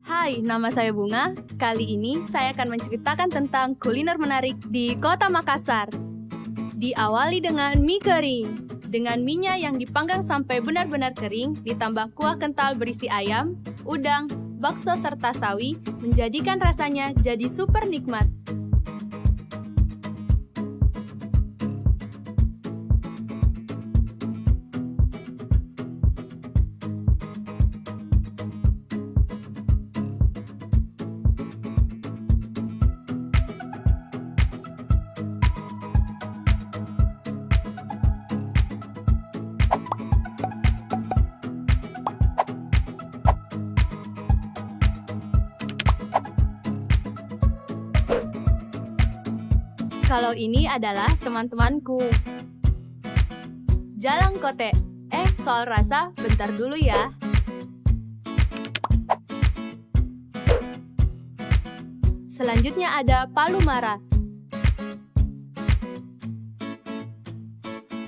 Hai, nama saya Bunga. Kali ini saya akan menceritakan tentang kuliner menarik di Kota Makassar. Diawali dengan mie kering. Dengan mie-nya yang dipanggang sampai benar-benar kering, ditambah kuah kental berisi ayam, udang, bakso serta sawi, menjadikan rasanya jadi super nikmat. Kalau ini adalah teman-temanku. Jalang kote. Soal rasa, bentar dulu ya. Selanjutnya ada palu mara.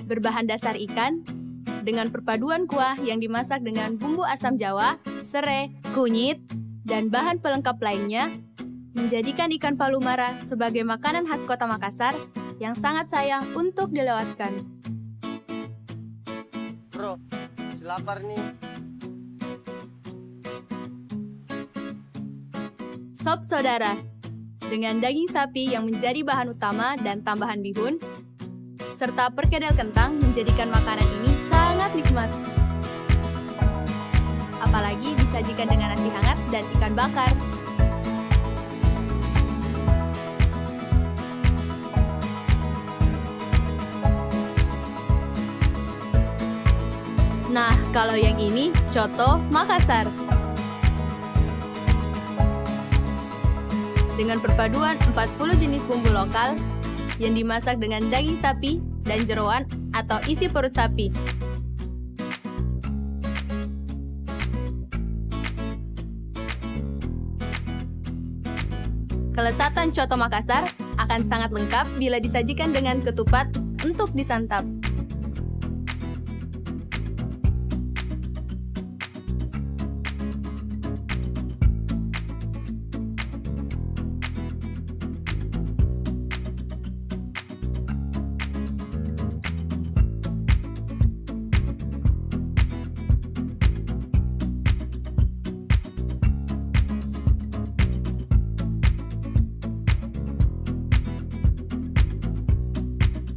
Berbahan dasar ikan, dengan perpaduan kuah yang dimasak dengan bumbu asam Jawa, serai, kunyit, dan bahan pelengkap lainnya, menjadikan ikan palu mara sebagai makanan khas Kota Makassar yang sangat sayang untuk dilewatkan. Bro, si lapar nih. Sop saudara, dengan daging sapi yang menjadi bahan utama dan tambahan bihun, serta perkedel kentang menjadikan makanan ini sangat nikmat. Apalagi disajikan dengan nasi hangat dan ikan bakar. Nah, kalau yang ini, coto Makassar. Dengan perpaduan 40 jenis bumbu lokal yang dimasak dengan daging sapi dan jeroan atau isi perut sapi. Kelezatan coto Makassar akan sangat lengkap bila disajikan dengan ketupat untuk disantap.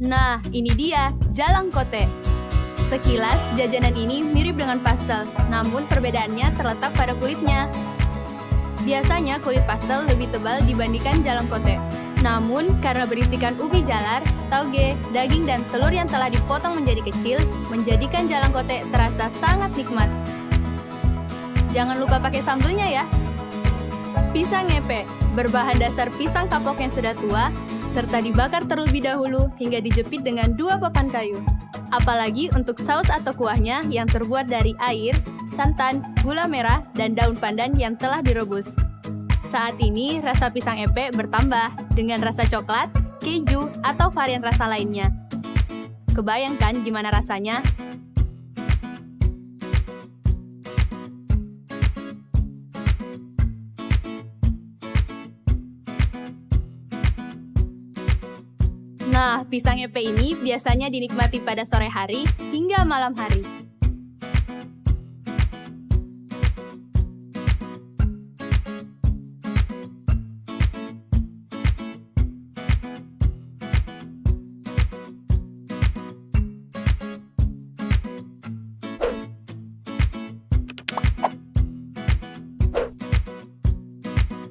Nah, ini dia, jalang kote. Sekilas, jajanan ini mirip dengan pastel, namun perbedaannya terletak pada kulitnya. Biasanya kulit pastel lebih tebal dibandingkan jalang kote. Namun, karena berisikan ubi jalar, tauge, daging, dan telur yang telah dipotong menjadi kecil, menjadikan jalang kote terasa sangat nikmat. Jangan lupa pakai sambelnya ya. Pisang epe, berbahan dasar pisang kapok yang sudah tua, serta dibakar terlebih dahulu hingga dijepit dengan 2 papan kayu. Apalagi untuk saus atau kuahnya yang terbuat dari air, santan, gula merah, dan daun pandan yang telah direbus. Saat ini, rasa pisang epe bertambah dengan rasa coklat, keju, atau varian rasa lainnya. Kebayangkan gimana rasanya? Nah, pisang epe ini biasanya dinikmati pada sore hari hingga malam hari.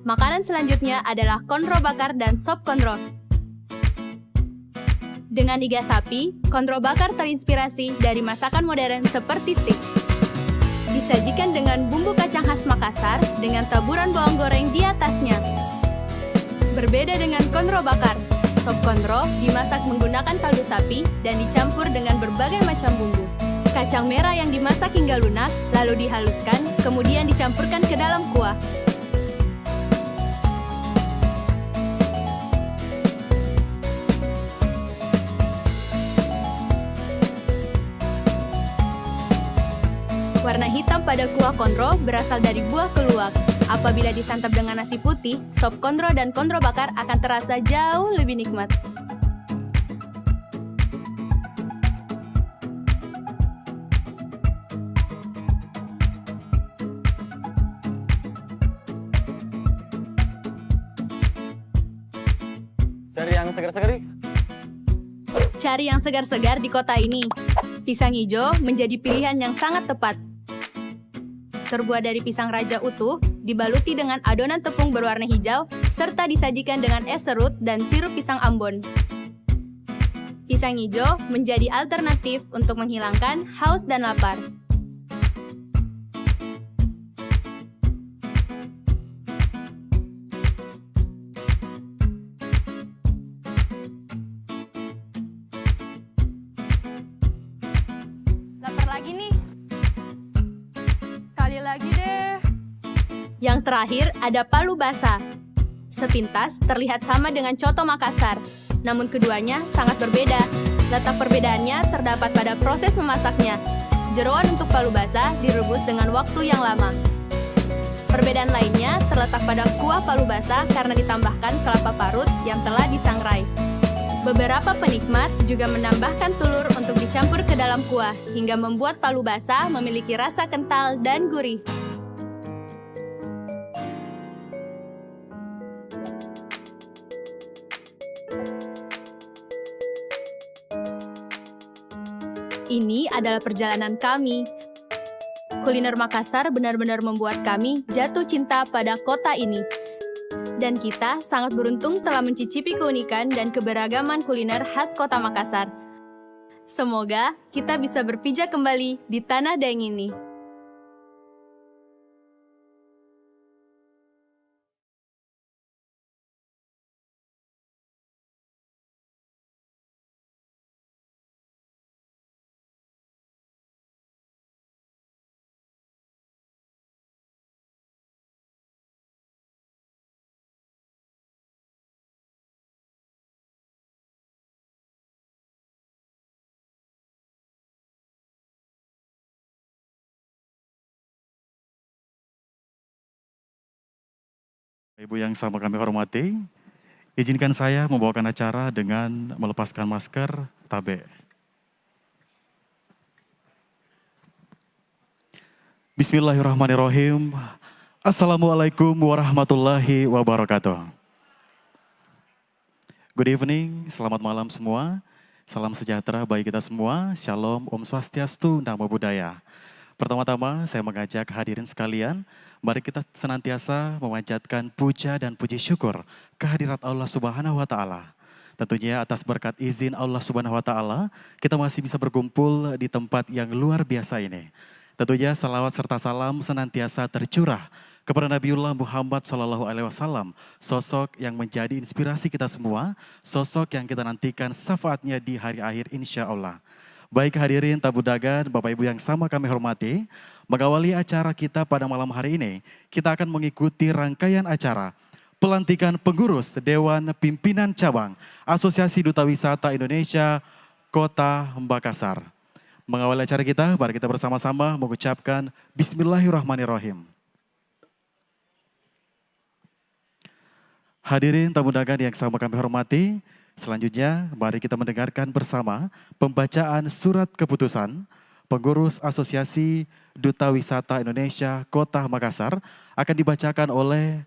Makanan selanjutnya adalah konro bakar dan sop konro. Dengan iga sapi, konro bakar terinspirasi dari masakan modern seperti steak. Disajikan dengan bumbu kacang khas Makassar dengan taburan bawang goreng di atasnya. Berbeda dengan konro bakar, sop konro dimasak menggunakan kaldu sapi dan dicampur dengan berbagai macam bumbu. Kacang merah yang dimasak hingga lunak, lalu dihaluskan, kemudian dicampurkan ke dalam kuah. Warna hitam pada kuah konro berasal dari buah keluak. Apabila disantap dengan nasi putih, sop kondro dan kondro bakar akan terasa jauh lebih nikmat. Cari yang segar-segar yuk. Cari yang segar-segar di kota ini. Pisang hijau menjadi pilihan yang sangat tepat. Terbuat dari pisang raja utuh, dibaluti dengan adonan tepung berwarna hijau, serta disajikan dengan es serut dan sirup pisang Ambon. Pisang hijau menjadi alternatif untuk menghilangkan haus dan lapar. Lapar lagi nih. Kali lagi deh. Yang terakhir ada palu basah. Sepintas terlihat sama dengan coto Makassar, namun keduanya sangat berbeda. Letak perbedaannya terdapat pada proses memasaknya. Jeroan untuk palu basah direbus dengan waktu yang lama. Perbedaan lainnya terletak pada kuah palu basah karena ditambahkan kelapa parut yang telah disangrai. Beberapa penikmat juga menambahkan telur untuk dicampur ke dalam kuah, hingga membuat palu basah memiliki rasa kental dan gurih. Ini adalah perjalanan kami. Kuliner Makassar benar-benar membuat kami jatuh cinta pada kota ini. Dan kita sangat beruntung telah mencicipi keunikan dan keberagaman kuliner khas kota Makassar. Semoga kita bisa berpijak kembali di tanah Daeng ini. Ibu yang sama kami hormati, izinkan saya membawakan acara dengan melepaskan masker tabe. Bismillahirrahmanirrahim. Assalamualaikum warahmatullahi wabarakatuh. Good evening, selamat malam semua. Salam sejahtera bagi kita semua. Shalom, Om Swastiastu, Namo Buddhaya. Pertama-tama saya mengajak hadirin sekalian, mari kita senantiasa memanjatkan puja dan puji syukur kehadirat Allah Subhanahu wa taala. Tentunya atas berkat izin Allah Subhanahu wa taala, kita masih bisa berkumpul di tempat yang luar biasa ini. Tentunya salawat serta salam senantiasa tercurah kepada Nabiullah Muhammad SAW, sosok yang menjadi inspirasi kita semua, sosok yang kita nantikan syafaatnya di hari akhir insya Allah. Baik hadirin tamu dagan, Bapak Ibu yang sama kami hormati, mengawali acara kita pada malam hari ini, kita akan mengikuti rangkaian acara pelantikan pengurus Dewan Pimpinan Cabang Asosiasi Duta Wisata Indonesia Kota Makassar. Mengawali acara kita, mari kita bersama-sama mengucapkan Bismillahirrahmanirrahim. Hadirin tamu dagan yang sama kami hormati, selanjutnya mari kita mendengarkan bersama pembacaan surat keputusan pengurus Asosiasi Duta Wisata Indonesia Kota Makassar akan dibacakan oleh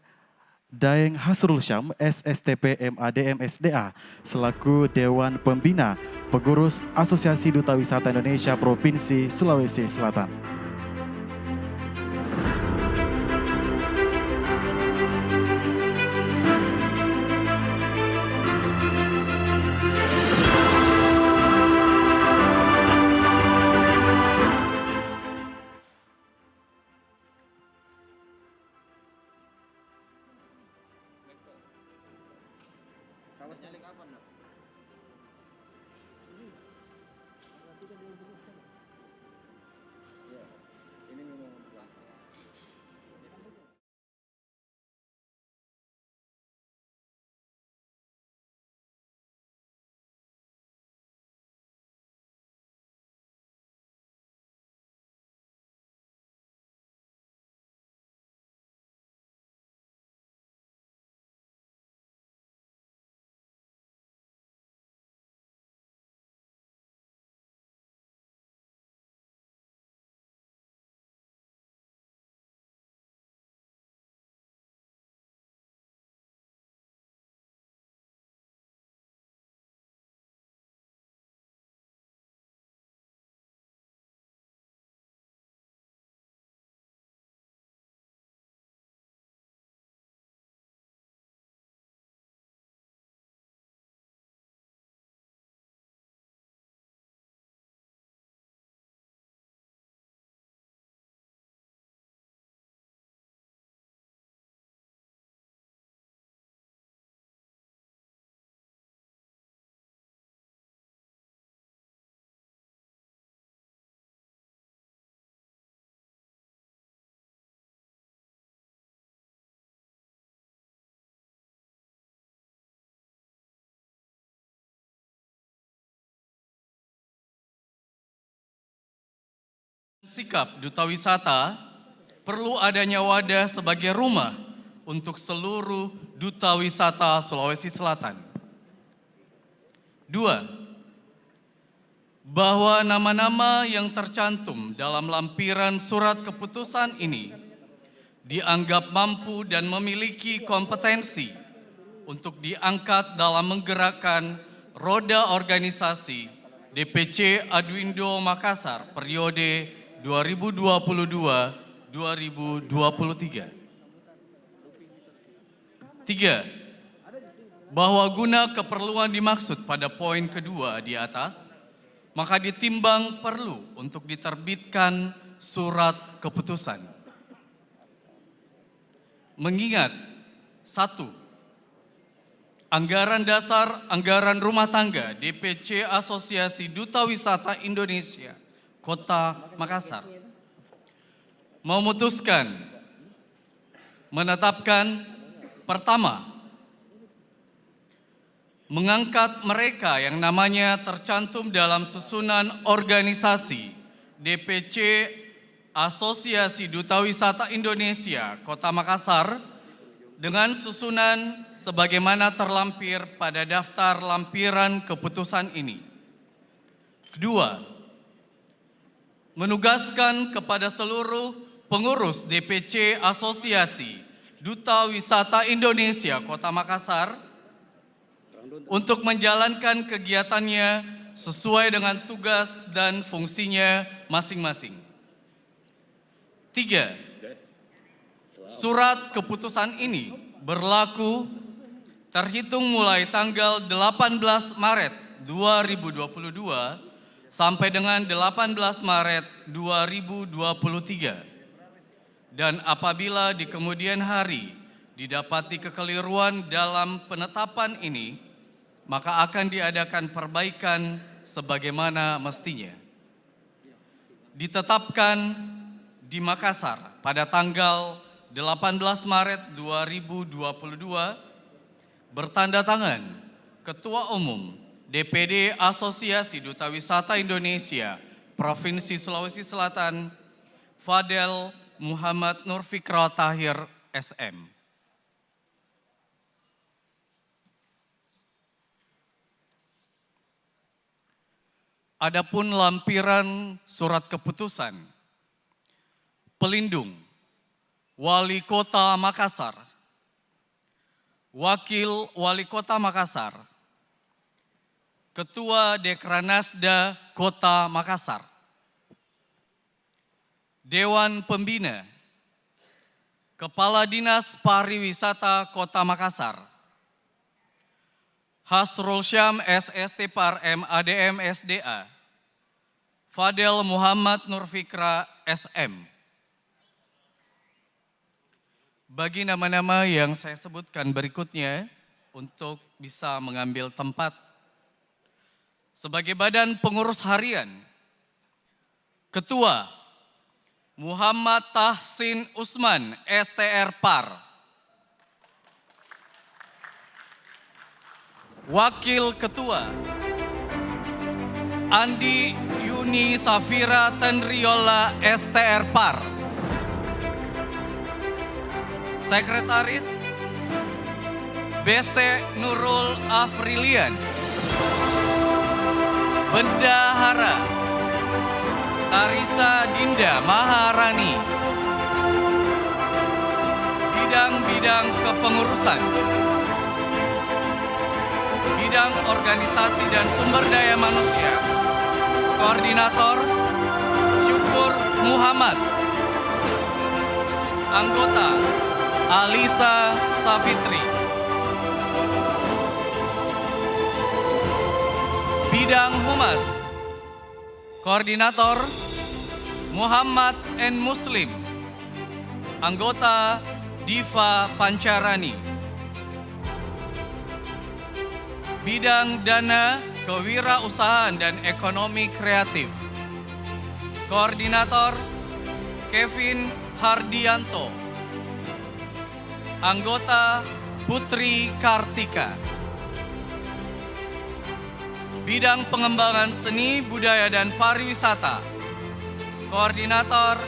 Daeng Hasrul Syam, SSTP MAD MSDA, selaku Dewan Pembina Pengurus Asosiasi Duta Wisata Indonesia Provinsi Sulawesi Selatan. sikap Duta Wisata perlu adanya wadah sebagai rumah untuk seluruh Duta Wisata Sulawesi Selatan. 2. Bahwa nama-nama yang tercantum dalam lampiran surat keputusan ini dianggap mampu dan memiliki kompetensi untuk diangkat dalam menggerakkan roda organisasi DPC Adwindo Makassar periode 2022-2023. 3. Bahwa guna keperluan dimaksud pada poin kedua di atas, maka ditimbang perlu untuk diterbitkan surat keputusan. Mengingat 1. Anggaran dasar anggaran rumah tangga DPC Asosiasi Duta Wisata Indonesia Kota Makassar memutuskan menetapkan pertama, mengangkat mereka yang namanya tercantum dalam susunan organisasi DPC Asosiasi Duta Wisata Indonesia Kota Makassar dengan susunan sebagaimana terlampir pada daftar lampiran keputusan ini. Kedua, menugaskan kepada seluruh pengurus DPC Asosiasi Duta Wisata Indonesia Kota Makassar untuk menjalankan kegiatannya sesuai dengan tugas dan fungsinya masing-masing. 3. Surat keputusan ini berlaku terhitung mulai tanggal 18 Maret 2022 sampai dengan 18 Maret 2023. Dan apabila di kemudian hari didapati kekeliruan dalam penetapan ini, maka akan diadakan perbaikan sebagaimana mestinya. Ditetapkan di Makassar pada tanggal 18 Maret 2022 bertanda tangan Ketua Umum DPD Asosiasi Duta Wisata Indonesia Provinsi Sulawesi Selatan Fadel Muhammad Nurfikra Tahir SM. Adapun lampiran surat keputusan pelindung Wali Kota Makassar, Wakil Wali Kota Makassar, Ketua Dekranasda Kota Makassar, Dewan Pembina, Kepala Dinas Pariwisata Kota Makassar, Hasrul Syam SST Par M ADM SDA, Fadel Muhammad Nurfikra SM. Bagi nama-nama yang saya sebutkan berikutnya untuk bisa mengambil tempat sebagai badan pengurus harian, Ketua Muhammad Tahsin Usman STR Par, Wakil Ketua Andi Yuni Safira Tenriola STR Par, Sekretaris BC Nurul Afrilian, Bendahara Tarisa Dinda Maharani, bidang-bidang kepengurusan, bidang organisasi dan sumber daya manusia, Koordinator Syukur Muhammad, anggota Alisa Safitri, bidang humas, Koordinator Muhammad N. Muslim, anggota Diva Pancarani, bidang dana, kewirausahaan dan ekonomi kreatif, Koordinator Kevin Hardianto, anggota Putri Kartika, bidang pengembangan seni, budaya dan pariwisata, Koordinator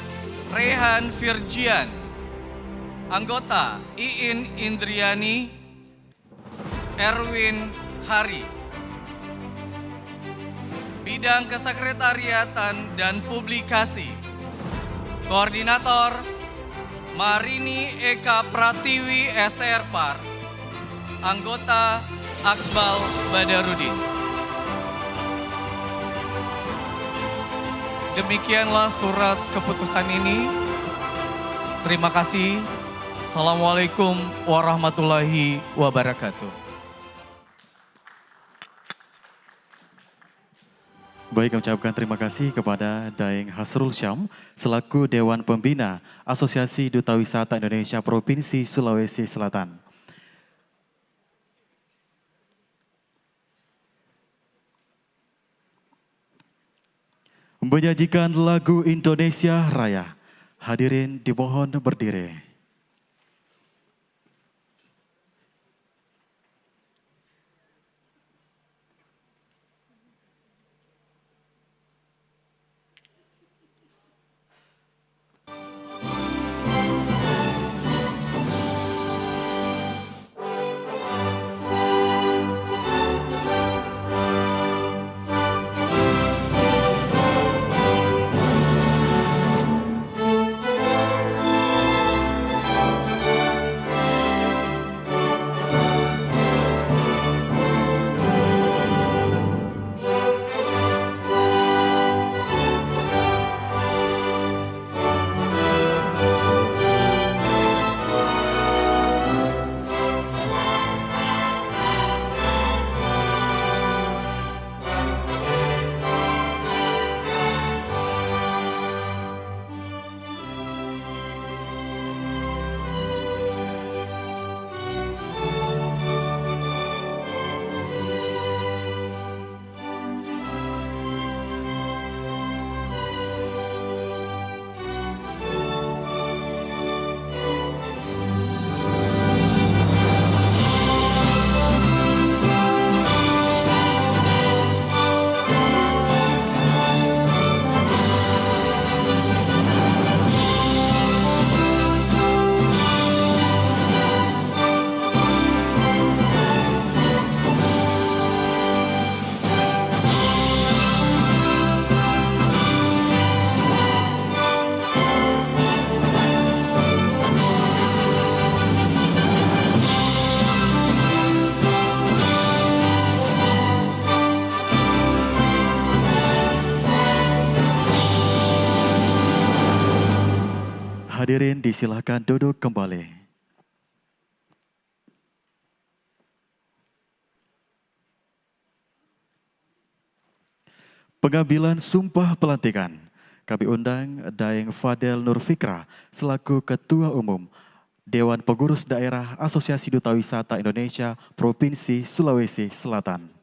Rehan Virgian. Anggota Iin Indriani, Erwin Hari. Bidang Kesekretariatan dan Publikasi. Koordinator Marini Eka Pratiwi STR Par. Anggota Akbal Badarudin. Demikianlah surat keputusan ini. Terima kasih. Assalamualaikum warahmatullahi wabarakatuh. Baik, kami ucapkan terima kasih kepada Daeng Hasrul Syam selaku Dewan Pembina Asosiasi Duta Wisata Indonesia Provinsi Sulawesi Selatan. Menyajikan lagu Indonesia Raya. Hadirin dimohon berdiri. Hadirin disilakan duduk kembali. Pengambilan sumpah pelantikan. Kami undang Daeng Fadel Nur Fikra selaku Ketua Umum Dewan Pengurus Daerah Asosiasi Duta Wisata Indonesia Provinsi Sulawesi Selatan.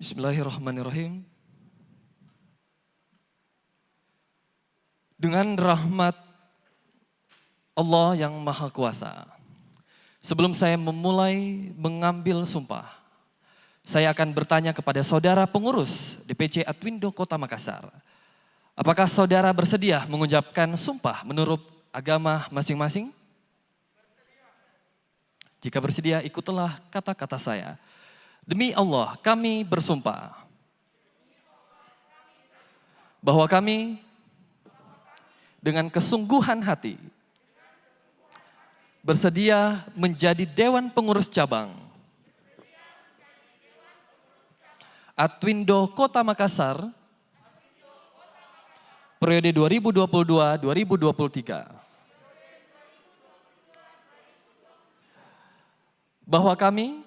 Bismillahirrahmanirrahim. Dengan rahmat Allah yang Maha Kuasa, sebelum saya memulai mengambil sumpah, saya akan bertanya kepada saudara pengurus DPC Atwindo Kota Makassar. Apakah saudara bersedia mengucapkan sumpah menurut agama masing-masing? Jika bersedia, ikutilah kata-kata saya. Demi Allah, kami bersumpah bahwa kami dengan kesungguhan hati bersedia menjadi Dewan Pengurus Cabang Atwindo Kota Makassar periode 2022-2023. Bahwa kami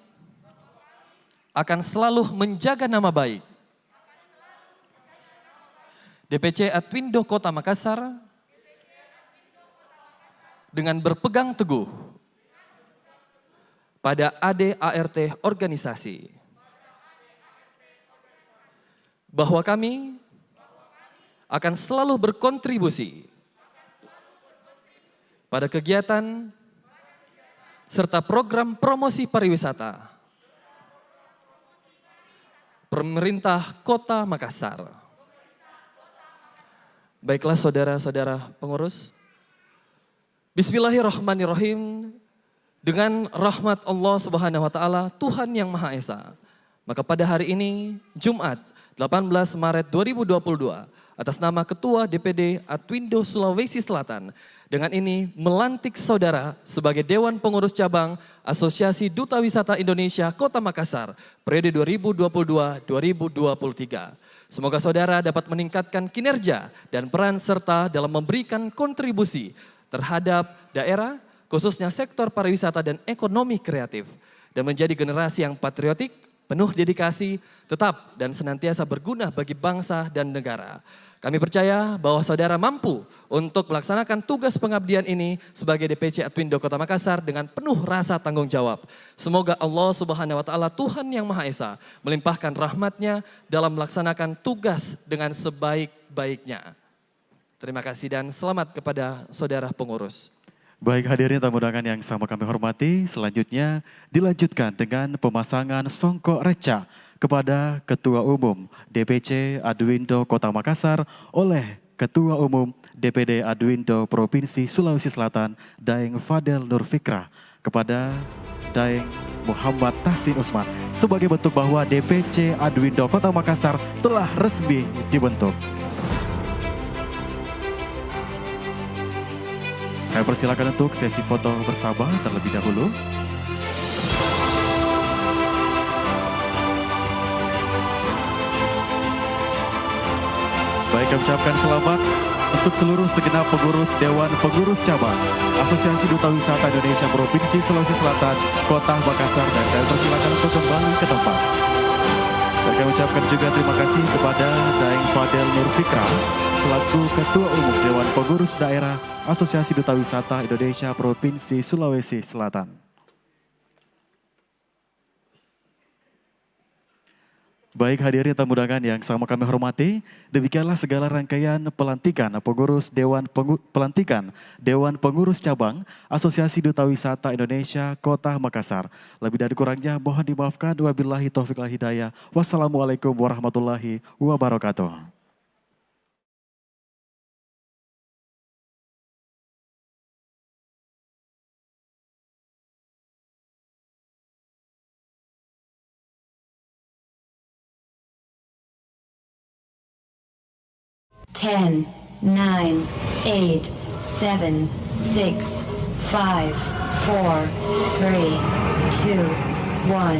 akan selalu menjaga nama baik DPC Atwindo Kota Makassar dengan berpegang teguh pada ADART organisasi, bahwa kami akan selalu berkontribusi pada kegiatan serta program promosi pariwisata pemerintah Kota Makassar. Baiklah saudara-saudara pengurus, bismillahirrahmanirrahim. Dengan rahmat Allah Subhanahu wa taala, Tuhan yang Maha Esa, maka pada hari ini Jumat 18 Maret 2022 atas nama Ketua DPD Atwindo Sulawesi Selatan, dengan ini melantik saudara sebagai Dewan Pengurus Cabang Asosiasi Duta Wisata Indonesia Kota Makassar periode 2022-2023. Semoga saudara dapat meningkatkan kinerja dan peran serta dalam memberikan kontribusi terhadap daerah, khususnya sektor pariwisata dan ekonomi kreatif, dan menjadi generasi yang patriotik, penuh dedikasi, tetap dan senantiasa berguna bagi bangsa dan negara. Kami percaya bahwa saudara mampu untuk melaksanakan tugas pengabdian ini sebagai DPC Atwindo Kota Makassar dengan penuh rasa tanggung jawab. Semoga Allah Subhanahu wa taala, Tuhan yang Maha Esa, melimpahkan rahmat-Nya dalam melaksanakan tugas dengan sebaik-baiknya. Terima kasih dan selamat kepada saudara pengurus. Baik hadirin tamu undangan yang sama kami hormati, selanjutnya dilanjutkan dengan pemasangan songkok reca kepada Ketua Umum DPC Adwindo Kota Makassar oleh Ketua Umum DPD Adwindo Provinsi Sulawesi Selatan Daeng Fadel Nur Fikrah kepada Daeng Muhammad Tahsin Usman sebagai bentuk bahwa DPC Adwindo Kota Makassar telah resmi dibentuk. Kami persilakan untuk sesi foto bersama terlebih dahulu. Baik, kami ucapkan selamat untuk seluruh segenap pengurus Dewan Pengurus Cabang Asosiasi Duta Wisata Indonesia Provinsi Sulawesi Selatan Kota Makassar, dan kami persilakan untuk kembali ke tempat. Dan kami ucapkan juga terima kasih kepada Daeng Fadel Nur Fikrah selaku Ketua Umum Dewan Pengurus Daerah Asosiasi Duta Wisata Indonesia Provinsi Sulawesi Selatan. Baik hadirin tamu undangan yang sama kami hormati, demikianlah segala rangkaian pelantikan Dewan Pengurus Cabang Asosiasi Duta Wisata Indonesia Kota Makassar. Lebih dari kurangnya mohon dimaafkan. Wabillahi taufiq wal hidayah. Wassalamualaikum warahmatullahi wabarakatuh. Ten, 9, 8, 7, 6, 5, 4, 3, 2, 1.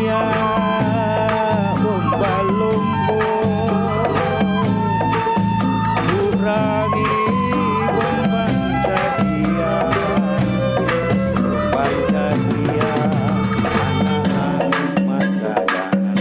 dunia lumpuh, kurangi beban dia, anak-anak masa depan.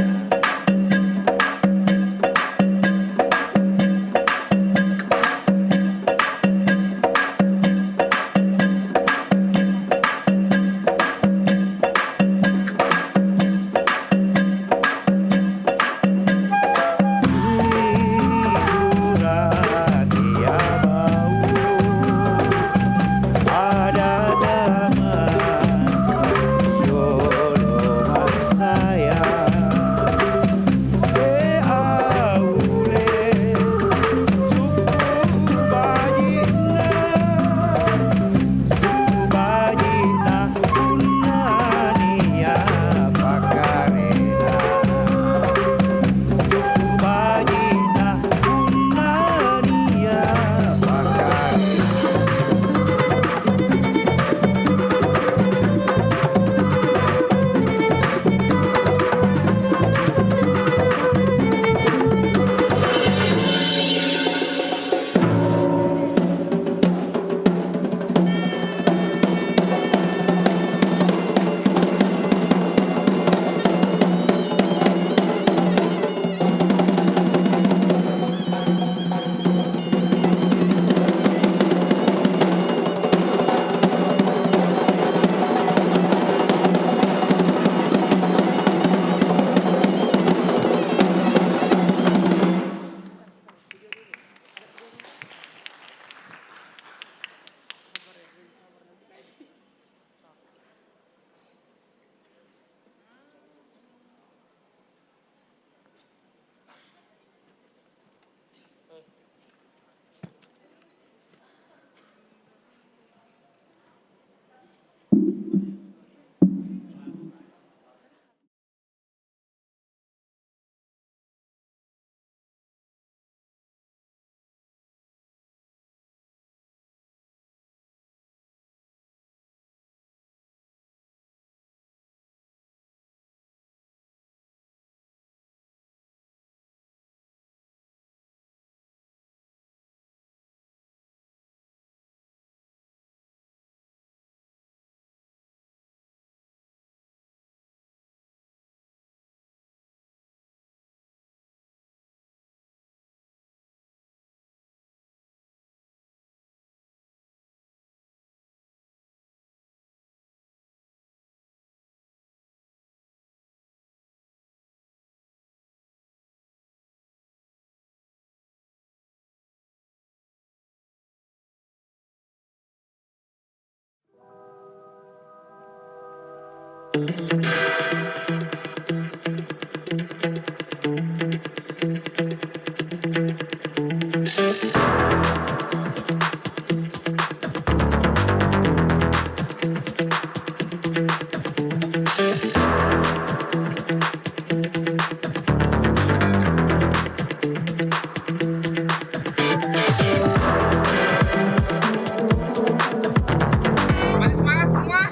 Masih semangat semua?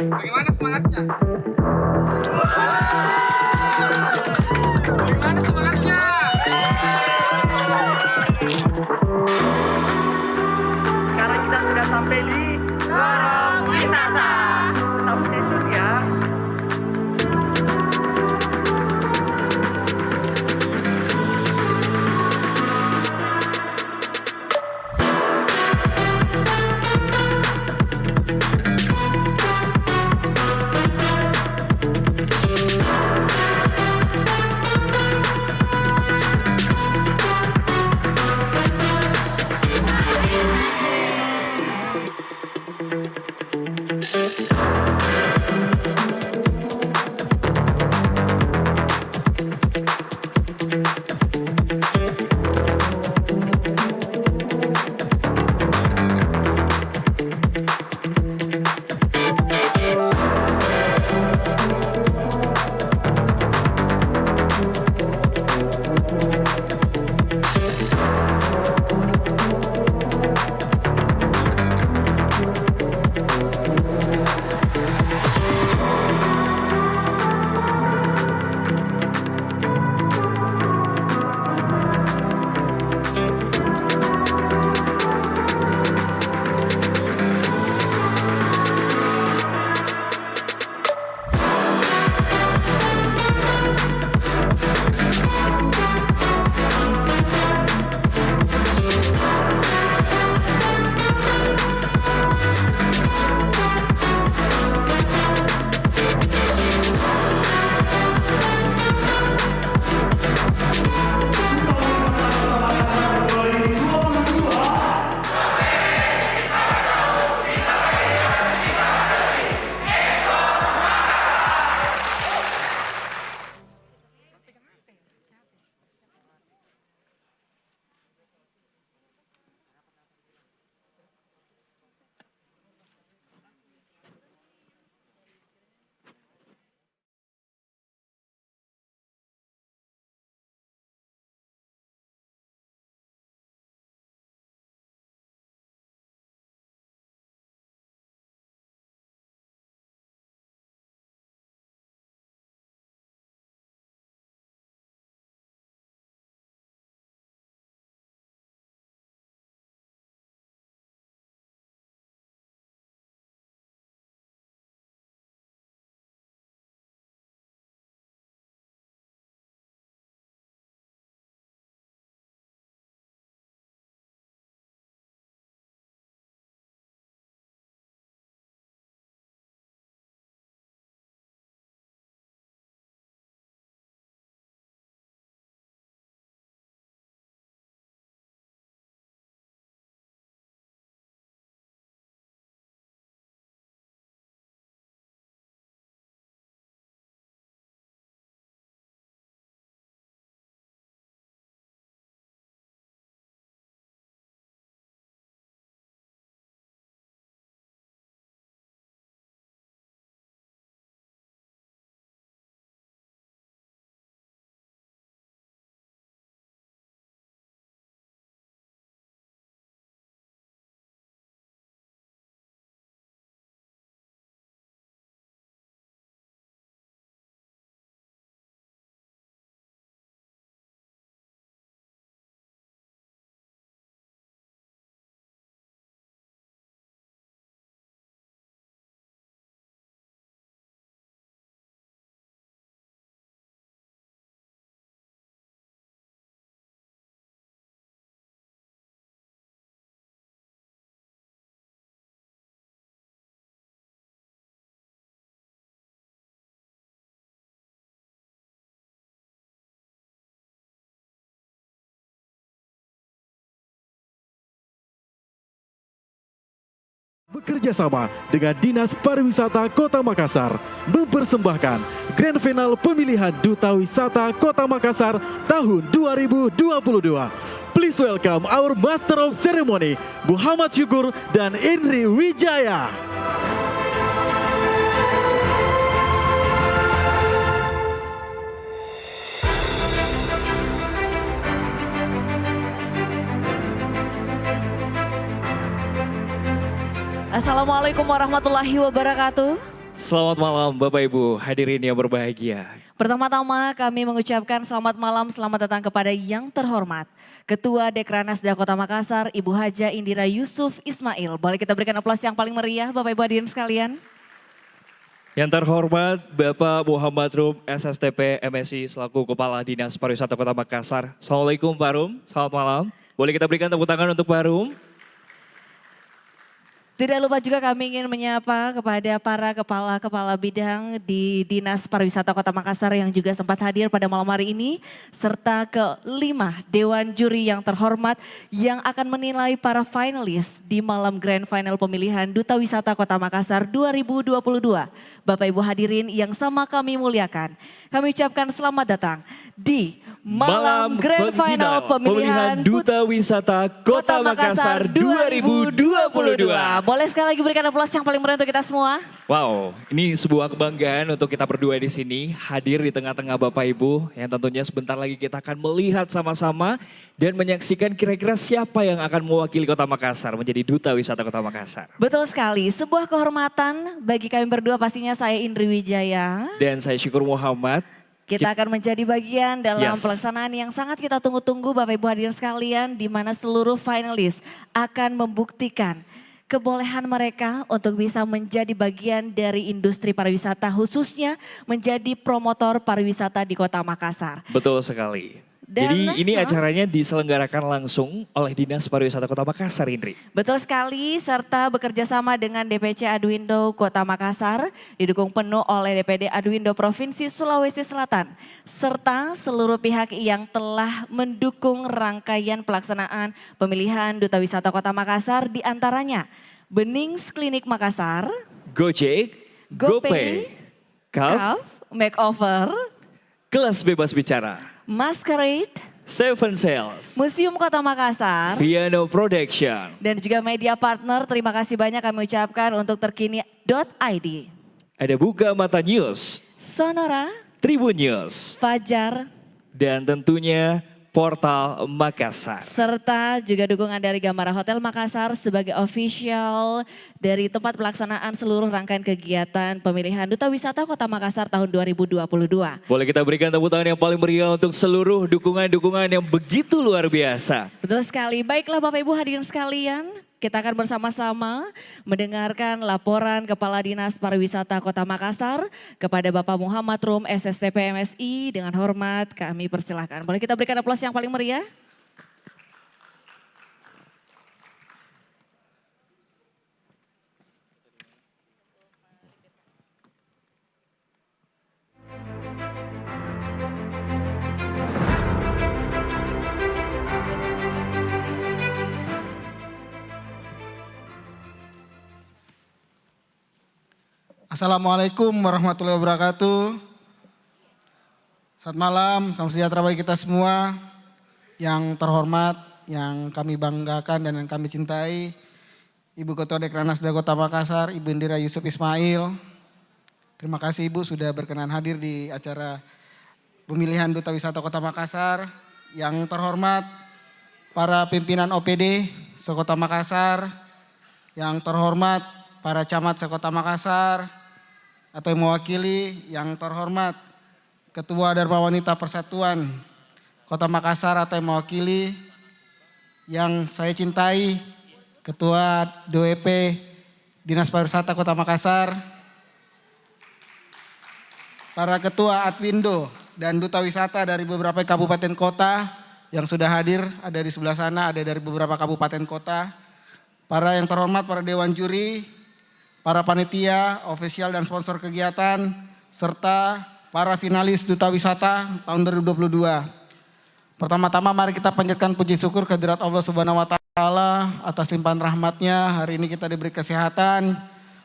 Bagaimana semangatnya? bekerja sama dengan Dinas Pariwisata Kota Makassar mempersembahkan Grand Final Pemilihan Duta Wisata Kota Makassar tahun 2022. Please welcome our Master of Ceremony, Muhammad Syukur dan Indri Wijaya. Assalamualaikum warahmatullahi wabarakatuh. Selamat malam Bapak Ibu hadirin yang berbahagia. Pertama-tama kami mengucapkan selamat malam, selamat datang kepada yang terhormat Ketua Dekranasda Kota Makassar, Ibu Haja Indira Yusuf Ismail. Boleh kita berikan aplaus yang paling meriah Bapak Ibu hadirin sekalian. Yang terhormat Bapak Muhammad Rum SSTP MSI selaku Kepala Dinas Pariwisata Kota Makassar. Assalamualaikum Pak Rum, selamat malam. Boleh kita berikan tepuk tangan untuk Pak Rum. Tidak lupa juga kami ingin menyapa kepada para kepala-kepala bidang di Dinas Pariwisata Kota Makassar yang juga sempat hadir pada malam hari ini. Serta kelima Dewan Juri yang terhormat yang akan menilai para finalis di malam Grand Final Pemilihan Duta Wisata Kota Makassar 2022. Bapak Ibu hadirin yang sama kami muliakan. Kami ucapkan selamat datang di Malam Grand Final Pemilihan Duta Wisata Kota Makassar 2022. Boleh sekali lagi berikan aplaus yang paling meriah untuk kita semua. Wow, ini sebuah kebanggaan untuk kita berdua di sini hadir di tengah-tengah Bapak Ibu yang tentunya sebentar lagi kita akan melihat sama-sama dan menyaksikan kira-kira siapa yang akan mewakili Kota Makassar menjadi Duta Wisata Kota Makassar. Betul sekali, sebuah kehormatan bagi kami berdua, pastinya saya Indri Wijaya. Dan saya Syukur Muhammad. Kita akan menjadi bagian dalam Yes. pelaksanaan yang sangat kita tunggu-tunggu Bapak Ibu hadirin sekalian, di mana seluruh finalis akan membuktikan kebolehan mereka untuk bisa menjadi bagian dari industri pariwisata, khususnya menjadi promotor pariwisata di Kota Makassar. Betul sekali. Dan, Jadi ini acaranya diselenggarakan langsung oleh Dinas Pariwisata Kota Makassar, Indri. Betul sekali, serta bekerja sama dengan DPC Aduindo Kota Makassar, didukung penuh oleh DPD Aduindo Provinsi Sulawesi Selatan, serta seluruh pihak yang telah mendukung rangkaian pelaksanaan pemilihan Duta Wisata Kota Makassar, diantaranya Benings Klinik Makassar, Gojek, GoPay, Kaf, Kaf, Makeover, Kelas Bebas Bicara, Masquerade, Seven Sales, Museum Kota Makassar, Viano Production, dan juga media partner. Terima kasih banyak kami ucapkan untuk terkini.id, ada Buka Mata News, Sonora, Tribun News, Fajar, dan tentunya Portal Makassar. serta juga dukungan dari Gamara Hotel Makassar sebagai official dari tempat pelaksanaan seluruh rangkaian kegiatan pemilihan Duta Wisata Kota Makassar tahun 2022. Boleh kita berikan tepuk tangan yang paling meriah untuk seluruh dukungan-dukungan yang begitu luar biasa. Betul sekali. Baiklah Bapak Ibu hadirin sekalian, kita akan bersama-sama mendengarkan laporan Kepala Dinas Pariwisata Kota Makassar kepada Bapak Muhammad Rum SSTP MSI. Dengan hormat kami persilahkan. Boleh kita berikan aplaus yang paling meriah? Assalamualaikum warahmatullahi wabarakatuh. Selamat malam, salam sejahtera bagi kita semua. Yang terhormat, yang kami banggakan dan yang kami cintai, Ibu Ketua Dekranasda Kota Makassar, Ibu Indira Yusuf Ismail. Terima kasih Ibu sudah berkenan hadir di acara pemilihan Duta Wisata Kota Makassar. Yang terhormat, para pimpinan OPD Sekota Makassar. Yang terhormat, para camat Sekota Makassar atau yang mewakili, yang terhormat Ketua Dharma Wanita Persatuan Kota Makassar atau yang mewakili, yang saya cintai Ketua DWP Dinas Pariwisata Kota Makassar, para Ketua Adwindo dan Duta Wisata dari beberapa kabupaten kota yang sudah hadir, ada di sebelah sana, ada dari beberapa kabupaten kota, para yang terhormat, para Dewan Juri, para panitia, ofisial dan sponsor kegiatan, serta para finalis Duta Wisata tahun 2022. Pertama-tama mari kita panjatkan puji syukur kehadirat Allah Subhanahu wa Ta'ala Allah atas limpahan rahmatnya hari ini kita diberi kesehatan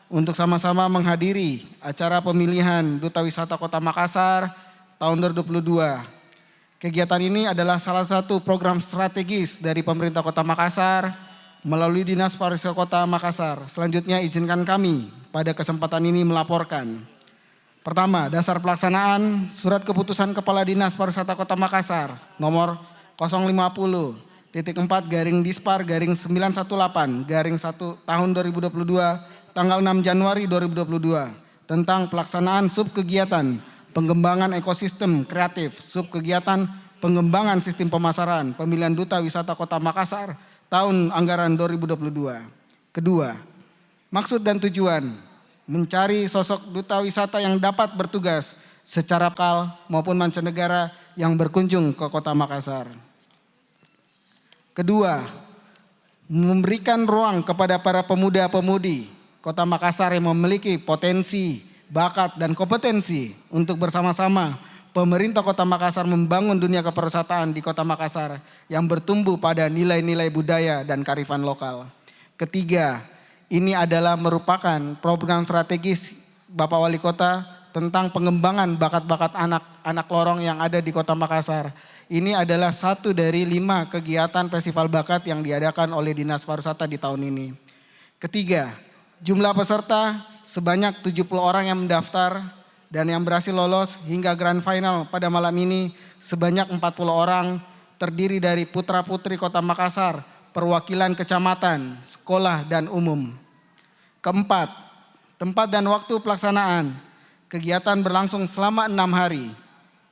untuk sama-sama menghadiri acara pemilihan Duta Wisata Kota Makassar tahun 2022. Kegiatan ini adalah salah satu program strategis dari pemerintah Kota Makassar melalui Dinas Pariwisata Kota Makassar. Selanjutnya izinkan kami pada kesempatan ini melaporkan. Pertama, dasar pelaksanaan Surat Keputusan Kepala Dinas Pariwisata Kota Makassar nomor 050.4/Dispar/918/1 tahun 2022 tanggal 6 Januari 2022 tentang pelaksanaan subkegiatan pengembangan ekosistem kreatif, subkegiatan pengembangan sistem pemasaran, pemilihan Duta Wisata Kota Makassar, tahun anggaran 2022. Kedua, maksud dan tujuan, mencari sosok Duta Wisata yang dapat bertugas secara lokal maupun mancanegara yang berkunjung ke Kota Makassar. Kedua, memberikan ruang kepada para pemuda-pemudi Kota Makassar yang memiliki potensi, bakat dan kompetensi untuk bersama-sama pemerintah Kota Makassar membangun dunia kepariwisataan di Kota Makassar yang bertumbuh pada nilai-nilai budaya dan kearifan lokal. Ketiga, ini adalah merupakan program strategis Bapak Wali Kota tentang pengembangan bakat-bakat anak lorong yang ada di Kota Makassar. Ini adalah satu dari 5 kegiatan festival bakat yang diadakan oleh Dinas Pariwisata di tahun ini. Ketiga, jumlah peserta sebanyak 70 orang yang mendaftar dan yang berhasil lolos hingga grand final pada malam ini sebanyak 40 orang terdiri dari putra-putri Kota Makassar, perwakilan kecamatan, sekolah dan umum. Keempat, tempat dan waktu pelaksanaan. Kegiatan berlangsung selama 6 hari.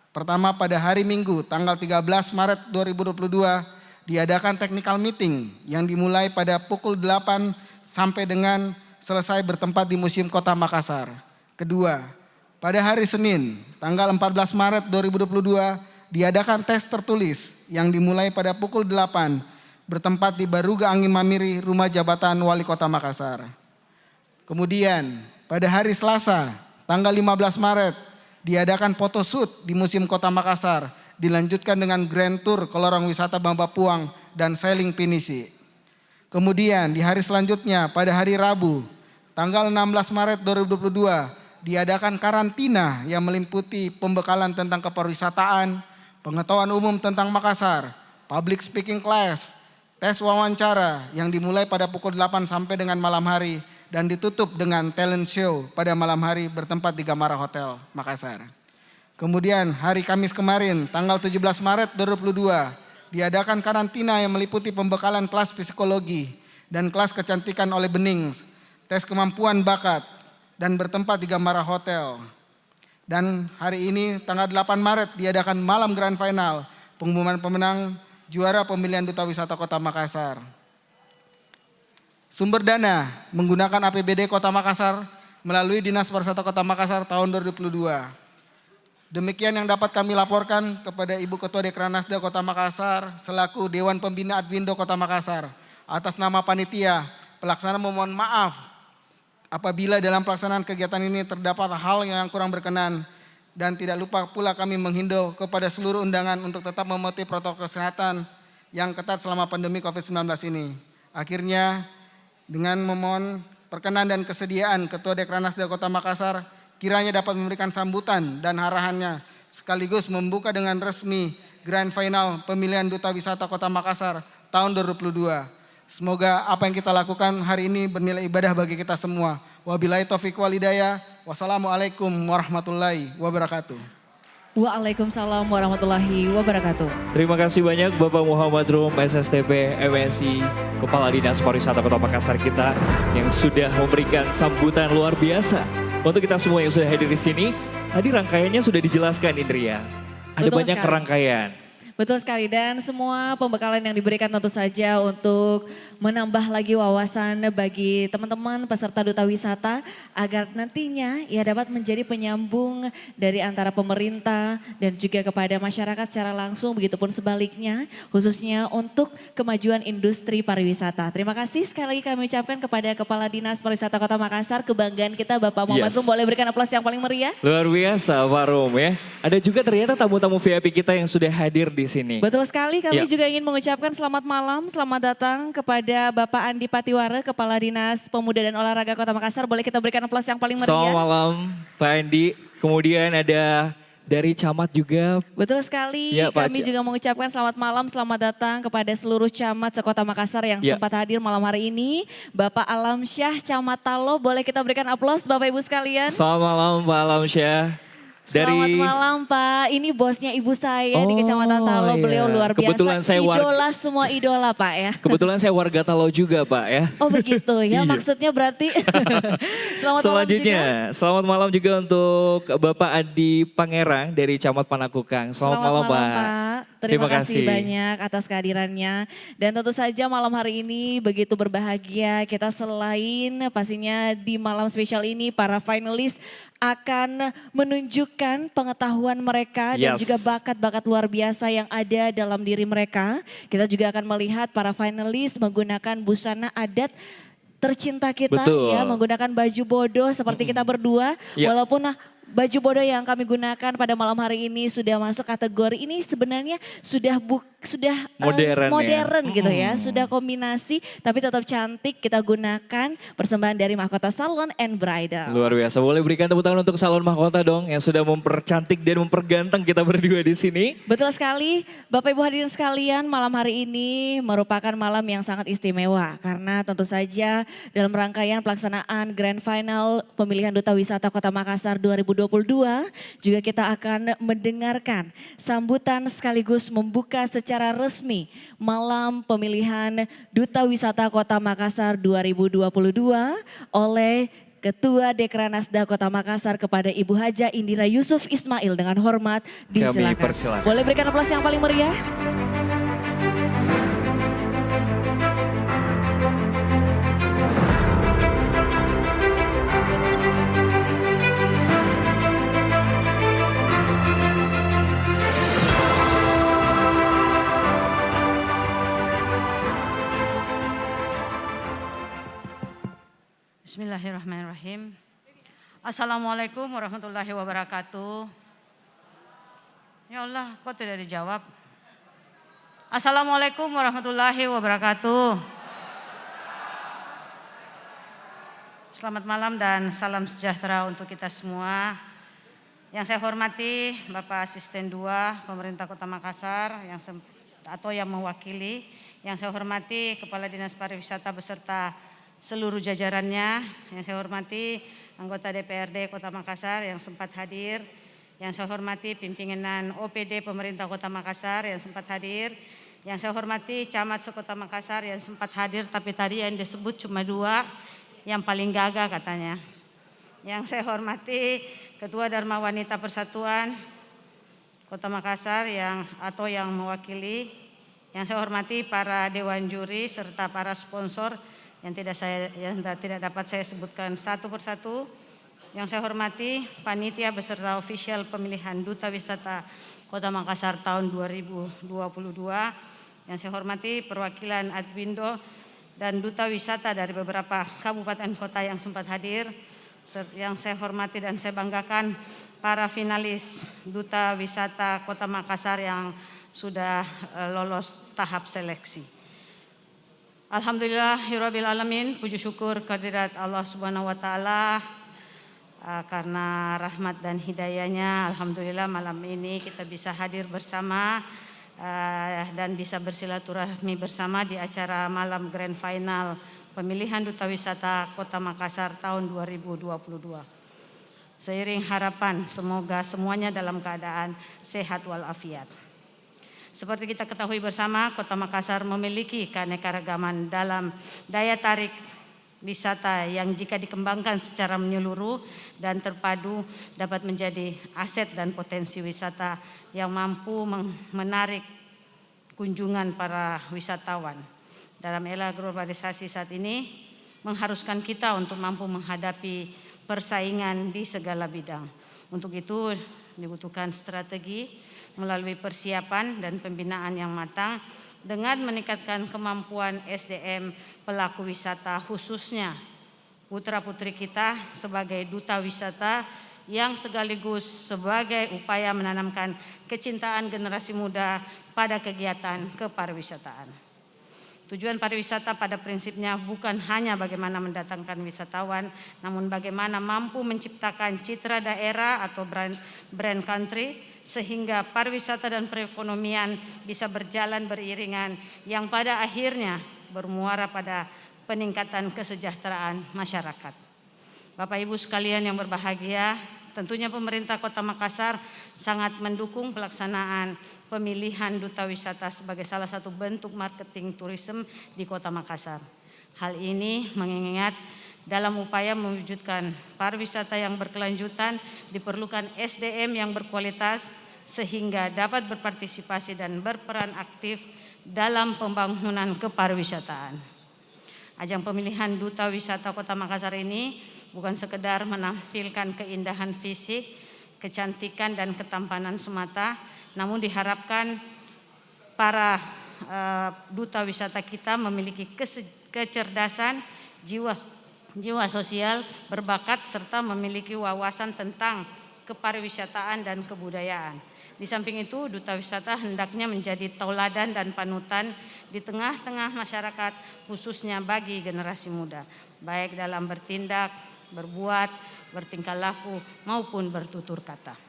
Pertama pada hari Minggu tanggal 13 Maret 2022 diadakan technical meeting yang dimulai pada pukul 8 sampai dengan selesai bertempat di Museum Kota Makassar. Kedua, pada hari Senin, tanggal 14 Maret 2022, diadakan tes tertulis yang dimulai pada pukul 8, bertempat di Baruga Angin Mamiri, Rumah Jabatan Wali Kota Makassar. Kemudian, pada hari Selasa, tanggal 15 Maret, diadakan photoshoot di Museum Kota Makassar, dilanjutkan dengan Grand Tour ke lorong wisata Bamba Puang dan sailing pinisi. Kemudian, di hari selanjutnya, pada hari Rabu, tanggal 16 Maret 2022 diadakan karantina yang meliputi pembekalan tentang kepariwisataan, pengetahuan umum tentang Makassar, public speaking class, tes wawancara yang dimulai pada pukul 8 sampai dengan malam hari dan ditutup dengan talent show pada malam hari bertempat di Gamara Hotel Makassar. Kemudian hari Kamis kemarin tanggal 17 Maret 2022 diadakan karantina yang meliputi pembekalan kelas psikologi dan kelas kecantikan oleh Bening, tes kemampuan bakat, dan bertempat di Gamara Hotel. Dan hari ini tanggal 8 Maret diadakan malam grand final, pengumuman pemenang juara pemilihan Duta Wisata Kota Makassar. Sumber dana menggunakan APBD Kota Makassar melalui Dinas Pariwisata Kota Makassar tahun 2022. Demikian yang dapat kami laporkan kepada Ibu Ketua Dekranasda Kota Makassar selaku Dewan Pembina Advindo Kota Makassar. Atas nama panitia, pelaksana memohon maaf apabila dalam pelaksanaan kegiatan ini terdapat hal yang kurang berkenan, dan tidak lupa pula kami menghimbau kepada seluruh undangan untuk tetap mematuhi protokol kesehatan yang ketat selama pandemi COVID-19 ini. Akhirnya dengan memohon perkenan dan kesediaan Ketua Dekranasda Kota Makassar kiranya dapat memberikan sambutan dan arahannya sekaligus membuka dengan resmi grand final pemilihan Duta Wisata Kota Makassar tahun 2022. Semoga apa yang kita lakukan hari ini bernilai ibadah bagi kita semua. Wabillahi taufiq wal hidayah. Wassalamualaikum warahmatullahi wabarakatuh. Waalaikumsalam warahmatullahi wabarakatuh. Terima kasih banyak Bapak Muhammad Rum, SSTP, MSI, Kepala Dinas Pariwisata Kota Makassar kita yang sudah memberikan sambutan luar biasa untuk kita semua yang sudah hadir di sini. Tadi rangkaiannya sudah dijelaskan Indria. Ada Betul banyak sekali. rangkaian. Betul sekali, dan semua pembekalan yang diberikan tentu saja untuk menambah lagi wawasan bagi teman-teman peserta Duta Wisata agar nantinya ia dapat menjadi penyambung dari antara pemerintah dan juga kepada masyarakat secara langsung, begitupun sebaliknya khususnya untuk kemajuan industri pariwisata. Terima kasih sekali lagi kami ucapkan kepada Kepala Dinas Pariwisata Kota Makassar, kebanggaan kita Bapak Muhammad Rum. Boleh berikan aplaus yang paling meriah? Luar biasa Pak Rum ya. Ada juga ternyata tamu-tamu VIP kita yang sudah hadir di di sini. Betul sekali, kami Ya. juga ingin mengucapkan selamat malam, selamat datang kepada Bapak Andi Patiwara, Kepala Dinas Pemuda dan Olahraga Kota Makassar. Boleh kita berikan aplaus yang paling Selamat meriah? malam Pak Andi. Kemudian ada dari camat juga. Betul sekali, Ya, Pak kami Ca- juga mengucapkan selamat malam, selamat datang kepada seluruh camat sekota Makassar yang Ya. sempat hadir malam hari ini. Bapak Alamsyah, Camat Talo, boleh kita berikan aplaus Bapak Ibu sekalian? Selamat malam Pak Alamsyah. Selamat malam Pak, ini bosnya ibu saya di Kecamatan Talo, beliau iya. luar biasa, Kebetulan saya idola semua idola Pak ya. Kebetulan saya warga Talo juga Pak ya. Oh begitu ya, Iya. maksudnya berarti. Selamat Selanjutnya, malam juga. selamat malam juga untuk Bapak Adi Pangerang dari Camat Panakukang. Selamat malam Pak. Terima kasih banyak atas kehadirannya. Dan tentu saja malam hari ini begitu berbahagia. Kita selain pastinya di malam spesial ini para finalis akan menunjukkan pengetahuan mereka dan Yes. juga bakat-bakat luar biasa yang ada dalam diri mereka. Kita juga akan melihat para finalis menggunakan busana adat tercinta kita Betul. ya, menggunakan baju bodoh seperti kita berdua. Ya. Walaupun baju bodoh yang kami gunakan pada malam hari ini sudah masuk kategori ini sebenarnya sudah Modern ya. modern gitu ya, sudah kombinasi tapi tetap cantik. Kita gunakan persembahan dari Mahkota Salon and Bridal. Luar biasa. Boleh berikan tepuk tangan untuk Salon Mahkota dong yang sudah mempercantik dan memperganteng kita berdua di sini. Betul sekali, Bapak Ibu hadirin sekalian, malam hari ini merupakan malam yang sangat istimewa karena tentu saja dalam rangkaian pelaksanaan Grand Final Pemilihan Duta Wisata Kota Makassar 2022 juga kita akan mendengarkan sambutan sekaligus membuka secara resmi malam pemilihan Duta Wisata Kota Makassar 2022 oleh Ketua Dekranasda Kota Makassar kepada Ibu Haja Indira Yusuf Ismail dengan hormat disilakan. persilakan. Boleh berikan aplaus yang paling meriah? Bismillahirrahmanirrahim. Assalamualaikum warahmatullahi wabarakatuh. Ya Allah, kok tidak dijawab? Assalamualaikum warahmatullahi wabarakatuh. Selamat malam dan salam sejahtera untuk kita semua. Yang saya hormati Bapak Asisten 2 Pemerintah Kota Makassar atau yang mewakili. Yang saya hormati Kepala Dinas Pariwisata beserta seluruh jajarannya. Yang saya hormati anggota DPRD Kota Makassar yang sempat hadir. Yang saya hormati pimpinan OPD Pemerintah Kota Makassar yang sempat hadir. Yang saya hormati camat sekota Makassar yang sempat hadir tapi tadi yang disebut cuma 2 yang paling gagah katanya. Yang saya hormati Ketua Dharma Wanita Persatuan Kota Makassar yang mewakili. Yang saya hormati para dewan juri serta para sponsor yang tidak dapat saya sebutkan satu persatu. Yang saya hormati panitia beserta official pemilihan Duta Wisata Kota Makassar tahun 2022. Yang saya hormati perwakilan Adwindo dan Duta Wisata dari beberapa kabupaten kota yang sempat hadir. Yang saya hormati dan saya banggakan para finalis Duta Wisata Kota Makassar yang sudah lolos tahap seleksi. Alhamdulillahirabbil alamin, puji syukur kehadirat Allah Subhanahu wa taala karena rahmat dan hidayahnya. Alhamdulillah malam ini kita bisa hadir bersama dan bisa bersilaturahmi bersama di acara malam Grand Final Pemilihan Duta Wisata Kota Makassar tahun 2022. Seiring harapan semoga semuanya dalam keadaan sehat walafiat. Seperti kita ketahui bersama, Kota Makassar memiliki keanekaragaman dalam daya tarik wisata yang jika dikembangkan secara menyeluruh dan terpadu dapat menjadi aset dan potensi wisata yang mampu menarik kunjungan para wisatawan. Dalam era globalisasi saat ini mengharuskan kita untuk mampu menghadapi persaingan di segala bidang. Untuk itu dibutuhkan strategi melalui persiapan dan pembinaan yang matang dengan meningkatkan kemampuan SDM pelaku wisata khususnya putra-putri kita sebagai duta wisata yang sekaligus sebagai upaya menanamkan kecintaan generasi muda pada kegiatan kepariwisataan. Tujuan pariwisata pada prinsipnya bukan hanya bagaimana mendatangkan wisatawan, namun bagaimana mampu menciptakan citra daerah atau brand country, sehingga pariwisata dan perekonomian bisa berjalan beriringan yang pada akhirnya bermuara pada peningkatan kesejahteraan masyarakat. Bapak Ibu sekalian yang berbahagia, tentunya pemerintah Kota Makassar sangat mendukung pelaksanaan pemilihan Duta Wisata sebagai salah satu bentuk marketing turisme di Kota Makassar. Hal ini mengingat dalam upaya mewujudkan pariwisata yang berkelanjutan diperlukan SDM yang berkualitas sehingga dapat berpartisipasi dan berperan aktif dalam pembangunan kepariwisataan. Ajang pemilihan Duta Wisata Kota Makassar ini bukan sekedar menampilkan keindahan fisik, kecantikan dan ketampanan semata, namun diharapkan para duta wisata kita memiliki kecerdasan, jiwa sosial, berbakat serta memiliki wawasan tentang kepariwisataan dan kebudayaan. Di samping itu, duta wisata hendaknya menjadi tauladan dan panutan di tengah-tengah masyarakat, khususnya bagi generasi muda, baik dalam bertindak, berbuat, bertingkah laku maupun bertutur kata.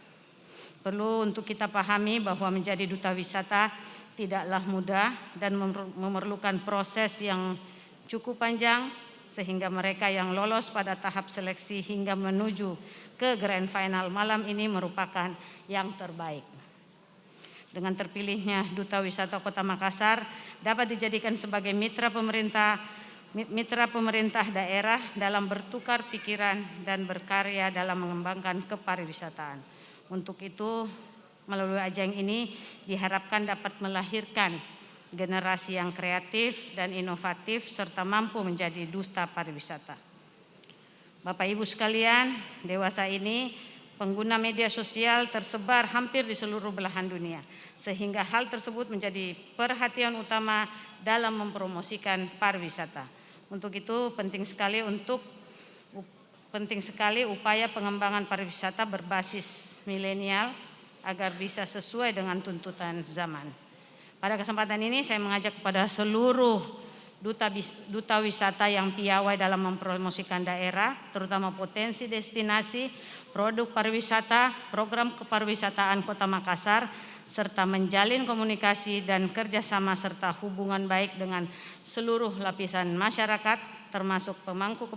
Perlu untuk kita pahami bahwa menjadi duta wisata tidaklah mudah dan memerlukan proses yang cukup panjang, sehingga mereka yang lolos pada tahap seleksi hingga menuju ke grand final malam ini merupakan yang terbaik. Dengan terpilihnya Duta Wisata Kota Makassar dapat dijadikan sebagai mitra pemerintah daerah dalam bertukar pikiran dan berkarya dalam mengembangkan kepariwisataan. Untuk itu, melalui ajang ini diharapkan dapat melahirkan generasi yang kreatif dan inovatif serta mampu menjadi duta pariwisata. Bapak Ibu sekalian, dewasa ini pengguna media sosial tersebar hampir di seluruh belahan dunia, sehingga hal tersebut menjadi perhatian utama dalam mempromosikan pariwisata. Untuk itu penting sekali upaya pengembangan pariwisata berbasis milenial agar bisa sesuai dengan tuntutan zaman. Pada kesempatan ini saya mengajak kepada seluruh duta wisata yang piawai dalam mempromosikan daerah, terutama potensi destinasi, produk pariwisata, program kepariwisataan Kota Makassar, serta menjalin komunikasi dan kerjasama serta hubungan baik dengan seluruh lapisan masyarakat, termasuk pemangku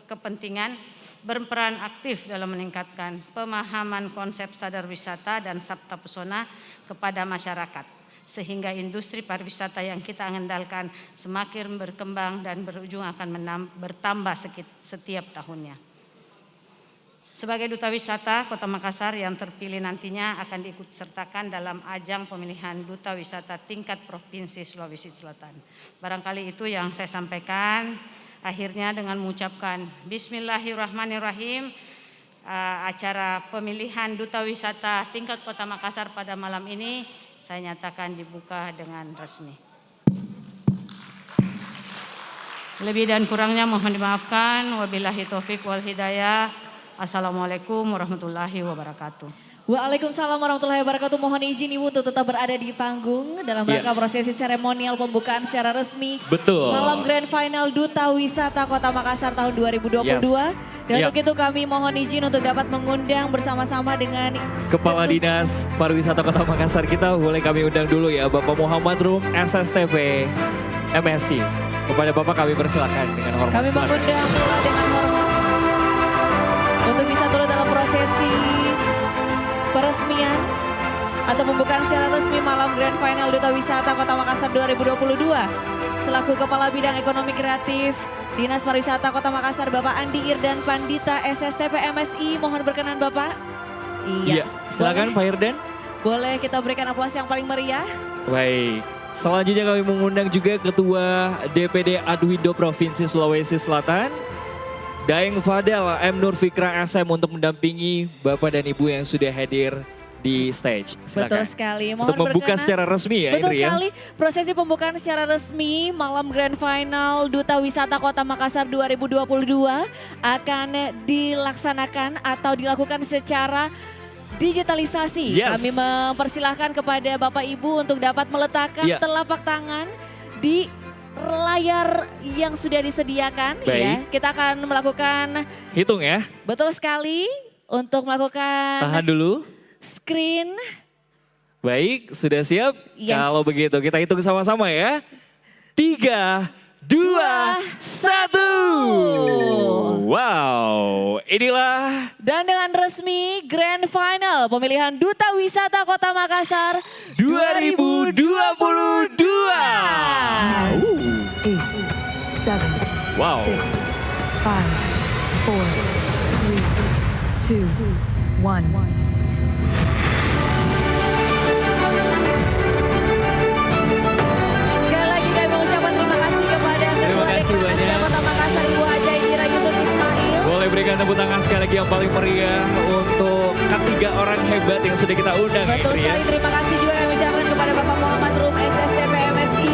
kepentingan, berperan aktif dalam meningkatkan pemahaman konsep sadar wisata dan sabta pesona kepada masyarakat, sehingga industri pariwisata yang kita andalkan semakin berkembang dan berujung akan bertambah setiap tahunnya. Sebagai Duta Wisata Kota Makassar yang terpilih nantinya akan diikutsertakan dalam ajang pemilihan Duta Wisata tingkat Provinsi Sulawesi Selatan. Barangkali itu yang saya sampaikan. Akhirnya dengan mengucapkan Bismillahirrahmanirrahim, acara pemilihan Duta Wisata tingkat Kota Makassar pada malam ini saya nyatakan dibuka dengan resmi. Lebih dan kurangnya mohon dimaafkan. Wabillahi taufik wal hidayah. Assalamualaikum warahmatullahi wabarakatuh. Waalaikumsalam warahmatullahi wabarakatuh. Mohon izin Ibu untuk tetap berada di panggung dalam rangka prosesi seremonial pembukaan secara resmi. Betul. Malam Grand Final Duta Wisata Kota Makassar tahun 2022. Dan untuk itu kami mohon izin untuk dapat mengundang bersama-sama dengan Kepala Dinas Pariwisata Kota Makassar kita, boleh kami undang dulu ya Bapak Muhammad Rum, SSTP MSI. Kepada Bapak kami persilakan dengan hormat. Kami mengundang pula dengan hormat untuk bisa turut dalam prosesi peresmian atau pembukaan secara resmi Malam Grand Final Duta Wisata Kota Makassar 2022. Selaku Kepala Bidang Ekonomi Kreatif Dinas Pariwisata Kota Makassar, Bapak Andi Irdan Pandita SSTP MSI, mohon berkenan Bapak. Iya, silakan Pak Irdan. Boleh kita berikan aplaus yang paling meriah. Baik, selanjutnya kami mengundang juga Ketua DPD Adwido Provinsi Sulawesi Selatan, Daeng Fadel M. Nur Fikra SM untuk mendampingi Bapak dan Ibu yang sudah hadir di stage. Silakan. Betul sekali. Mohon Untuk membuka berkenan. secara resmi ya Betul Indri ya. sekali, prosesi pembukaan secara resmi malam Grand Final Duta Wisata Kota Makassar 2022 akan dilaksanakan atau dilakukan secara digitalisasi. Yes. Kami mempersilahkan kepada Bapak Ibu untuk dapat meletakkan Ya. telapak tangan di layar yang sudah disediakan. Ya. Baik. Kita akan melakukan, Hitung ya. betul sekali, untuk melakukan Tahan dulu. screen. Baik, sudah siap? Yes. Kalau begitu kita hitung sama-sama ya. 3, 2, 1. Wow, inilah Dan dengan resmi Grand Final pemilihan Duta Wisata Kota Makassar 2022. Wow. 1. Sekali lagi kami mengucapkan terima kasih kepada Ketua Terima kasih Dekranasda banyak. Kota Makassar Ibu Haja Indira Yusuf Ismail. Boleh berikan tepuk tangan sekali lagi yang paling meriah untuk ketiga orang hebat yang sudah kita undang Betul Indri ya. sekali, terima kasih juga kami ucapkan kepada Bapak Muhammad Rum SSDP MSI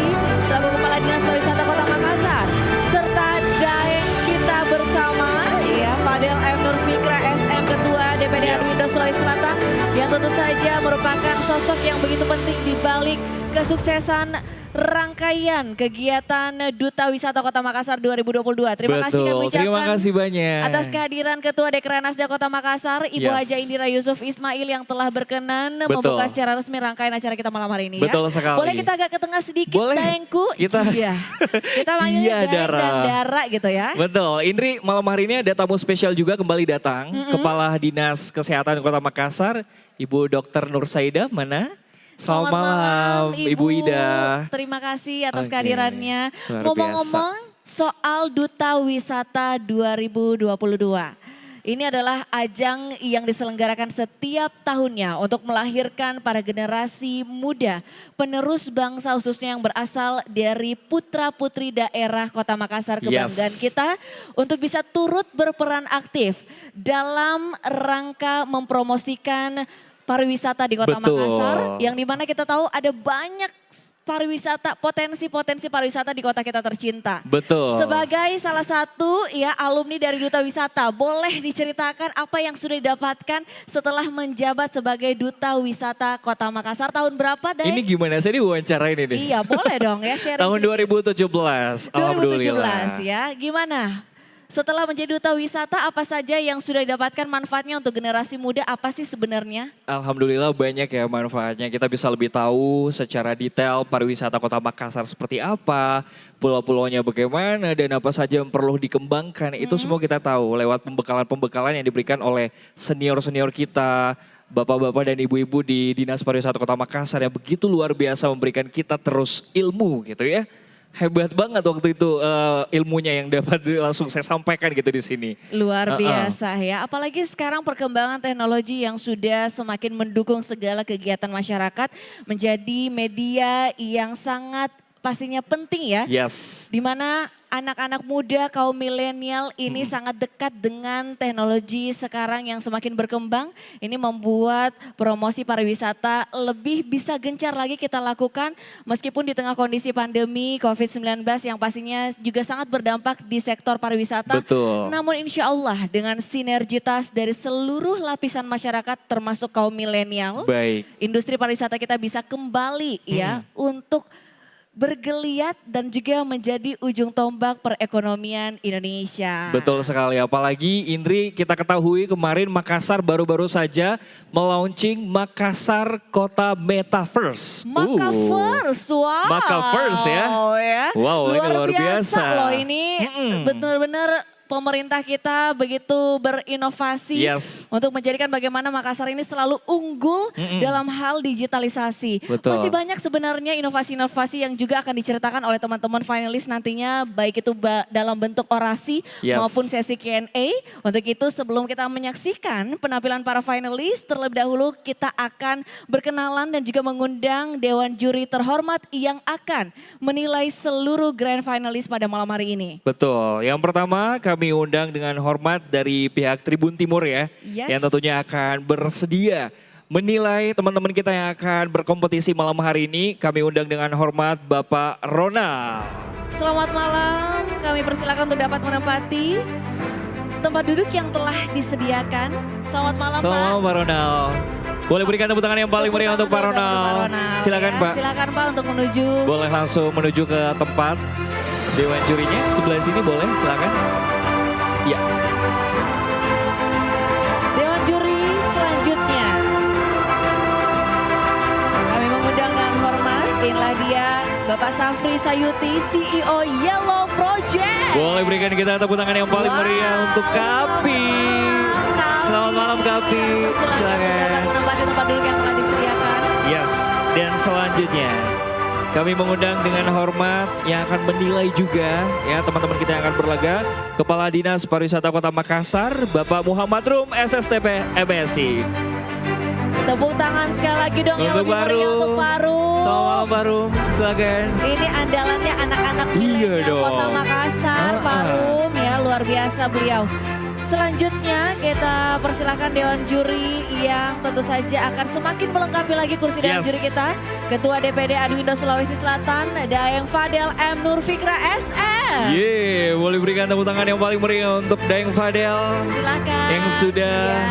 selaku Kepala Dinas Pariwisata Kota Makassar serta daeng kita bersama ya Fadel M. Nur Fikra SM Ketua DPD Yes. Arwindo Sulawesi Selatan yang tentu saja merupakan sosok yang begitu penting di balik kesuksesan rangkaian kegiatan Duta Wisata Kota Makassar 2022. Terima kasih kami Betul, ucapkan terima kasih banyak. atas kehadiran Ketua Dekranasda Kota Makassar, Ibu Yes. Haja Indira Yusuf Ismail yang telah berkenan Betul. membuka secara resmi rangkaian acara kita malam hari ini ya. Betul sekali. Boleh kita agak ke tengah sedikit, Boleh. Daengku? Kita- Iya. Kita manggilnya Iya, Daeng dan Dara. Dara gitu ya. Betul, Indri malam hari ini ada tamu spesial juga kembali datang. Kepala Dinas Kesehatan Kota Makassar, Ibu Dr. Nur Saida, mana? Selamat malam, Ibu Ida. Terima kasih atas Oke, kehadirannya. luar Ngomong-ngomong soal Duta Wisata 2022. Ini adalah ajang yang diselenggarakan setiap tahunnya untuk melahirkan para generasi muda, penerus bangsa khususnya yang berasal dari putra-putri daerah Kota Makassar, kebanggaan Yes. kita untuk bisa turut berperan aktif dalam rangka mempromosikan pariwisata di Kota Betul. Makassar, yang dimana kita tahu ada banyak pariwisata, potensi-potensi pariwisata di kota kita tercinta. Betul. Sebagai salah satu ya alumni dari Duta Wisata, boleh diceritakan apa yang sudah didapatkan setelah menjabat sebagai Duta Wisata Kota Makassar tahun berapa, Day? Ini gimana sih diwawancara ini nih? Iya, boleh dong ya sharing Tahun sedikit. 2017, 2017 alhamdulillah. ya. Gimana? Setelah menjadi Duta Wisata, apa saja yang sudah didapatkan manfaatnya untuk generasi muda? Apa sih sebenarnya? Alhamdulillah banyak ya manfaatnya. Kita bisa lebih tahu secara detail pariwisata Kota Makassar seperti apa, pulau-pulaunya bagaimana, dan apa saja yang perlu dikembangkan. Itu semua kita tahu lewat pembekalan-pembekalan yang diberikan oleh senior-senior kita, bapak-bapak dan ibu-ibu di Dinas Pariwisata Kota Makassar yang begitu luar biasa memberikan kita terus ilmu gitu ya. Hebat banget waktu itu ilmunya yang dapat langsung saya sampaikan gitu di sini. Luar biasa ya, apalagi sekarang perkembangan teknologi yang sudah semakin mendukung segala kegiatan masyarakat menjadi media yang sangat pastinya penting ya. Yes. Di mana anak-anak muda kaum milenial ini sangat dekat dengan teknologi sekarang yang semakin berkembang. Ini membuat promosi pariwisata lebih bisa gencar lagi kita lakukan meskipun di tengah kondisi pandemi COVID-19 yang pastinya juga sangat berdampak di sektor pariwisata. Betul. Namun insya Allah dengan sinergitas dari seluruh lapisan masyarakat termasuk kaum milenial, Baik. industri pariwisata kita bisa kembali ya untuk bergeliat dan juga menjadi ujung tombak perekonomian Indonesia. Betul sekali, apalagi Indri kita ketahui kemarin Makassar baru-baru saja melaunching Makassar Kota Metaverse. Makaverse, wow. Makaverse ya. Wow, ini luar biasa. Loh ini benar-benar pemerintah kita begitu berinovasi Yes. untuk menjadikan bagaimana Makassar ini selalu unggul dalam hal digitalisasi. Betul. Masih banyak sebenarnya inovasi-inovasi yang juga akan diceritakan oleh teman-teman finalis nantinya, baik itu dalam bentuk orasi Yes. maupun sesi Q&A. Untuk itu sebelum kita menyaksikan penampilan para finalis, terlebih dahulu kita akan berkenalan dan juga mengundang Dewan Juri terhormat yang akan menilai seluruh grand finalis pada malam hari ini. Betul, yang pertama kami undang dengan hormat dari pihak Tribun Timur ya. Yes. Yang tentunya akan bersedia menilai teman-teman kita yang akan berkompetisi malam hari ini. Kami undang dengan hormat Bapak Ronald. Selamat malam, kami persilakan untuk dapat menempati tempat duduk yang telah disediakan. Selamat malam Pak. Selamat Pak Ronald. Boleh berikan tepuk tangan yang paling meriah untuk Pak Ronald. Silakan Pak. Silakan Pak untuk menuju. Boleh langsung menuju ke tempat dewan jurinya. Sebelah sini boleh, silakan. Ya. Dewan juri selanjutnya. Kami mengundang dengan hormat, inilah dia Bapak Safri Sayuti, CEO Yellow Project. Boleh berikan kita tepuk tangan yang paling meriah untuk Kapi. Selamat malam Kapi. Silakan. Menempati tempat duduk yang telah disediakan. Yes, dan selanjutnya kami mengundang dengan hormat yang akan menilai juga ya teman-teman kita yang akan berlaga, Kepala Dinas Pariwisata Kota Makassar, Bapak Muhammad Rum, SSTP MSI. Tepuk tangan sekali lagi dong yang lebih meriah untuk Pak Rum. Selamat malam Pak Rum, silakan. Ini andalannya anak-anak milenial Kota Makassar, Pak Rum ya, luar biasa beliau. Selanjutnya kita persilakan Dewan Juri yang tentu saja akan semakin melengkapi lagi kursi Dewan Juri kita. Ketua DPD Aduindo Sulawesi Selatan, Daeng Fadel M. Nur Fikra SM. Boleh berikan tepuk tangan yang paling meriah untuk Daeng Fadel. Silakan. Yang sudah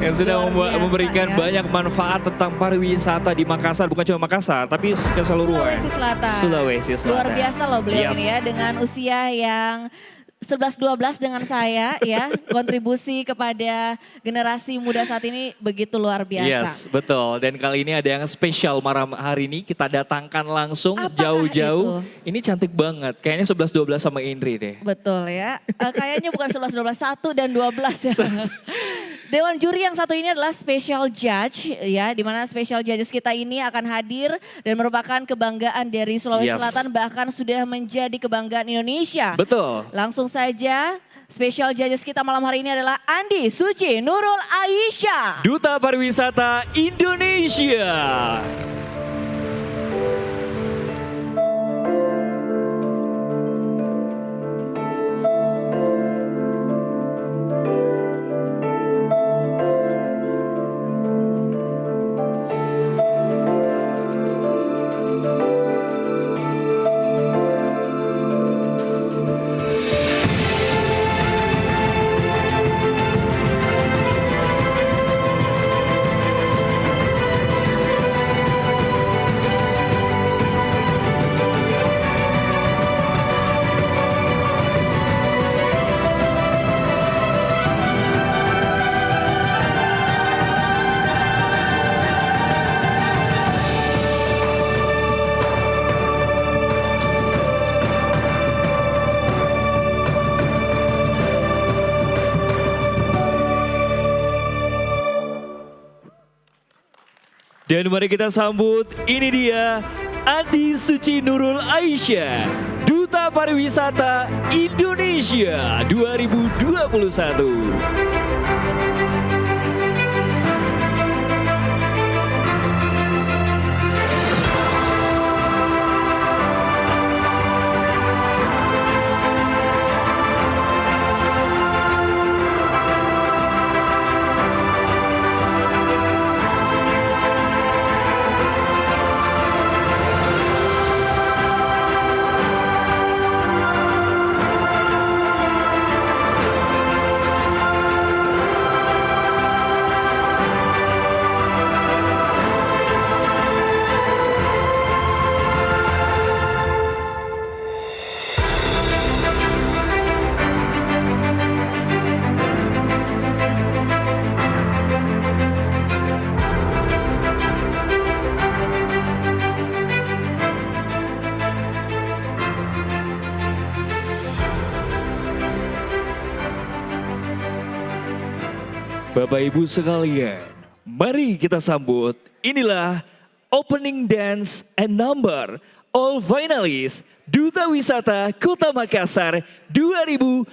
yang sudah memberikan ya. banyak manfaat tentang pariwisata di Makassar, bukan cuma Makassar, tapi keseluruhan. Sulawesi Selatan. Luar biasa loh beliau ini ya, dengan usia yang 11-12 dengan saya ya, kontribusi kepada generasi muda saat ini begitu luar biasa. Yes, betul. Dan kali ini ada yang spesial malam hari ini kita datangkan langsung jauh-jauh. Ini cantik banget, kayaknya 11-12 sama Indri deh. Betul ya, kayaknya bukan 11-12, 1 dan 12 ya. Dewan juri yang satu ini adalah special judge ya, di mana special judges kita ini akan hadir dan merupakan kebanggaan dari Sulawesi Selatan, bahkan sudah menjadi kebanggaan Indonesia. Betul. Langsung saja special judges kita malam hari ini adalah Andi Suci Nurul Aisyah, Duta Pariwisata Indonesia. Dan mari kita sambut, ini dia Andi Suci Nurul Aisyah, Duta Pariwisata Indonesia 2021. Bapak Ibu sekalian, mari kita sambut, inilah opening dance and number all finalists Duta Wisata Kota Makassar 2022.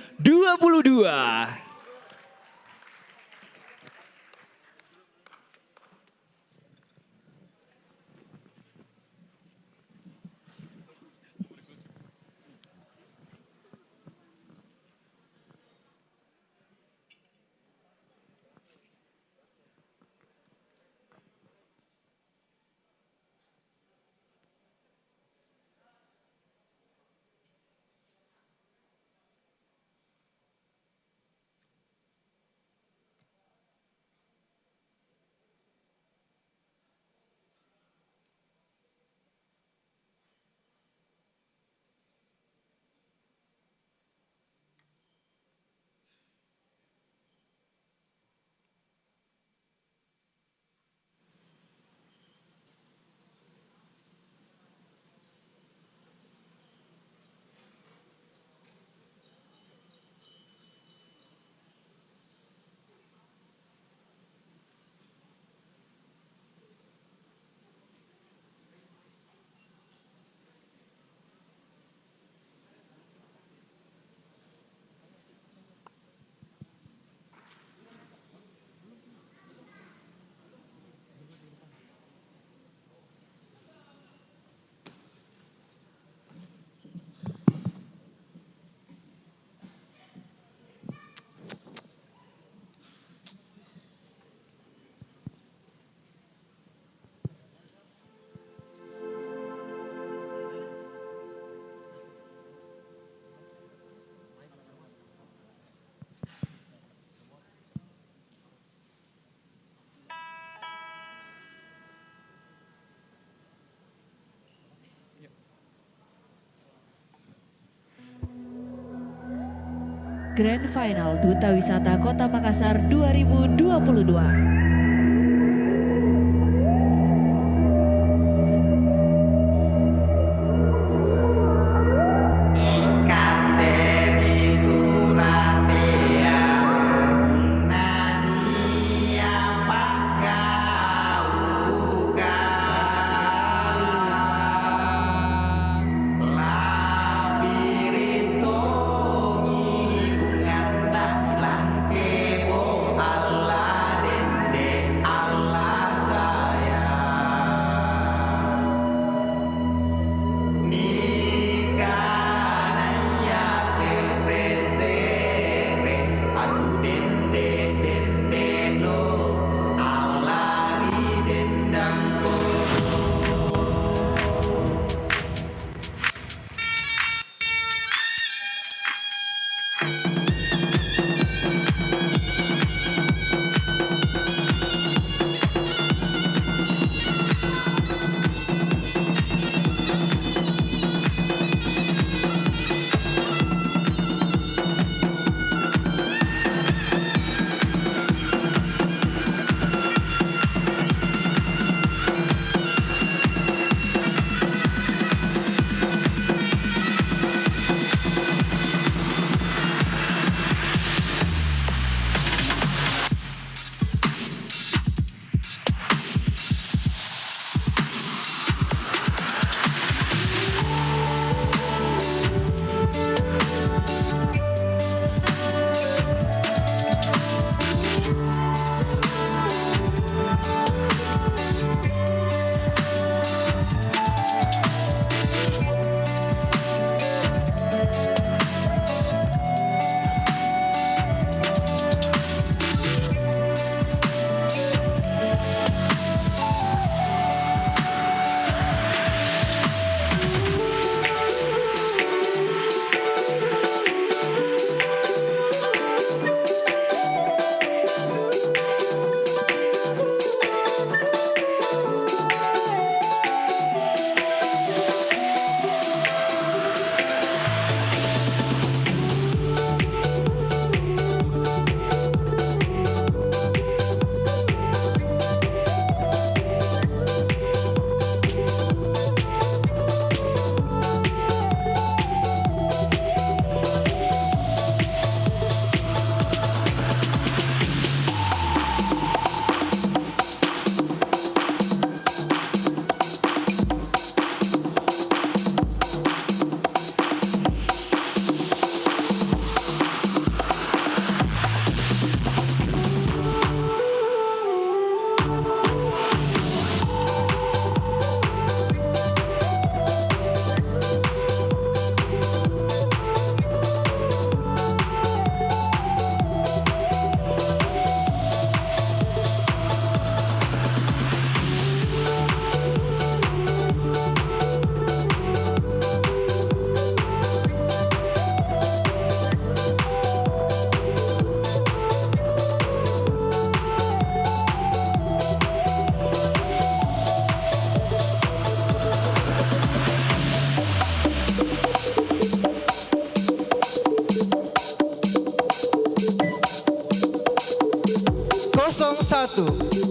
Grand Final Duta Wisata Kota Makassar 2022.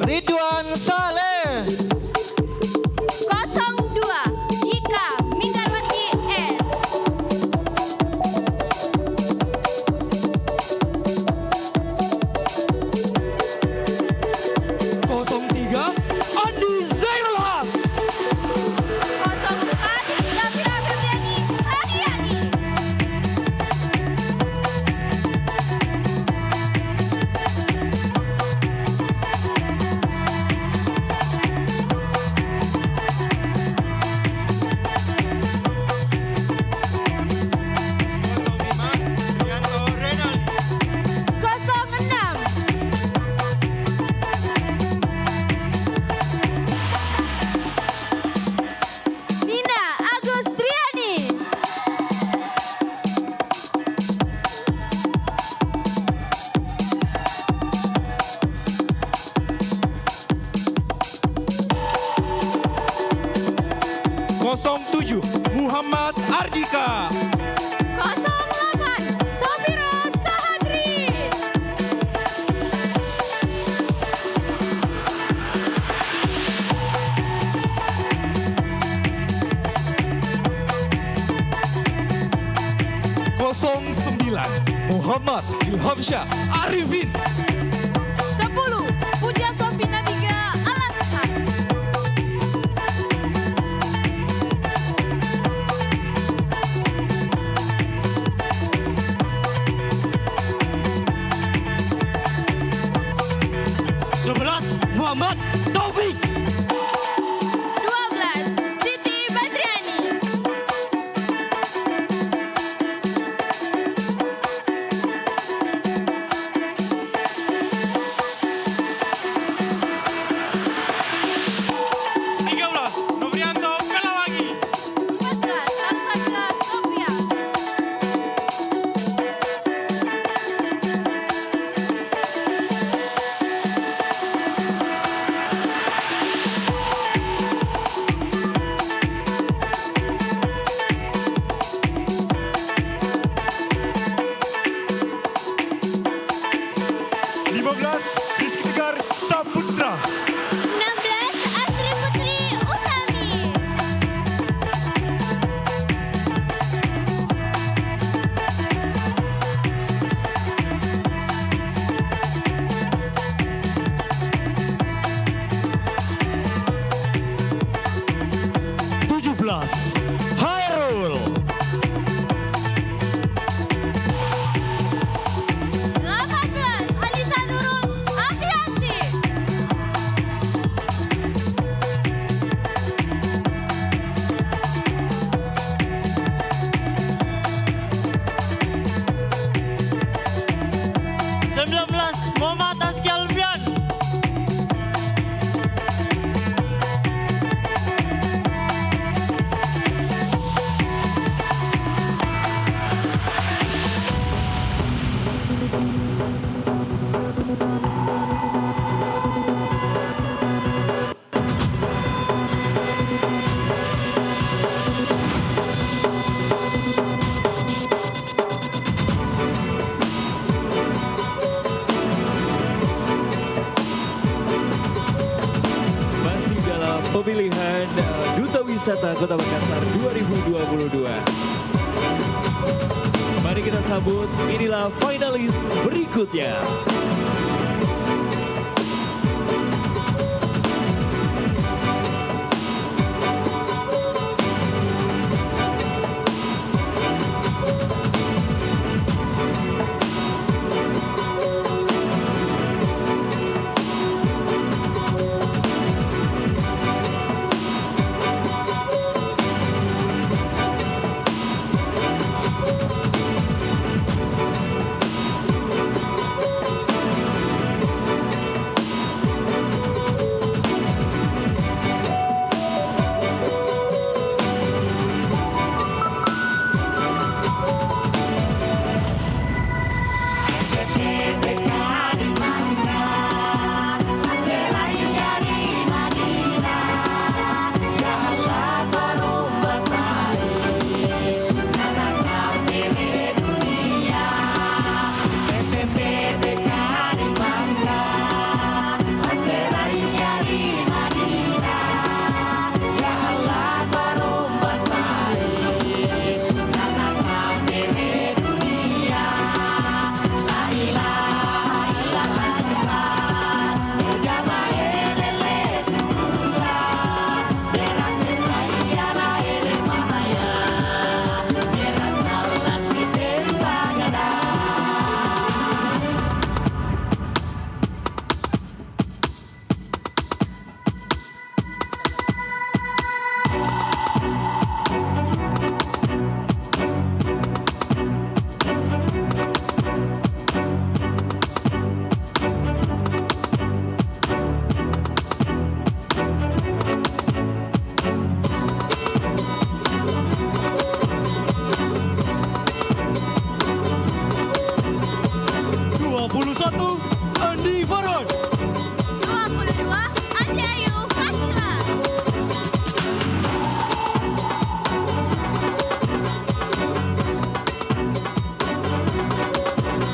Ridwan Saleh. 02 Jika Minggarwati S. 03 Andi Zainul Haq. 04 Safira Febriani Ariani. 06 Nina Agustriani. 07 Muhammad Ardika. 08 Sofiro Saha. Muhammad Ilhamsyah Arifin. 10. Puja Sofi Nabiga Alasan. 11 Muhammad Taufik. 12. Siti Badriani. 13 Novrianto Kalawagi. 14. Salsabila Sofia. 15 Rizky Tegar Saputra. 16. Astri Putri Utami. 17 Hairul. 18. Anissa Nurul Afianti. 19 Muhammad Azki Alfian. Masih dalam pemilihan Duta Wisata Kota Makassar 2022. Mari kita sambut, inilah finalis berikutnya. Andi Farhan. 22. Andi Ayu Hasila.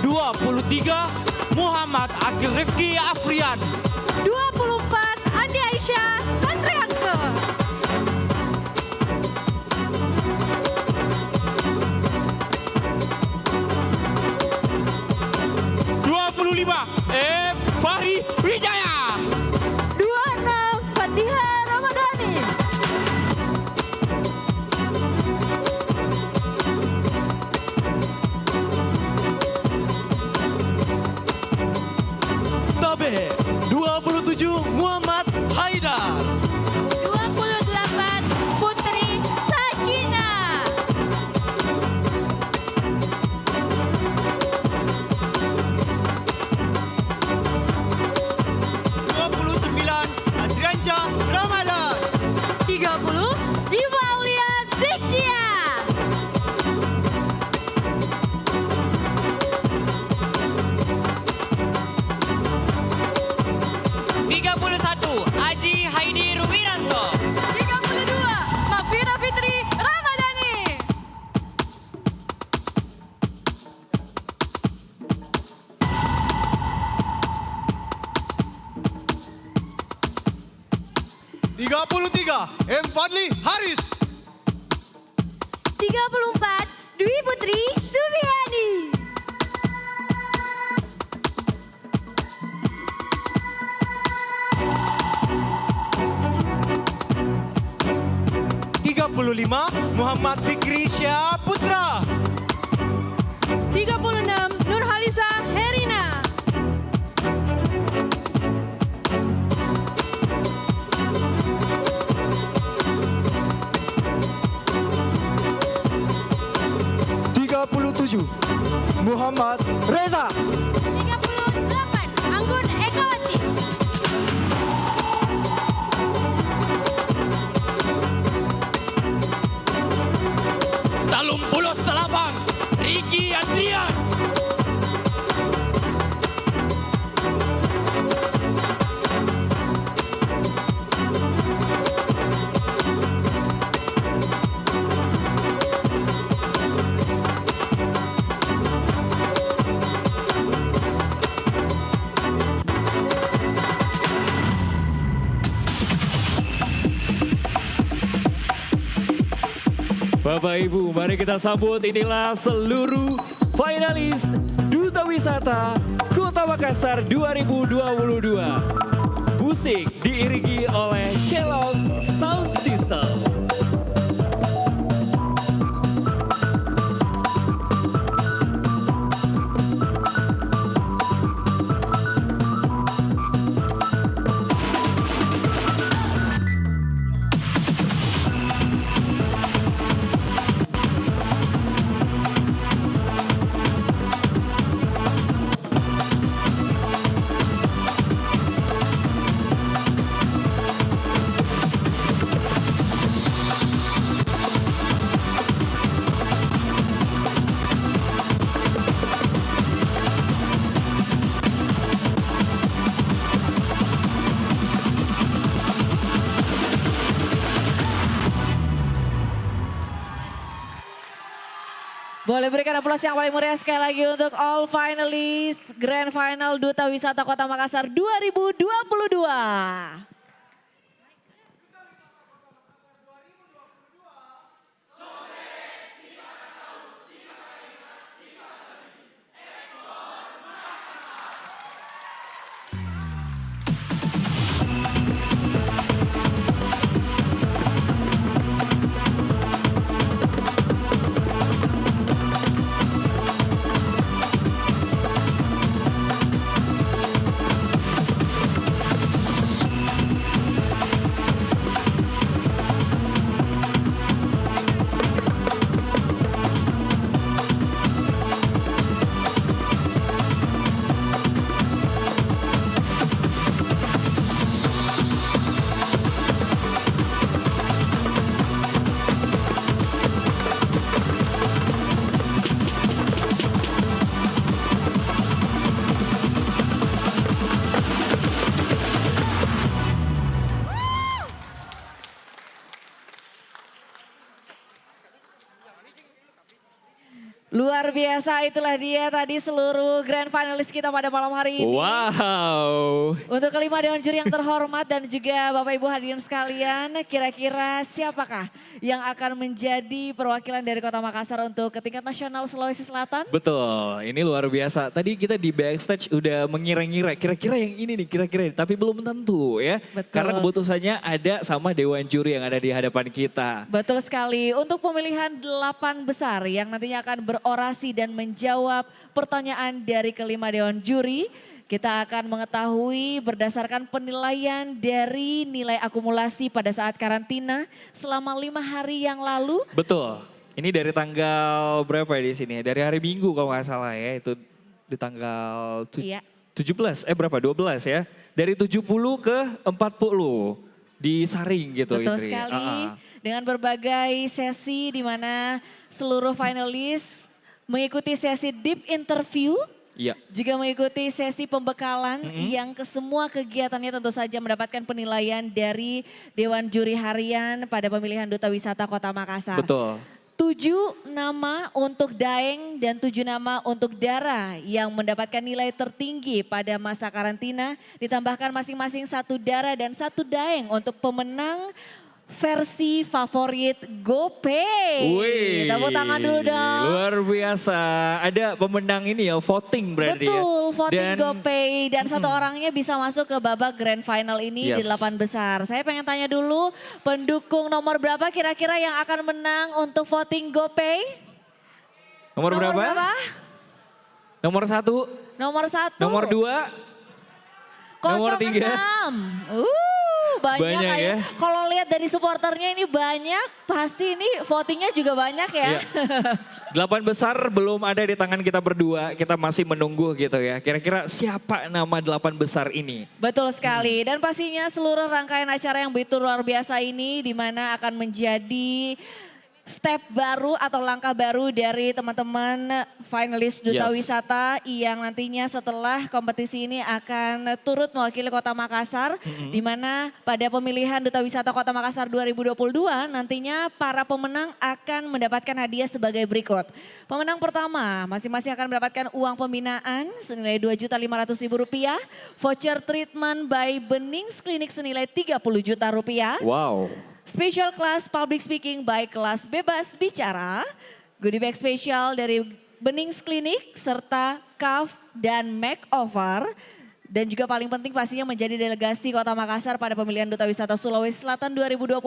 23 Muhammad Akil Rifki Afrian. 24 Andi Aisyah Tanriangke. 25 33, M. Fadli Haris. 34, Dwi Putri Subiani. 35, Muhammad Fikri Syaputra. 36, Nurhalisa Herina. 37, Muhammad Reza. 38, Anggun Ekawati. 38, Riki Andrian. 'Bapak Ibu, mari kita sambut inilah seluruh finalis Duta Wisata Kota Makassar 2022. Musik diiringi oleh Kellogg Sound System. Boleh berikan aplaus yang paling meriah sekali lagi untuk all finalis Grand Final Duta Wisata Kota Makassar 2022. Luar biasa, itulah dia tadi seluruh grand finalis kita pada malam hari ini. Wow. Untuk kelima dewan juri yang terhormat dan juga Bapak Ibu hadirin sekalian, kira-kira siapakah yang akan menjadi perwakilan dari Kota Makassar untuk ke tingkat nasional Sulawesi Selatan? Betul, ini luar biasa. Tadi kita di backstage udah mengira-ngira kira-kira yang ini nih, kira-kira tapi belum tentu ya. Betul. Karena keputusannya ada sama dewan juri yang ada di hadapan kita. Betul sekali, untuk pemilihan 8 besar yang nantinya akan berorasi dan menjawab pertanyaan dari kelima dewan juri. Kita akan mengetahui berdasarkan penilaian dari nilai akumulasi pada saat karantina selama 5 hari yang lalu. Betul, ini dari tanggal berapa ya di sini? Dari hari Minggu kalau nggak salah ya, itu di tanggal Iya. 17, berapa? 12 ya. Dari 70 ke 40 disaring gitu. Betul Indri. sekali, dengan berbagai sesi di mana seluruh finalis mengikuti sesi deep interview. Iya. Juga mengikuti sesi pembekalan yang ke semua kegiatannya tentu saja mendapatkan penilaian dari Dewan Juri Harian pada pemilihan Duta Wisata Kota Makassar. Betul. 7 nama untuk Daeng dan 7 nama untuk Dara yang mendapatkan nilai tertinggi pada masa karantina. Ditambahkan masing-masing 1 Dara dan 1 Daeng untuk pemenang versi favorit GoPay. Wih, Tepuk tangan dulu dong. luar biasa. Ada pemenang ini ya, voting berarti ya. Betul, voting Dan- GoPay dan 1 orangnya bisa masuk ke babak grand final ini di Yes. 8 besar. Saya pengen tanya dulu, pendukung nomor berapa kira-kira yang akan menang untuk voting GoPay? Nomor berapa? Nomor 1, Nomor 1. nomor 2, nomor 3. Banyak, Banyak ya. Kalau lihat dari supporternya ini banyak, pasti ini votingnya juga banyak ya. Iya. 8 besar belum ada di tangan kita berdua, kita masih menunggu gitu ya. Kira-kira siapa nama 8 besar ini? Betul sekali, dan pastinya seluruh rangkaian acara yang begitu luar biasa ini di mana akan menjadi step baru atau langkah baru dari teman-teman finalis Duta Yes. Wisata yang nantinya setelah kompetisi ini akan turut mewakili Kota Makassar, di mana pada pemilihan Duta Wisata Kota Makassar 2022 nantinya para pemenang akan mendapatkan hadiah sebagai berikut. Pemenang pertama masing-masing akan mendapatkan uang pembinaan senilai Rp2.500.000, voucher treatment by Benings Clinic senilai Rp30 juta. Wow. Special class public speaking by kelas bebas bicara, goodie bag spesial dari Benings Clinic, serta CAF dan makeover. Dan juga paling penting pastinya menjadi delegasi Kota Makassar pada pemilihan Duta Wisata Sulawesi Selatan 2022.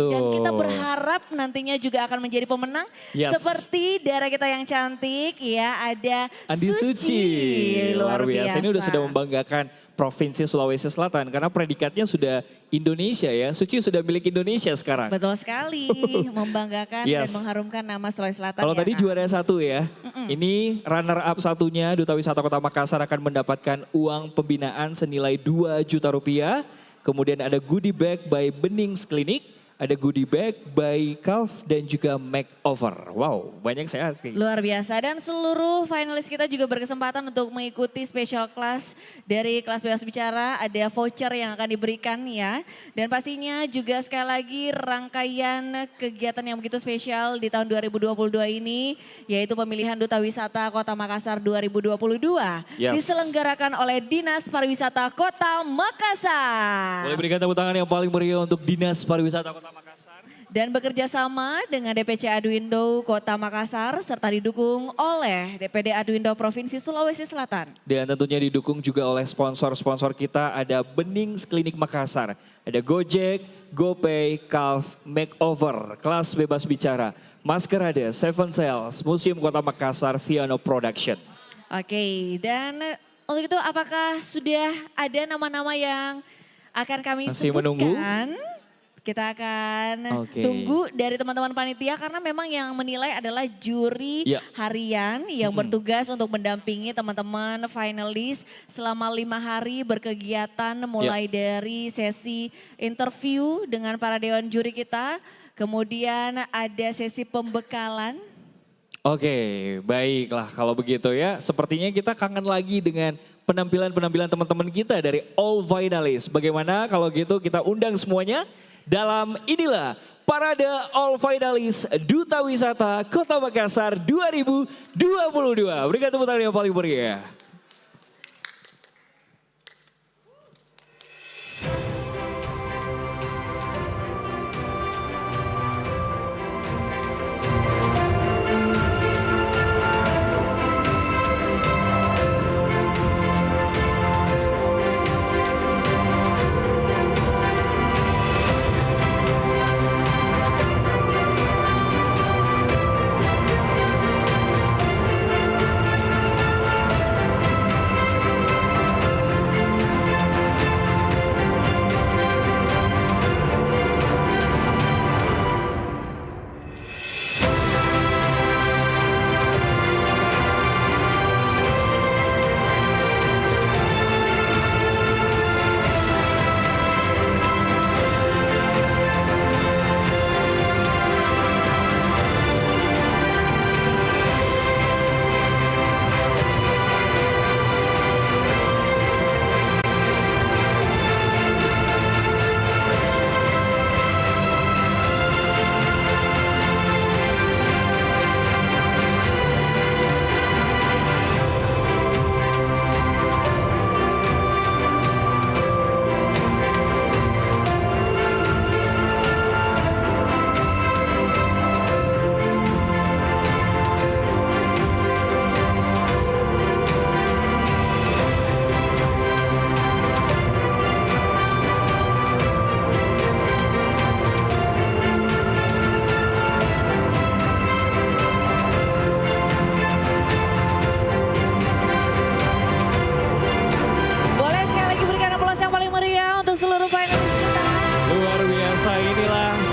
Dan kita Betul. berharap nantinya juga akan menjadi pemenang. Yes. Seperti daerah kita yang cantik ya, ada Andi Suci. Luar biasa. Ini udah sudah membanggakan Provinsi Sulawesi Selatan karena predikatnya sudah Indonesia ya. Suci sudah milik Indonesia sekarang. Betul sekali, membanggakan dan Yes. mengharumkan nama Sulawesi Selatan. Kalau ya, tadi Kak? juara 1 ya, ini runner up satunya Duta Wisata Kota Makassar akan mendapatkan uang pembinaan senilai Rp2 juta. Kemudian ada goodie bag by Benings Clinic, ada goodie bag by CAF dan juga makeover. Wow, banyak saya. Luar biasa, dan seluruh finalis kita juga berkesempatan untuk mengikuti special class dari kelas bebas bicara. Ada voucher yang akan diberikan ya. Dan pastinya juga sekali lagi rangkaian kegiatan yang begitu spesial di tahun 2022 ini, yaitu pemilihan Duta Wisata Kota Makassar 2022. Yes. Diselenggarakan oleh Dinas Pariwisata Kota Makassar. Boleh berikan tepuk tangan yang paling meriah untuk Dinas Pariwisata Kota Makassar. Dan bekerja sama dengan DPC Aduindo Kota Makassar serta didukung oleh DPD Aduindo Provinsi Sulawesi Selatan. Dan tentunya didukung juga oleh sponsor-sponsor kita, ada Benings Klinik Makassar, ada Gojek, GoPay, CAF, Makeover, Kelas Bebas Bicara, Maskerade, Seven Sales, Museum Kota Makassar, Viano Production. Oke, dan untuk itu apakah sudah ada nama-nama yang akan kami Masih sebutkan? menunggu? Kita akan Oke. tunggu dari teman-teman panitia karena memang yang menilai adalah juri Ya. harian yang bertugas untuk mendampingi teman-teman finalis selama 5 hari berkegiatan mulai dari sesi interview dengan para dewan juri kita, kemudian ada sesi pembekalan. Oke, baiklah kalau begitu ya. Sepertinya kita kangen lagi dengan penampilan-penampilan teman-teman kita dari All Finalists. Bagaimana kalau gitu kita undang semuanya dalam inilah Parade All Finalists Duta Wisata Kota Makassar 2022. Berikan tepuk tangan yang paling meriah.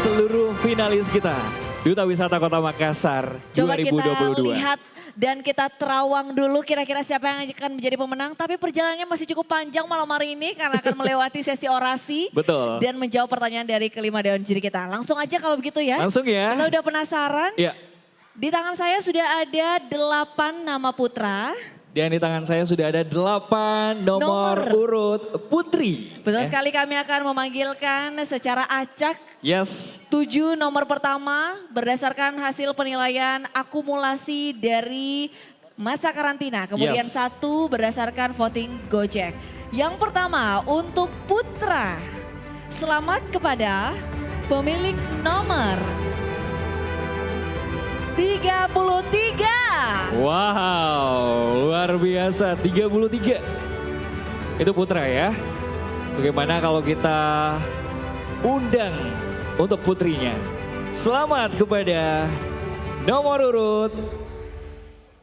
seluruh finalis kita. Duta Wisata Kota Makassar Coba 2022. kita lihat dan kita terawang dulu kira-kira siapa yang akan menjadi pemenang. Tapi perjalanannya masih cukup panjang malam hari ini karena akan melewati sesi orasi. Betul. Dan menjawab pertanyaan dari kelima dewan juri kita. Langsung aja kalau begitu ya. Langsung ya. Kita udah penasaran? Ya. Di tangan saya sudah ada 8 nama putra. Dan di tangan saya sudah ada 8 nomor urut putri. Betul sekali, kami akan memanggilkan secara acak. Yes. 7 nomor pertama berdasarkan hasil penilaian akumulasi dari masa karantina. Kemudian Yes. 1 berdasarkan voting Gojek. Yang pertama untuk putra. Selamat kepada pemilik nomor 33. Wow, luar biasa 33. Itu putra ya. Bagaimana kalau kita undang untuk putrinya. Selamat kepada nomor urut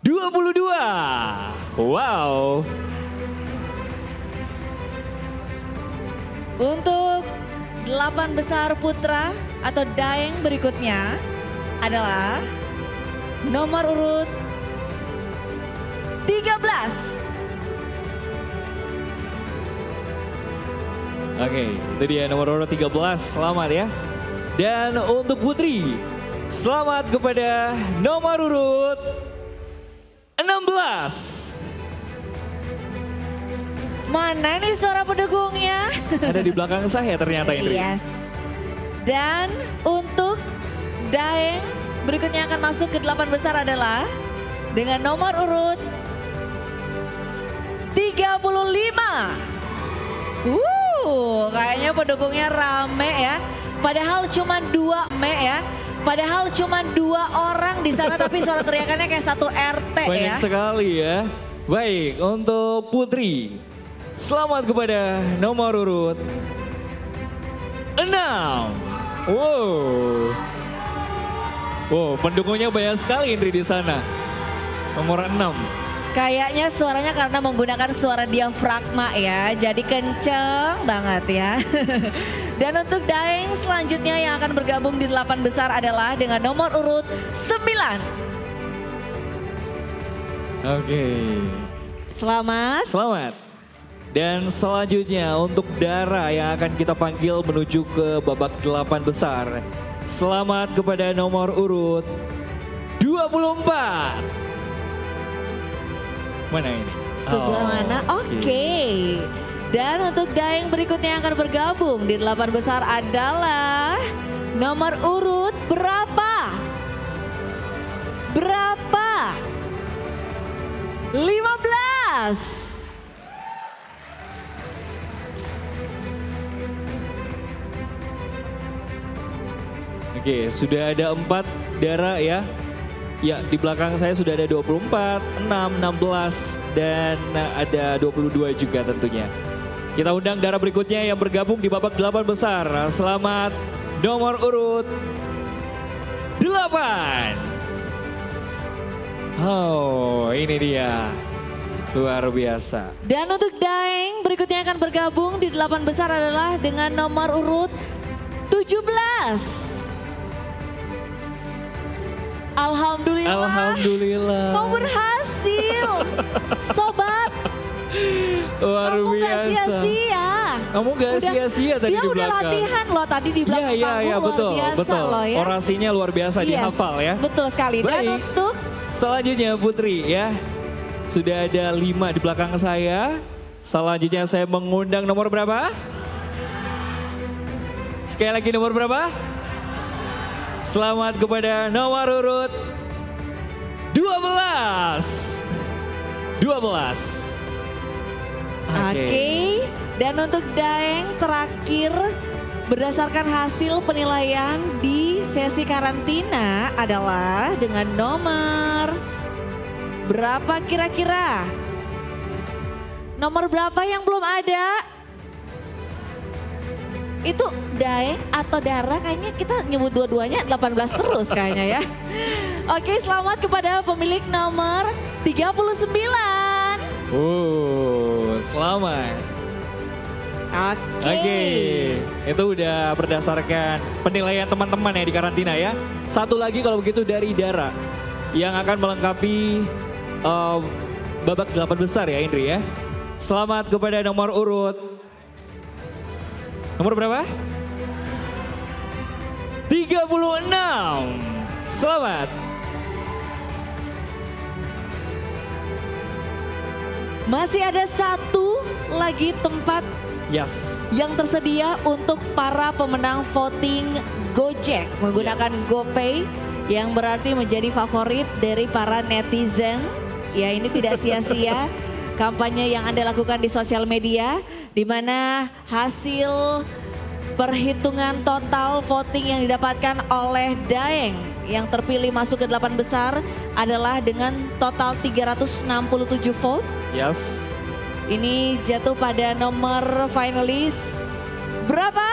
22. Wow. Untuk 8 besar putra atau daeng berikutnya adalah nomor urut 13. Oke, itu dia nomor urut 13. Selamat ya. Dan untuk putri, selamat kepada nomor urut 16. Mana nih suara pendukungnya? Ada di belakang saya ternyata Indri. Yes. Dan untuk daeng berikutnya akan masuk ke 8 besar adalah dengan nomor urut 35. Kayaknya pendukungnya rame ya. Padahal cuma 2 ya. Padahal cuma 2 orang di sana tapi suara teriakannya kayak 1 RT ya. Banyak sekali ya. Baik, untuk putri. Selamat kepada nomor urut 6. Wow, pendukungnya banyak sekali Indri di sana. Nomor 6. Kayaknya suaranya karena menggunakan suara diafragma ya, jadi kenceng banget ya. Dan untuk daeng selanjutnya yang akan bergabung di 8 besar adalah dengan nomor urut 9. Oke. Selamat. Selamat. Dan selanjutnya untuk Dara yang akan kita panggil menuju ke babak 8 besar. Selamat kepada nomor urut 24. Mana ini? Sebelah mana? Oke. Dan untuk daeng berikutnya yang akan bergabung di 8 besar adalah nomor urut berapa? Berapa? 15. Oke, sudah ada 4 Dara ya. Ya, di belakang saya sudah ada 24, 6, 16, dan ada 22 juga tentunya. Kita undang Dara berikutnya yang bergabung di babak 8 besar. Selamat nomor urut 8. Oh, ini dia. Luar biasa. Dan untuk daeng berikutnya akan bergabung di 8 besar adalah dengan nomor urut 17. Alhamdulillah. Alhamdulillah. Kau berhasil. Sobat. Luar Kamu gak biasa. sia-sia. Kamu gak sia-sia tadi dia di udah belakang. latihan loh tadi di belakang panggung luar betul, biasa betul. loh ya. Orasinya luar biasa dihafal ya. Betul sekali. Dan Baik. untuk Selanjutnya Putri ya. Sudah ada 5 di belakang saya. Selanjutnya saya mengundang nomor berapa? Sekali lagi nomor berapa? Selamat kepada nomor urut 12. 12. Oke. Dan untuk daeng terakhir berdasarkan hasil penilaian di sesi karantina adalah dengan nomor berapa kira-kira? Nomor berapa yang belum ada? Itu daeng atau Dara kayaknya kita nyebut dua-duanya 18 terus kayaknya ya. Oke, selamat kepada pemilik nomor 39. Selamat. Oke, itu udah berdasarkan penilaian teman-teman ya di karantina ya. Satu lagi kalau begitu dari Dara yang akan melengkapi babak 8 besar ya Indri ya. Selamat kepada nomor urut. Nomor berapa? 36. Selamat. Masih ada satu lagi tempat Yes. yang tersedia untuk para pemenang voting Gojek menggunakan GoPay yang berarti menjadi favorit dari para netizen. Ya, ini tidak sia-sia kampanye yang Anda lakukan di sosial media di mana hasil perhitungan total voting yang didapatkan oleh Daeng yang terpilih masuk ke 8 besar adalah dengan total 367 vote. Yes. Ini jatuh pada nomor finalis berapa?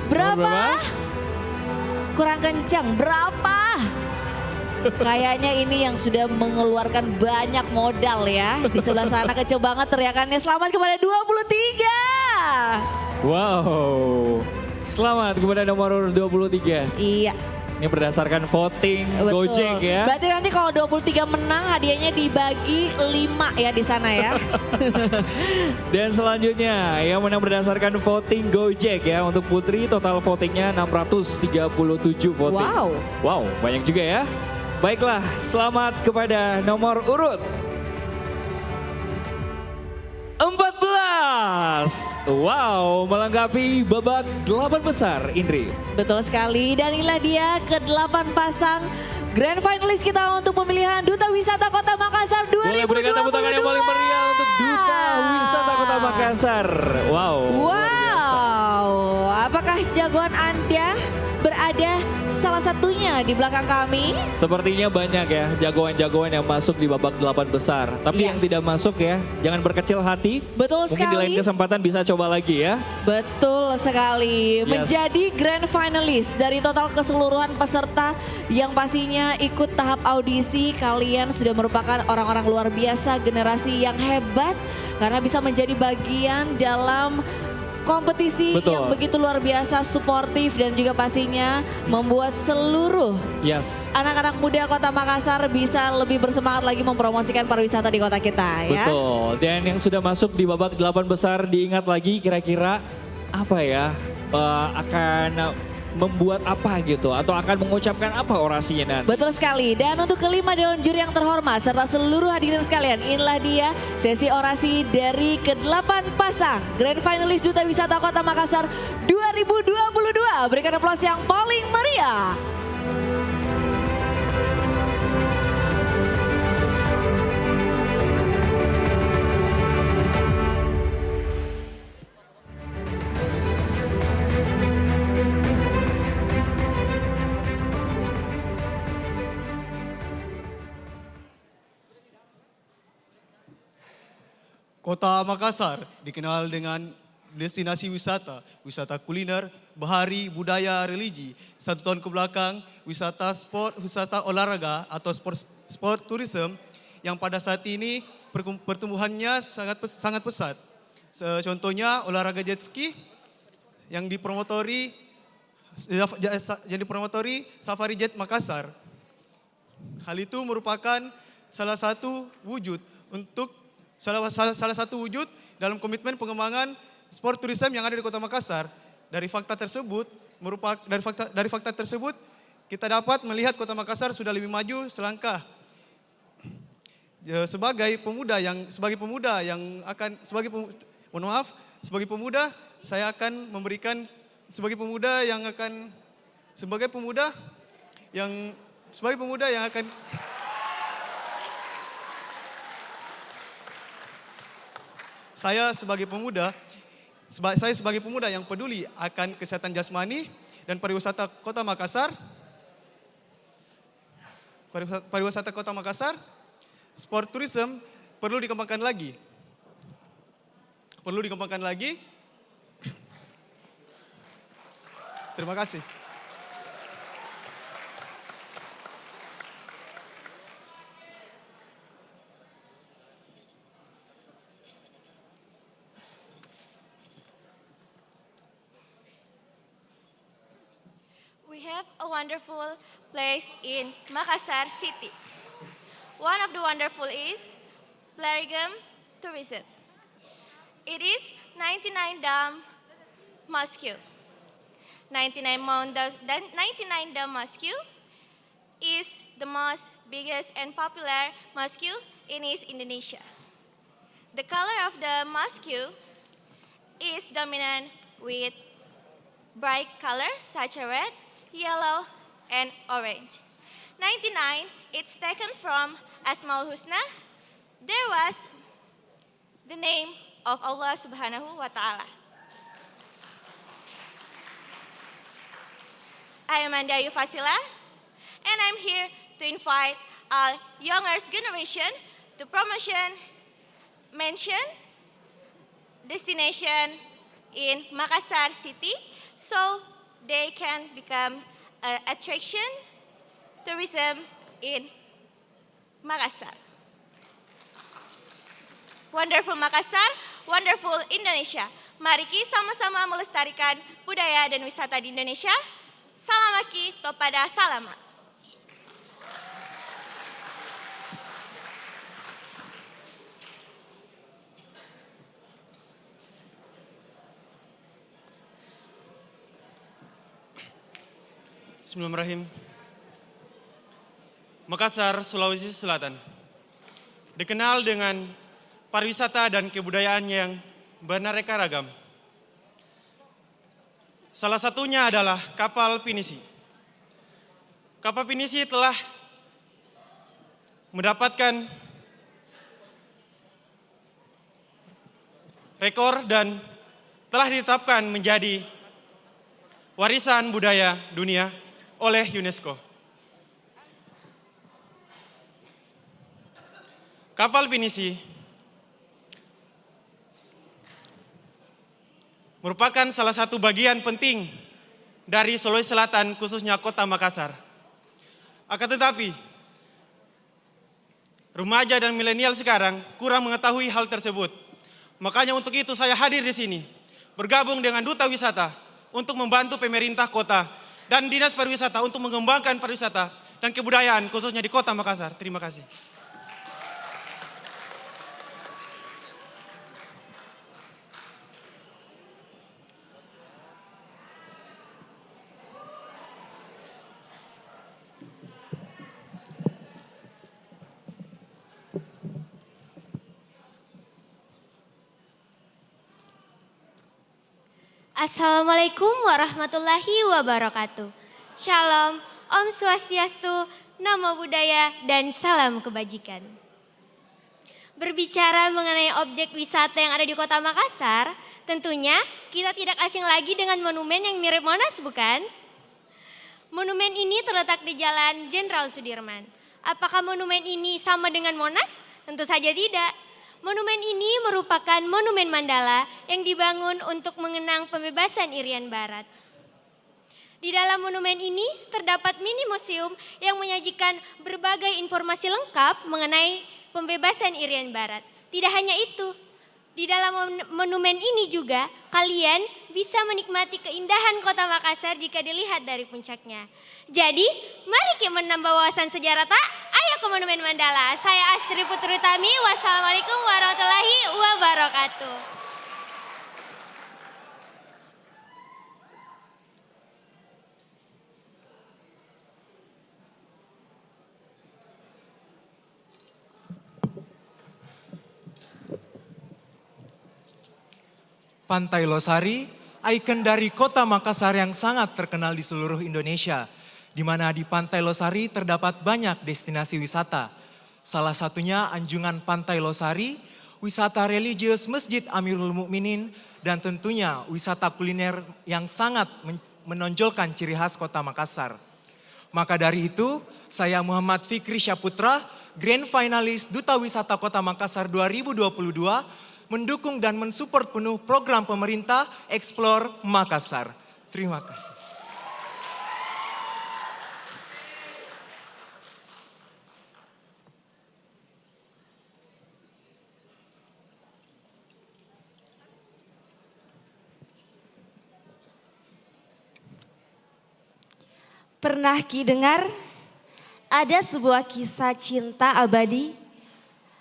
Berapa? Kurang kencang, berapa? Kayaknya ini yang sudah mengeluarkan banyak modal ya. Di sebelah sana kecil banget teriakannya, selamat kepada 23. Wow. Selamat kepada nomor 23. Iya. Ini berdasarkan voting Betul. Gojek ya. Berarti nanti kalau 23 menang hadiahnya dibagi 5 ya di sana ya. Dan selanjutnya yang menang berdasarkan voting Gojek ya. Untuk Putri total votingnya 637 voting. Wow. Wow, banyak juga ya. Baiklah, selamat kepada nomor urut 14. Wow, melengkapi babak 8 besar Indri. Betul sekali, dan inilah dia ke-8 pasang grand finalis kita untuk pemilihan Duta Wisata Kota Makassar 2022. Boleh berikan tepuk tangan yang paling meriah untuk Duta Wisata Kota Makassar. Wow. Wow, apakah jagoan Anda berada salah satunya di belakang kami? Sepertinya banyak ya jagoan-jagoan yang masuk di babak 8 besar. Tapi yang tidak masuk ya, jangan berkecil hati. Betul Mungkin di lain sekali. kesempatan bisa coba lagi ya. Betul sekali. Yes. Menjadi grand finalis dari total keseluruhan peserta yang pastinya ikut tahap audisi, kalian sudah merupakan orang-orang luar biasa, generasi yang hebat karena bisa menjadi bagian dalam kompetisi Betul. yang begitu luar biasa, suportif dan juga pastinya membuat seluruh Yes. anak-anak muda Kota Makassar bisa lebih bersemangat lagi mempromosikan pariwisata di kota kita ya. Betul. Dan yang sudah masuk di babak 8 besar diingat lagi kira-kira apa ya akan membuat apa gitu atau akan mengucapkan apa orasinya nanti. Betul sekali. Dan untuk kelima dewan juri yang terhormat serta seluruh hadirin sekalian, inilah dia sesi orasi dari ke-8 pasang Grand Finalis Duta Wisata Kota Makassar 2022. Berikan aplaus yang paling meriah. Kota Makassar dikenal dengan destinasi wisata, wisata kuliner, bahari, budaya, religi. 1 tahun ke belakang, wisata sport, wisata olahraga atau sport tourism yang pada saat ini pertumbuhannya sangat pesat. Contohnya olahraga jet ski yang dipromotori Safari Jet Makassar. Hal itu merupakan salah satu wujud dalam komitmen pengembangan sport tourism yang ada di Kota Makassar. Dari fakta tersebut kita dapat melihat Kota Makassar sudah lebih maju selangkah. Sebagai pemuda yang Saya sebagai pemuda yang peduli akan kesehatan jasmani dan pariwisata Kota Makassar, sport tourism perlu dikembangkan lagi. Terima kasih. have a wonderful place in Makassar City. One of the wonderful is Blarigam Tourism. It is 99 Dam Mosque. 99 Dam Mosque is the most biggest and popular mosque in East Indonesia. The color of the mosque is dominant with bright colors such as red, yellow, and orange. 99, it's taken from Asmaul Husna. There was the name of Allah Subhanahu wa Ta'ala. I am Andayu Fasila, and I'm here to invite our younger generation to promotion, mention, destination in Makassar City so they can become an attraction tourism in Makassar. Wonderful Makassar, wonderful Indonesia. Mari kita sama-sama melestarikan budaya dan wisata di Indonesia. Salamaki topada salama. Bismillahirrahmanirrahim. Makassar, Sulawesi Selatan. Dikenal dengan pariwisata dan kebudayaan yang beraneka ragam. Salah satunya adalah kapal pinisi. Kapal pinisi telah mendapatkan rekor dan telah ditetapkan menjadi warisan budaya dunia oleh UNESCO. Kapal pinisi merupakan salah satu bagian penting dari Sulawesi Selatan, khususnya kota Makassar. Akan tetapi, remaja dan milenial sekarang kurang mengetahui hal tersebut. Makanya untuk itu saya hadir di sini, bergabung dengan Duta Wisata untuk membantu pemerintah kota dan Dinas Pariwisata untuk mengembangkan pariwisata dan kebudayaan khususnya di kota Makassar. Terima kasih. Assalamualaikum warahmatullahi wabarakatuh. Shalom, Om Swastiastu, Namo Buddhaya, dan salam kebajikan. Berbicara mengenai objek wisata yang ada di kota Makassar, tentunya kita tidak asing lagi dengan monumen yang mirip Monas, bukan? Monumen ini terletak di Jalan Jenderal Sudirman. Apakah monumen ini sama dengan Monas? Tentu saja tidak. Monumen ini merupakan monumen mandala yang dibangun untuk mengenang pembebasan Irian Barat. Di dalam monumen ini terdapat mini museum yang menyajikan berbagai informasi lengkap mengenai pembebasan Irian Barat. Tidak hanya itu, di dalam monumen ini juga kalian bisa menikmati keindahan kota Makassar jika dilihat dari puncaknya. Jadi, mari kita menambah wawasan sejarah tak? Ayo ke Monumen Mandala. Saya Astri Putri Utami. Wassalamualaikum warahmatullahi wabarakatuh. Pantai Losari, ikon dari kota Makassar yang sangat terkenal di seluruh Indonesia, di mana di Pantai Losari terdapat banyak destinasi wisata. Salah satunya Anjungan Pantai Losari, wisata religius Masjid Amirul Mukminin, dan tentunya wisata kuliner yang sangat menonjolkan ciri khas kota Makassar. Maka dari itu, saya Muhammad Fikri Syaputra, Grand Finalis Duta Wisata Kota Makassar 2022, mendukung dan mensupport penuh program pemerintah Explore Makassar. Terima kasih. Pernah Ki dengar ada sebuah kisah cinta abadi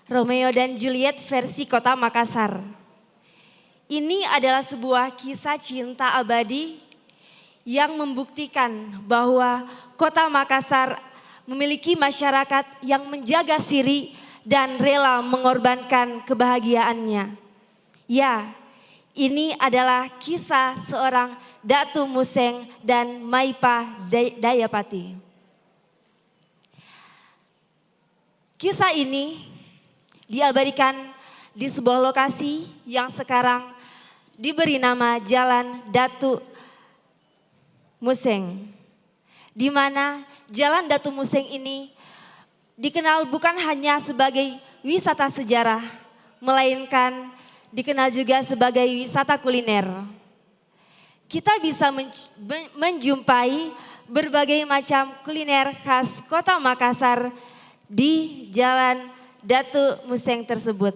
Romeo dan Juliet versi Kota Makassar. Ini adalah sebuah kisah cinta abadi yang membuktikan bahwa Kota Makassar memiliki masyarakat yang menjaga siri dan rela mengorbankan kebahagiaannya. Ya, ini adalah kisah seorang Datu Museng dan Maipa Dayapati. Kisah ini diabadikan di sebuah lokasi yang sekarang diberi nama Jalan Datu Museng, di mana Jalan Datu Museng ini dikenal bukan hanya sebagai wisata sejarah, melainkan dikenal juga sebagai wisata kuliner. Kita bisa menjumpai berbagai macam kuliner khas Kota Makassar di Jalan Datu Museng tersebut.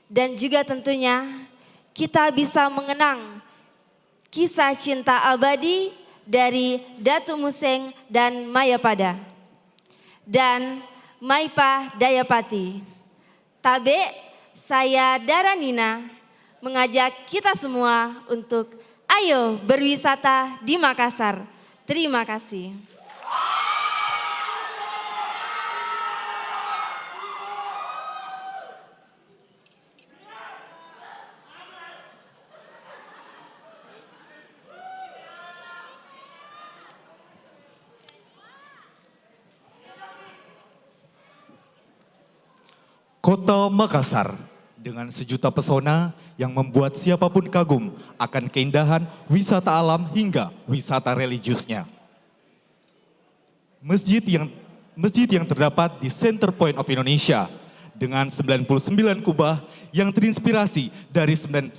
Dan juga tentunya kita bisa mengenang kisah cinta abadi dari Datu Museng dan Mayapada dan Maipa Dayapati. Tabe, saya Daranina mengajak kita semua untuk ayo berwisata di Makassar. Terima kasih. Kota Makassar dengan sejuta pesona yang membuat siapapun kagum akan keindahan wisata alam hingga wisata religiusnya. Masjid yang terdapat di Center Point of Indonesia dengan 99 kubah yang terinspirasi dari 99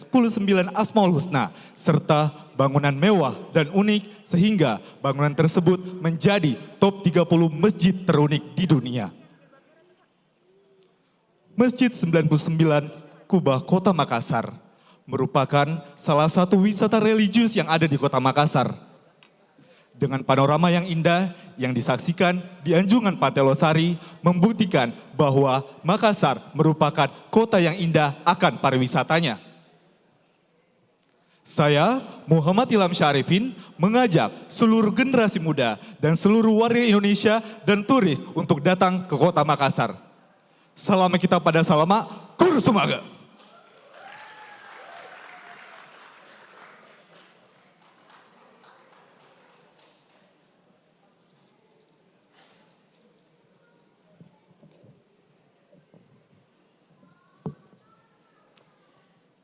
Asmaul Husna serta bangunan mewah dan unik sehingga bangunan tersebut menjadi top 30 masjid terunik di dunia. Masjid 99 Kubah Kota Makassar merupakan salah satu wisata religius yang ada di Kota Makassar. Dengan panorama yang indah yang disaksikan di Anjungan Pantai Losari membuktikan bahwa Makassar merupakan kota yang indah akan pariwisatanya. Saya, Muhammad Ilham Syarifin, mengajak seluruh generasi muda dan seluruh warga Indonesia dan turis untuk datang ke Kota Makassar. Selama kita pada salama, kursumaga.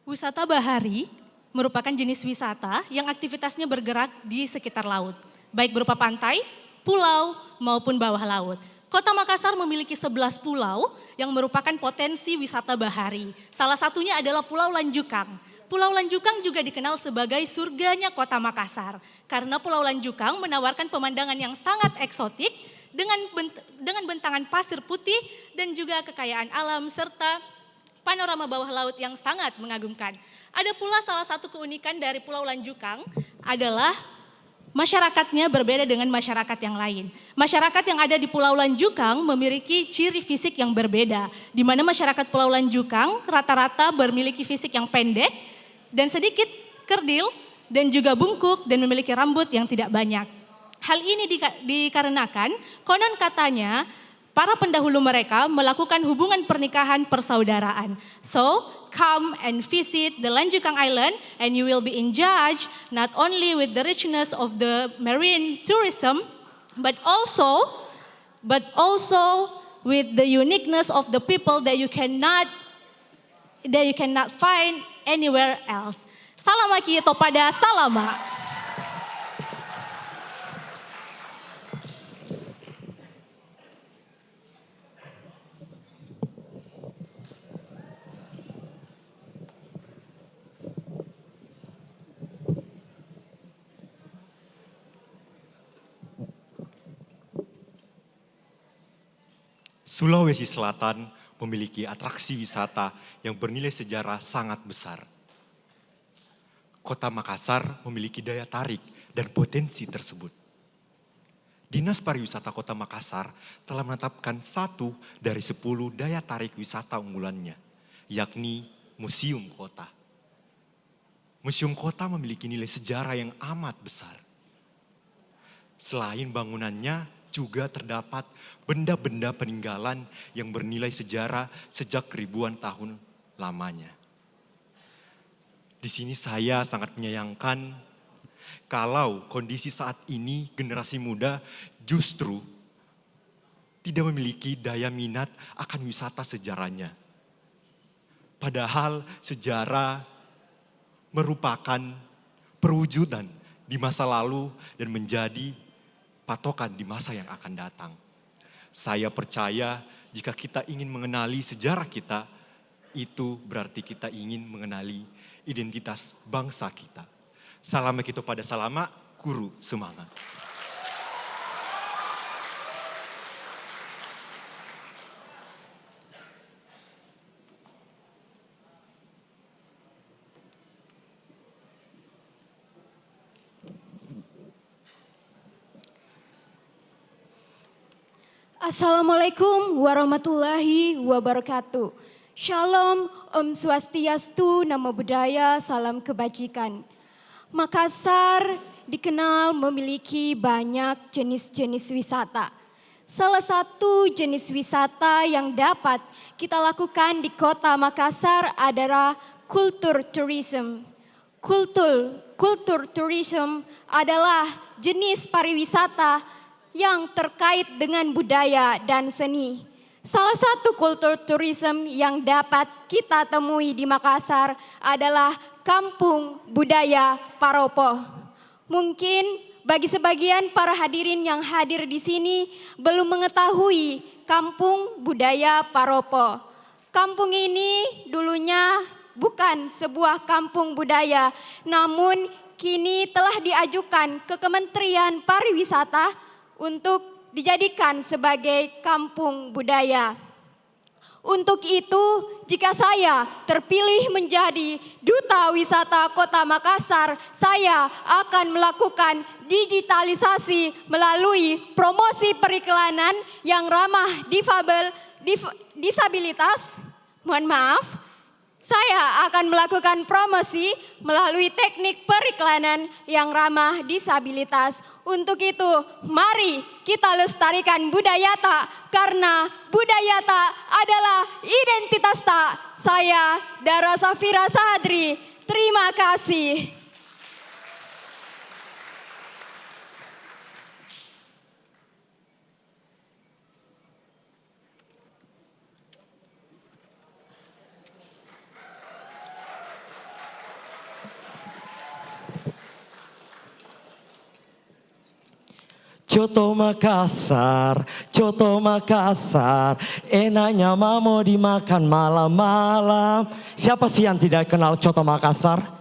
Wisata bahari merupakan jenis wisata yang aktivitasnya bergerak di sekitar laut, baik berupa pantai, pulau, maupun bawah laut. Kota Makassar memiliki 11 pulau yang merupakan potensi wisata bahari. Salah satunya adalah Pulau Lanjukang. Pulau Lanjukang juga dikenal sebagai surganya Kota Makassar. Karena Pulau Lanjukang menawarkan pemandangan yang sangat eksotik dengan bentangan pasir putih dan juga kekayaan alam serta panorama bawah laut yang sangat mengagumkan. Ada pula salah satu keunikan dari Pulau Lanjukang adalah masyarakatnya berbeda dengan masyarakat yang lain. Masyarakat yang ada di Pulau Lanjukang memiliki ciri fisik yang berbeda, di mana masyarakat Pulau Lanjukang rata-rata memiliki fisik yang pendek dan sedikit kerdil dan juga bungkuk dan memiliki rambut yang tidak banyak. Hal ini dikarenakan konon katanya para pendahulu mereka melakukan hubungan pernikahan persaudaraan. So, come and visit the Lanjukang Island and you will be enjudged not only with the richness of the marine tourism, but also with the uniqueness of the people that you cannot find anywhere else. Salama kita pada salama. Sulawesi Selatan memiliki atraksi wisata yang bernilai sejarah sangat besar. Kota Makassar memiliki daya tarik dan potensi tersebut. Dinas Pariwisata Kota Makassar telah menetapkan 1 dari 10 daya tarik wisata unggulannya, yakni Museum Kota. Museum Kota memiliki nilai sejarah yang amat besar. Selain bangunannya, juga terdapat benda-benda peninggalan yang bernilai sejarah sejak ribuan tahun lamanya. Di sini saya sangat menyayangkan kalau kondisi saat ini generasi muda justru tidak memiliki daya minat akan wisata sejarahnya. Padahal sejarah merupakan perwujudan di masa lalu dan menjadi patokan di masa yang akan datang. Saya percaya jika kita ingin mengenali sejarah kita, itu berarti kita ingin mengenali identitas bangsa kita. Salam begitu pada salama, guru semangat. Assalamualaikum warahmatullahi wabarakatuh. Shalom, Om Swastiastu, Namo Buddhaya, salam kebajikan. Makassar dikenal memiliki banyak jenis-jenis wisata. Salah satu jenis wisata yang dapat kita lakukan di Kota Makassar adalah kultur tourism. Kultur tourism adalah jenis pariwisata yang terkait dengan budaya dan seni. Salah satu kultur tourism yang dapat kita temui di Makassar adalah Kampung Budaya Paropo. Mungkin bagi sebagian para hadirin yang hadir di sini belum mengetahui Kampung Budaya Paropo. Kampung ini dulunya bukan sebuah kampung budaya, namun kini telah diajukan ke Kementerian Pariwisata untuk dijadikan sebagai kampung budaya. Untuk itu, jika saya terpilih menjadi Duta Wisata Kota Makassar, saya akan melakukan digitalisasi melalui promosi periklanan yang ramah disabilitas. Mohon maaf, saya akan melakukan promosi melalui teknik periklanan yang ramah disabilitas. Untuk itu, mari kita lestarikan budayata, karena budayata adalah identitas ta. Saya Dara Safira Sadri, terima kasih. Coto Makassar, enaknya mau dimakan malam-malam. Siapa sih yang tidak kenal Coto Makassar?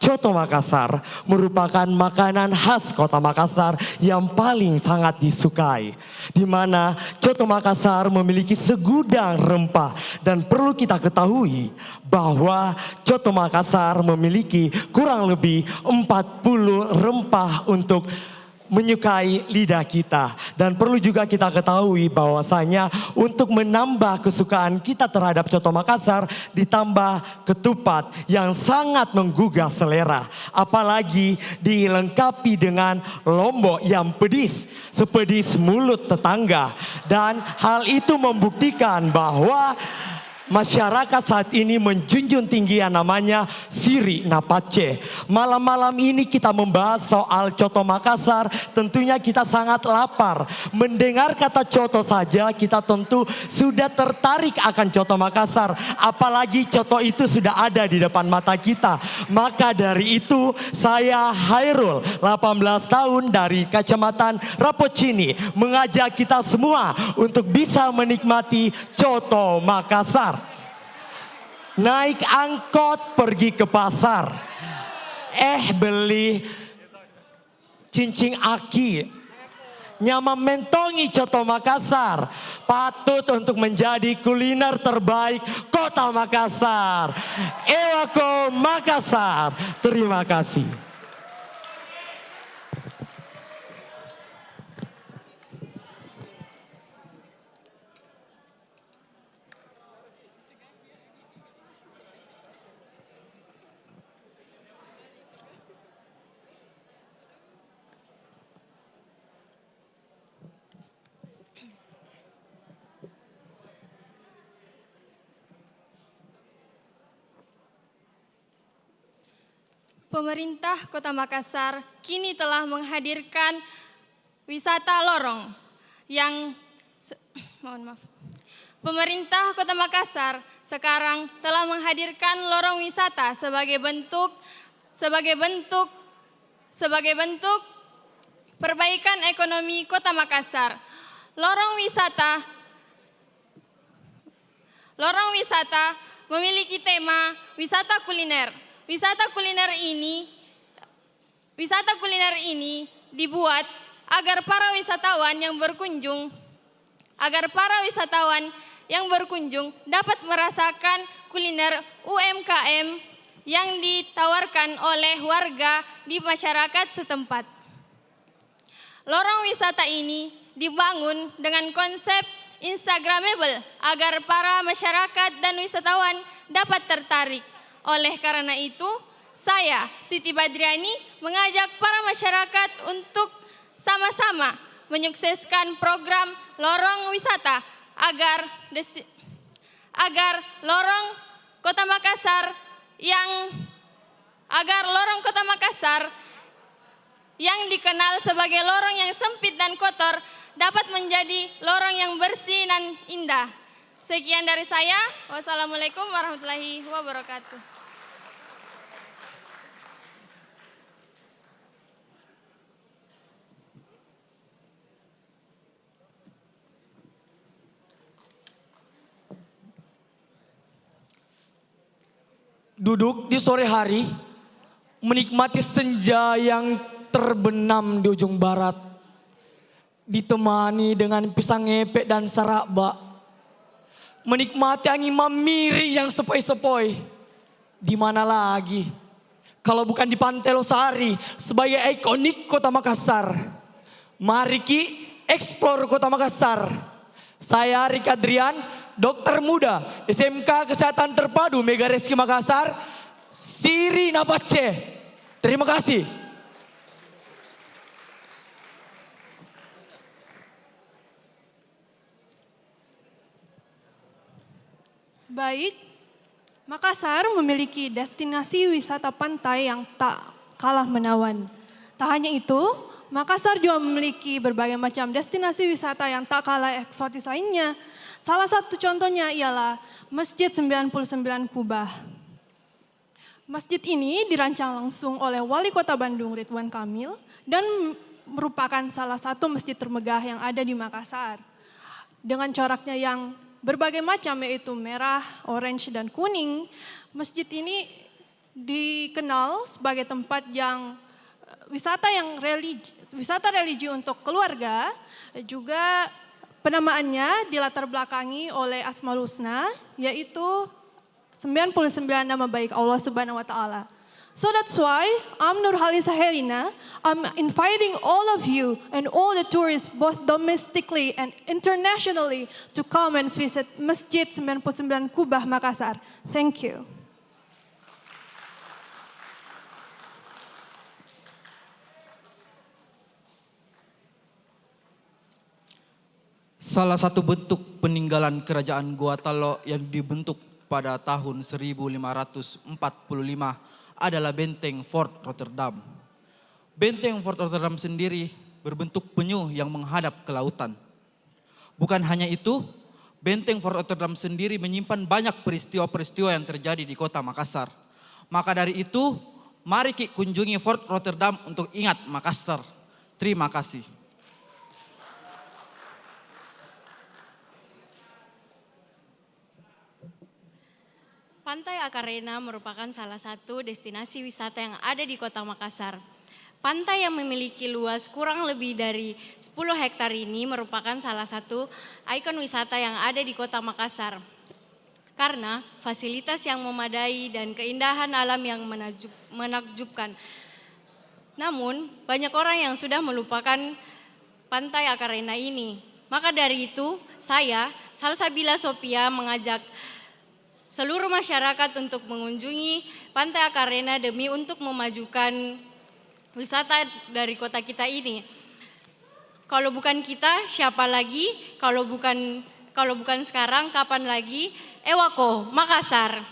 Coto Makassar merupakan makanan khas Kota Makassar yang paling sangat disukai. Di mana Coto Makassar memiliki segudang rempah, dan perlu kita ketahui bahwa Coto Makassar memiliki kurang lebih 40 rempah untuk menyukai lidah kita. Dan perlu juga kita ketahui bahwasanya untuk menambah kesukaan kita terhadap Coto Makassar ditambah ketupat yang sangat menggugah selera. Apalagi dilengkapi dengan lombok yang pedis, sepedis mulut tetangga. Dan hal itu membuktikan bahwa masyarakat saat ini menjunjung tinggi yang namanya Siri Napace. Malam-malam ini kita membahas soal Coto Makassar. Tentunya kita sangat lapar. Mendengar kata Coto saja kita tentu sudah tertarik akan Coto Makassar. Apalagi Coto itu sudah ada di depan mata kita. Maka dari itu saya Hairul, 18 tahun dari Kecamatan Rapocini, mengajak kita semua untuk bisa menikmati Coto Makassar. Naik angkot pergi ke pasar, beli cincin aki, nyaman mentongi Coto Makassar, patut untuk menjadi kuliner terbaik Kota Makassar. Ewako Makassar, terima kasih. pemerintah Kota Makassar kini telah menghadirkan wisata lorong yang Pemerintah Kota Makassar sekarang telah menghadirkan lorong wisata sebagai bentuk perbaikan ekonomi Kota Makassar. Lorong wisata memiliki tema wisata kuliner. Wisata kuliner ini dibuat agar para wisatawan yang berkunjung dapat merasakan kuliner UMKM yang ditawarkan oleh warga di masyarakat setempat. Lorong wisata ini dibangun dengan konsep Instagramable agar para masyarakat dan wisatawan dapat tertarik. Oleh karena itu, saya, Siti Badriani, mengajak para masyarakat untuk sama-sama menyukseskan program lorong wisata agar lorong Kota Makassar yang dikenal sebagai lorong yang sempit dan kotor dapat menjadi lorong yang bersih dan indah. Sekian dari saya. Wassalamualaikum warahmatullahi wabarakatuh. Duduk di sore hari, menikmati senja yang terbenam di ujung barat, ditemani dengan pisang ngepek dan sarabak, menikmati angin mamiri yang sepoi-sepoi. Di mana lagi kalau bukan di Pantai Losari sebagai ikonik Kota Makassar. Mari ki explore Kota Makassar. Saya Rika Adrian, dokter muda SMK Kesehatan Terpadu Mega Reski Makassar, Siri Napace. Terima kasih. Baik, Makassar memiliki destinasi wisata pantai yang tak kalah menawan. Tak hanya itu, Makassar juga memiliki berbagai macam destinasi wisata yang tak kalah eksotis lainnya. Salah satu contohnya ialah Masjid 99 Kubah. Masjid ini dirancang langsung oleh Wali Kota Bandung Ridwan Kamil dan merupakan salah satu masjid termegah yang ada di Makassar. Dengan coraknya yang berbagai macam yaitu merah, orange, dan kuning, masjid ini dikenal sebagai tempat yang wisata religi untuk keluarga. Juga penamaannya dilatar belakangi oleh Asmaul Husna, yaitu 99 nama baik Allah Subhanahu wa taala. So that's why I'm Nurhalisa Herina. I'm inviting all of you and all the tourists both domestically and internationally to come and visit Masjid 99 Kubah Makassar. Thank you. Salah satu bentuk peninggalan kerajaan Gua Talo yang dibentuk pada tahun 1545 adalah Benteng Fort Rotterdam. Benteng Fort Rotterdam sendiri berbentuk penyu yang menghadap ke lautan. Bukan hanya itu, Benteng Fort Rotterdam sendiri menyimpan banyak peristiwa-peristiwa yang terjadi di Kota Makassar. Maka dari itu, mari kita kunjungi Fort Rotterdam untuk ingat Makassar. Terima kasih. Pantai Akarena merupakan salah satu destinasi wisata yang ada di Kota Makassar. Pantai yang memiliki luas kurang lebih dari 10 hektar ini merupakan salah satu ikon wisata yang ada di Kota Makassar. Karena fasilitas yang memadai dan keindahan alam yang menakjubkan. Namun, banyak orang yang sudah melupakan Pantai Akarena ini. Maka dari itu, saya, Salsabila Sophia, mengajak seluruh masyarakat untuk mengunjungi Pantai Akarena demi untuk memajukan wisata dari kota kita ini. Kalau bukan kita, siapa lagi? Kalau bukan sekarang, kapan lagi? Ewako, Makassar.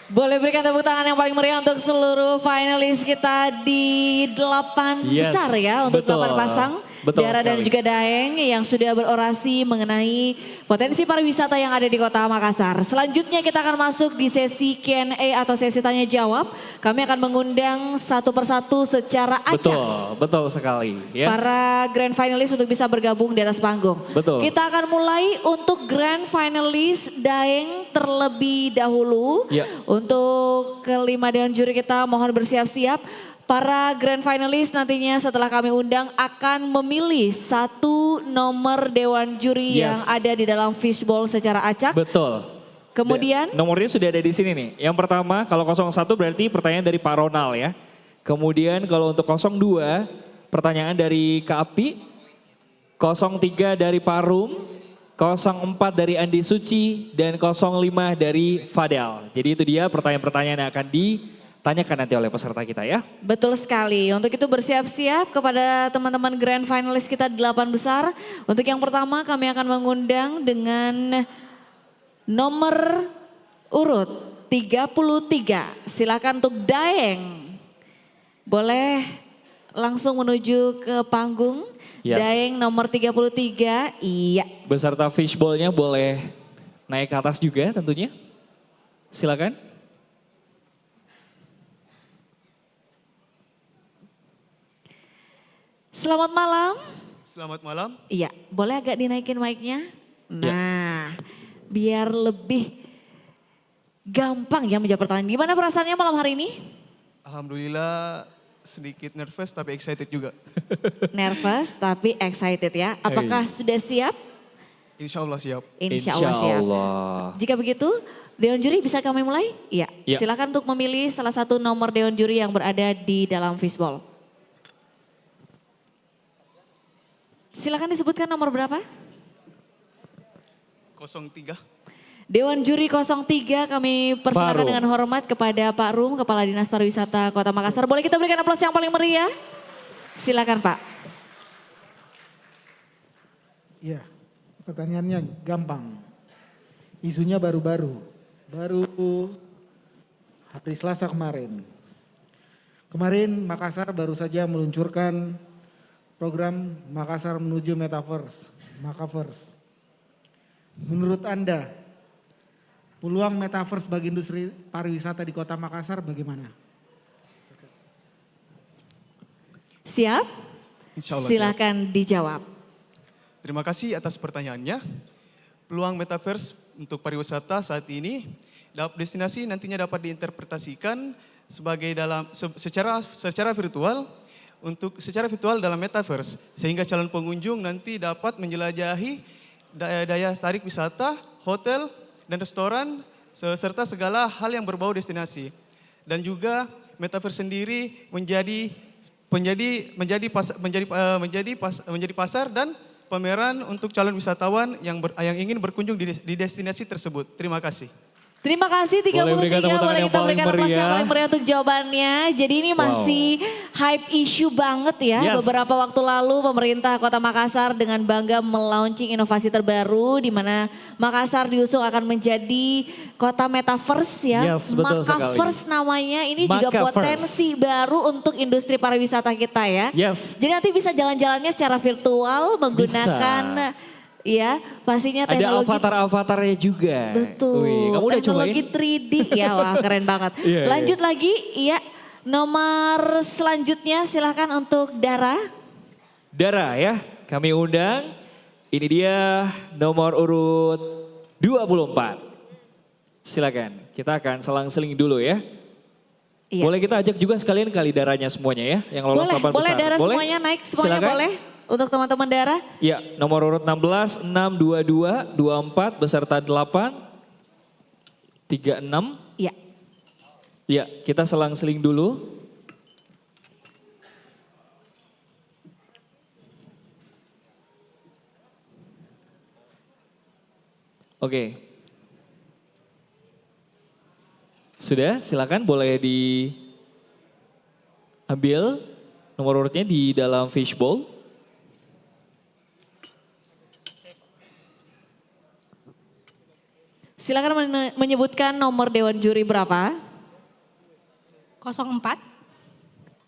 Boleh berikan tepuk tangan yang paling meriah untuk seluruh finalis kita di 8 Yes, besar ya, untuk betul. 8 pasang. Betul Dara dan sekali. juga Daeng yang sudah berorasi mengenai potensi pariwisata yang ada di Kota Makassar. Selanjutnya kita akan masuk di sesi Q&A atau sesi tanya jawab. Kami akan mengundang satu persatu secara acak Betul sekali. Ya. para grand finalis untuk bisa bergabung di atas panggung. Betul. Kita akan mulai untuk grand finalis Daeng terlebih dahulu. Ya. Untuk kelima dewan juri kita mohon bersiap-siap. Para grand finalis nantinya setelah kami undang akan memilih satu nomor dewan juri yang Yes. ada di dalam fishbowl secara acak. Betul. Kemudian Nomornya sudah ada di sini nih. Yang pertama kalau 01 berarti pertanyaan dari Pak Ronald ya. Kemudian kalau untuk 02 pertanyaan dari Kak Api. 03 dari Pak Rum. 04 dari Andi Suci. Dan 05 dari Fadel. Jadi itu dia pertanyaan-pertanyaan yang akan ditanyakan nanti oleh peserta kita ya. betul sekali. Untuk itu bersiap-siap kepada teman-teman grand finalis kita 8 besar. Untuk yang pertama kami akan mengundang dengan nomor urut 33. Silakan untuk Daeng. Boleh langsung menuju ke panggung. Yes. Daeng nomor 33. Iya. Beserta fishbowl-nya boleh naik ke atas juga tentunya. Silakan. Selamat malam. Selamat malam. Iya, boleh agak dinaikin mic-nya? Nah, biar lebih gampang ya menjawab pertanyaan. Gimana perasaannya malam hari ini? Alhamdulillah sedikit nervous tapi excited juga. Nervous tapi excited ya. Apakah sudah siap? Insya Allah siap. Insya Allah siap. Jika begitu, Dewan Juri bisa kami mulai? Iya. Ya. Silakan untuk memilih salah satu nomor Dewan Juri yang berada di dalam fishbowl. Silakan disebutkan nomor berapa? 03. Dewan Juri 03 kami persilakan Rum. dengan hormat kepada Pak Rum, Kepala Dinas Pariwisata Kota Makassar. Boleh kita berikan aplaus yang paling meriah? Silakan Pak. Iya, pertanyaannya gampang. Isunya baru-baru. Baru hari Selasa kemarin. Kemarin Makassar baru saja meluncurkan program Makassar menuju Metaverse. Makaverse. Menurut Anda, peluang Metaverse bagi industri pariwisata di Kota Makassar bagaimana? Siap? Insya Allah Silakan dijawab. Terima kasih atas pertanyaannya. Peluang metaverse untuk pariwisata saat ini, destinasi nantinya dapat diinterpretasikan sebagai secara virtual secara virtual dalam metaverse sehingga calon pengunjung nanti dapat menjelajahi daya tarik wisata, hotel dan restoran serta segala hal yang berbau destinasi. Dan juga metaverse sendiri menjadi pasar dan pameran untuk calon wisatawan yang ingin berkunjung di destinasi tersebut. Terima kasih. Terima kasih 33, Boleh berikan tepuk tangan boleh yang kita paling berikan aplaus yang meriah. paling meriah untuk jawabannya. Jadi ini masih hype issue banget ya. Yes. Beberapa waktu lalu pemerintah Kota Makassar dengan bangga melaunching inovasi terbaru di mana Makassar diusung akan menjadi kota metaverse ya. Yes, betul Makaverse sekali. namanya, ini juga Makaverse. potensi baru untuk industri pariwisata kita ya. Yes. Jadi nanti bisa jalan-jalannya secara virtual menggunakan ya pastinya Ada teknologi avatar-avatarnya juga. betul. Wih, kamu udah Teknologi cobain? 3D ya, wah keren banget. Iya, iya. Lanjut lagi, iya. Nomor selanjutnya silahkan untuk Dara. Dara ya, kami undang. Ini dia nomor urut 24. Silakan, kita akan selang-seling dulu ya. Iya. Boleh kita ajak juga sekalian kali darahnya semuanya ya, yang lolos Boleh, 8 boleh besar. Dara semuanya naik, semuanya Silakan. boleh. Untuk teman-teman Dara. Ya, nomor urut 16, 6, 22, 24 beserta 8, 36. Iya. Ya, kita selang-seling dulu. Oke. Sudah, silakan boleh diambil nomor urutnya di dalam fishbowl. Silakan menyebutkan nomor Dewan Juri berapa? 04.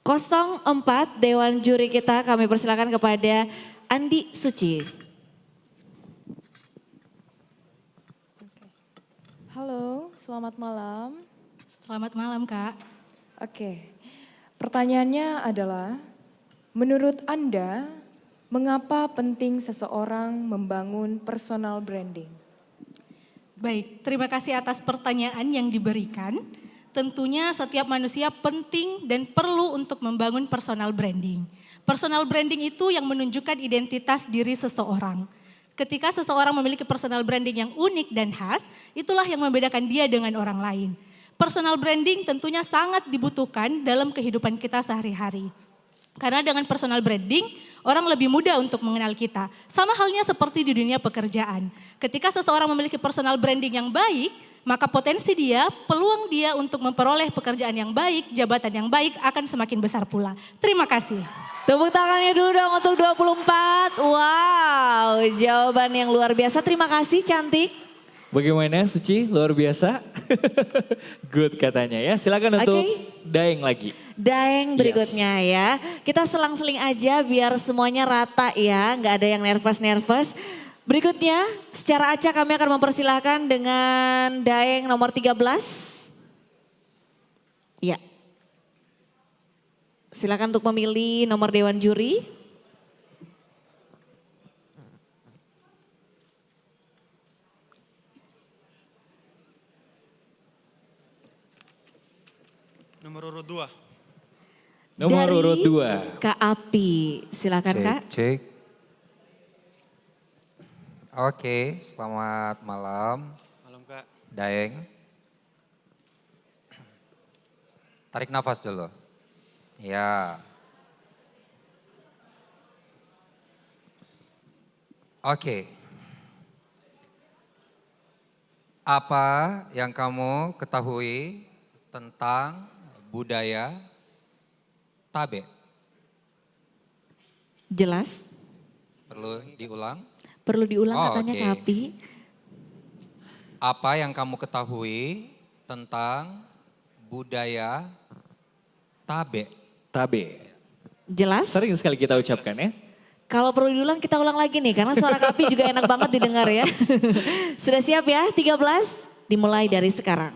04 Dewan Juri kita, kami persilakan kepada Andi Suci. Halo, selamat malam. Selamat malam, Kak. Oke, pertanyaannya adalah, menurut Anda, mengapa penting seseorang membangun personal branding? Baik, terima kasih atas pertanyaan yang diberikan. Tentunya setiap manusia penting dan perlu untuk membangun personal branding. Personal branding itu yang menunjukkan identitas diri seseorang. Ketika seseorang memiliki personal branding yang unik dan khas, itulah yang membedakan dia dengan orang lain. Personal branding tentunya sangat dibutuhkan dalam kehidupan kita sehari-hari. Karena dengan personal branding, orang lebih mudah untuk mengenal kita. Sama halnya seperti di dunia pekerjaan. Ketika seseorang memiliki personal branding yang baik, maka potensi dia, peluang dia untuk memperoleh pekerjaan yang baik, jabatan yang baik akan semakin besar pula. Terima kasih. Tepuk tangannya dulu dong untuk 24. Wow, jawaban yang luar biasa. Terima kasih, cantik. Bagaimana Suci? Luar biasa? Good katanya ya. Silakan untuk Daeng lagi. Daeng berikutnya ya. Kita selang-seling aja biar semuanya rata ya. Nggak ada yang nervous-nervous. Berikutnya secara acak kami akan mempersilahkan dengan Daeng nomor 13. Ya. Silakan untuk memilih nomor Dewan Juri. Nomor urut 2. Nomor Dari urut 2. Kak Api, silakan Kak. Cek. Oke, selamat malam. Malam Kak. Daeng. Tarik nafas dulu. Ya. Oke. Apa yang kamu ketahui tentang budaya Tabe? Jelas? Perlu diulang? Perlu diulang Oh, katanya oke. Kak Api. Apa yang kamu ketahui tentang budaya Tabe? Tabe. Jelas? Sering sekali kita ucapkan ya. Kalau perlu diulang kita ulang lagi nih karena suara Kak Api juga enak banget didengar ya. Sudah siap ya? 13 dimulai dari sekarang.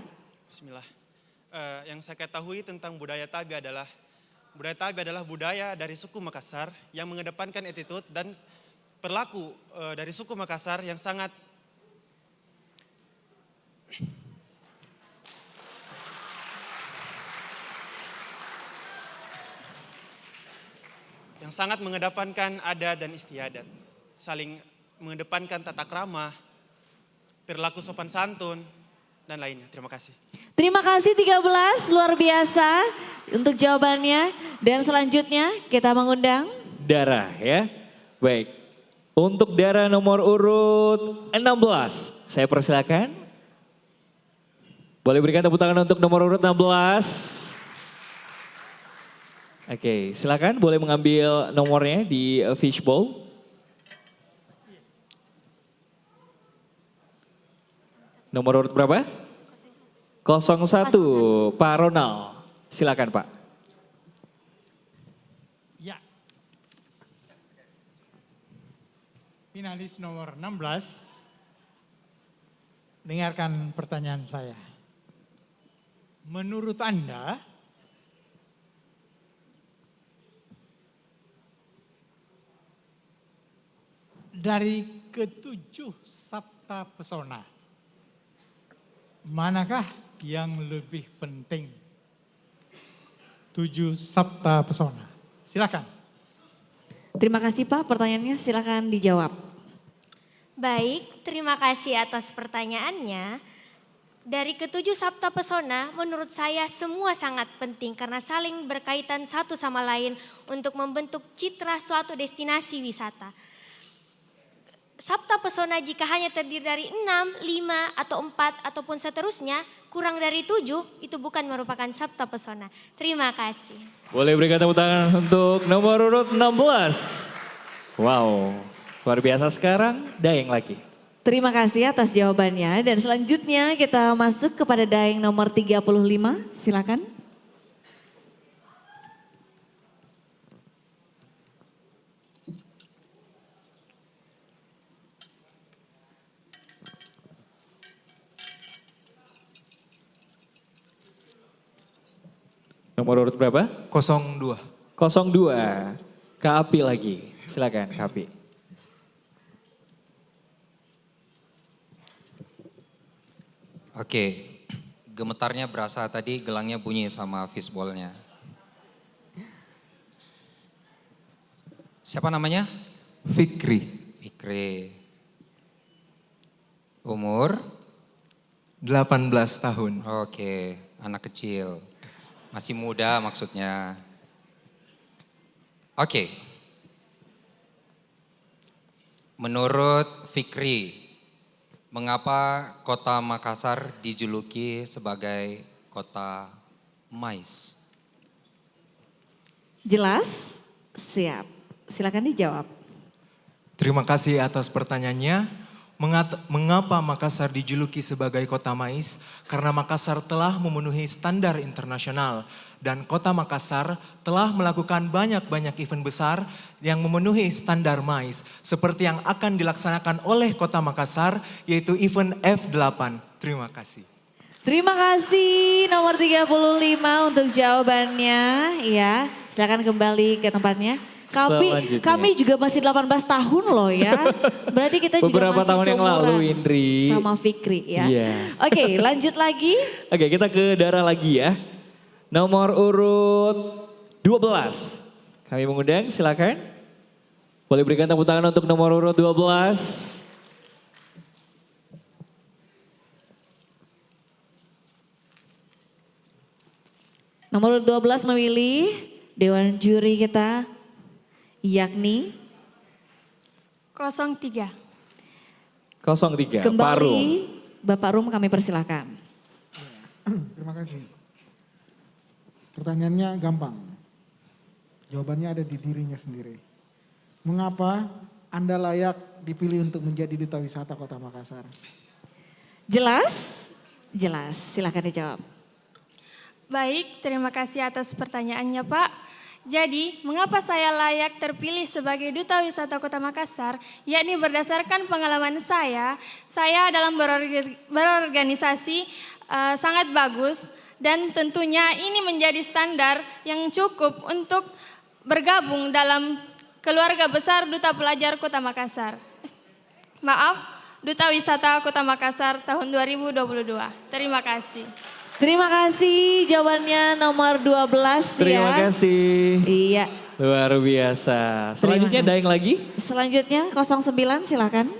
Bismillah. Yang saya ketahui tentang budaya Tabe adalah budaya dari suku Makassar yang mengedepankan attitude dan perilaku dari suku Makassar yang sangat mengedepankan adat dan istiadat, saling mengedepankan tata krama, perilaku sopan santun, dan lainnya. Terima kasih. Terima kasih 13, luar biasa untuk jawabannya. Dan selanjutnya kita mengundang Dara ya. Baik. Untuk Dara nomor urut 16. Saya persilakan. Boleh berikan tepuk tangan untuk nomor urut 16. Oke, silakan boleh mengambil nomornya di fishbowl. Nomor urut berapa? 01, Pak Ronald. Silakan Pak. Ya. Finalis nomor 16. Dengarkan pertanyaan saya. Menurut Anda, dari ketujuh sabta pesona, manakah yang lebih penting? 7 sabta pesona. Silakan. Terima kasih Pak, pertanyaannya silakan dijawab. Baik, terima kasih atas pertanyaannya. Dari ketujuh sabta pesona, menurut saya semua sangat penting karena saling berkaitan satu sama lain untuk membentuk citra suatu destinasi wisata. Sabta pesona jika hanya terdiri dari 6, 5, atau 4, ataupun seterusnya, kurang dari 7, itu bukan merupakan sabta pesona. Terima kasih. Boleh berikan tepuk tangan untuk nomor urut 16. Wow, luar biasa sekarang, Daeng lagi. Terima kasih atas jawabannya dan selanjutnya kita masuk kepada daeng nomor 35, silakan. Nomor urut berapa? 02. 02. Kak Api lagi. Silakan Kak Api. Oke, gemetarnya berasa tadi, gelangnya bunyi sama fishballnya. Siapa namanya? Fikri. Fikri. Umur? 18 tahun. Oke, anak kecil. Masih muda maksudnya. Oke. Menurut Fikri, mengapa kota Makassar dijuluki sebagai kota mais? Jelas? Siap. Silakan dijawab. Terima kasih atas pertanyaannya. Mengapa Makassar dijuluki sebagai kota mais? Karena Makassar telah memenuhi standar internasional dan kota Makassar telah melakukan banyak event besar yang memenuhi standar mais seperti yang akan dilaksanakan oleh kota Makassar yaitu event F8. Terima kasih. Terima kasih nomor 35 untuk jawabannya. Ya, silakan kembali ke tempatnya. Kami juga masih 18 tahun loh ya. Berarti kita juga Beberapa masih tahun yang lalu Indri. sama Fikri ya. Iya. Oke, lanjut lagi. Oke, kita ke Dara lagi ya. Nomor urut 12. Kami mengundang, silakan. Boleh berikan tepuk tangan untuk nomor urut 12. Nomor 12 memilih Dewan Juri kita yakni 03. 03. Kembali Parum. Bapak Rum kami persilakan. Terima kasih. Pertanyaannya gampang. Jawabannya ada di dirinya sendiri. Mengapa Anda layak dipilih untuk menjadi duta wisata Kota Makassar? Jelas? Jelas, silakan dijawab. Baik, terima kasih atas pertanyaannya Pak. Jadi, mengapa saya layak terpilih sebagai Duta Wisata Kota Makassar? Yakni berdasarkan pengalaman saya dalam berorganisasi sangat bagus dan tentunya ini menjadi standar yang cukup untuk bergabung dalam keluarga besar Duta Pelajar Kota Makassar. Maaf, Duta Wisata Kota Makassar tahun 2022. Terima kasih. Terima kasih jawabannya nomor 12 Terima ya. kasih. Iya. Luar biasa. Selanjutnya Terima daeng lagi. Selanjutnya 09 silakan.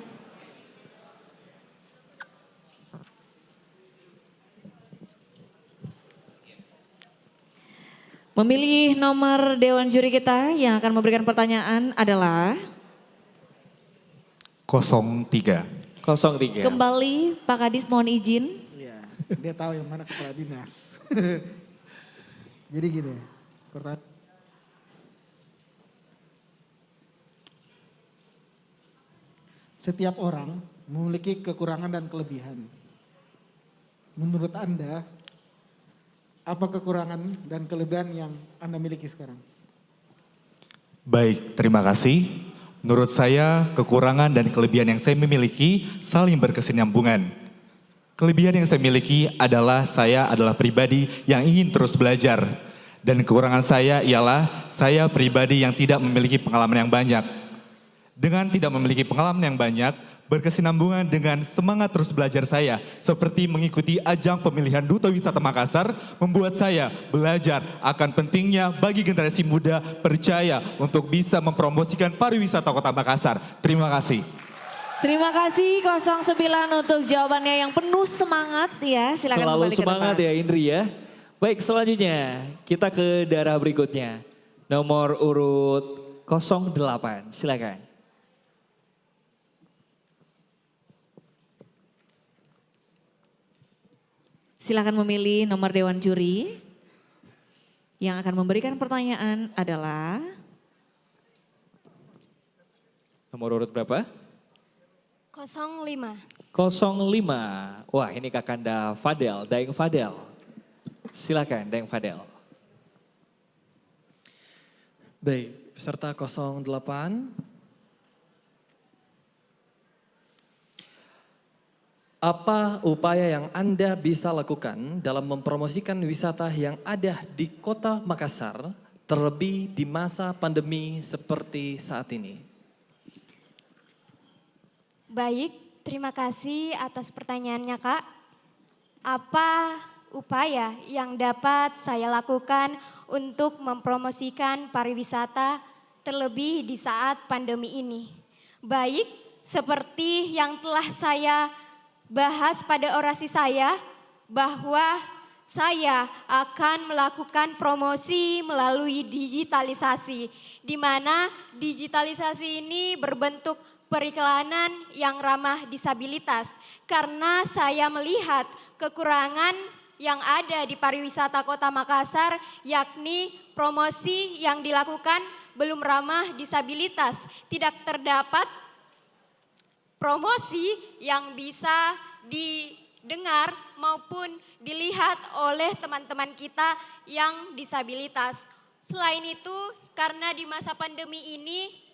Memilih nomor Dewan Juri kita yang akan memberikan pertanyaan adalah 03. 03. kembali Pak Kadis mohon izin. Dia tahu yang mana kepala dinas. Jadi gini, setiap orang memiliki kekurangan dan kelebihan. Menurut Anda, apa kekurangan dan kelebihan yang Anda miliki sekarang? Baik, terima kasih. Menurut saya, kekurangan dan kelebihan yang saya miliki saling berkesinambungan. Kelebihan yang saya miliki adalah saya adalah pribadi yang ingin terus belajar. Dan kekurangan saya ialah saya pribadi yang tidak memiliki pengalaman yang banyak. Dengan tidak memiliki pengalaman yang banyak, berkesinambungan dengan semangat terus belajar saya. Seperti mengikuti ajang pemilihan Duta Wisata Makassar, membuat saya belajar akan pentingnya bagi generasi muda percaya untuk bisa mempromosikan pariwisata Kota Makassar. Terima kasih. Terima kasih 09 untuk jawabannya yang penuh semangat ya. Silakan Selalu kembali ke semangat tempat. ya Indri ya. Baik, selanjutnya kita ke daerah berikutnya. Nomor urut 08, silakan. Silakan memilih nomor Dewan Juri. Yang akan memberikan pertanyaan adalah Nomor urut berapa? 05. 05. Wah, ini Kakanda Fadel, Daeng Fadel. Silakan Daeng Fadel. Baik, peserta 08. Apa upaya yang Anda bisa lakukan dalam mempromosikan wisata yang ada di Kota Makassar, terlebih di masa pandemi seperti saat ini? Baik, terima kasih atas pertanyaannya Kak. Apa upaya yang dapat saya lakukan untuk mempromosikan pariwisata terlebih di saat pandemi ini? Baik, seperti yang telah saya bahas pada orasi saya, bahwa saya akan melakukan promosi melalui digitalisasi, di mana digitalisasi ini berbentuk periklanan yang ramah disabilitas. Karena saya melihat kekurangan yang ada di pariwisata Kota Makassar, yakni promosi yang dilakukan belum ramah disabilitas. Tidak terdapat promosi yang bisa didengar maupun dilihat oleh teman-teman kita yang disabilitas. Selain itu, karena di masa pandemi ini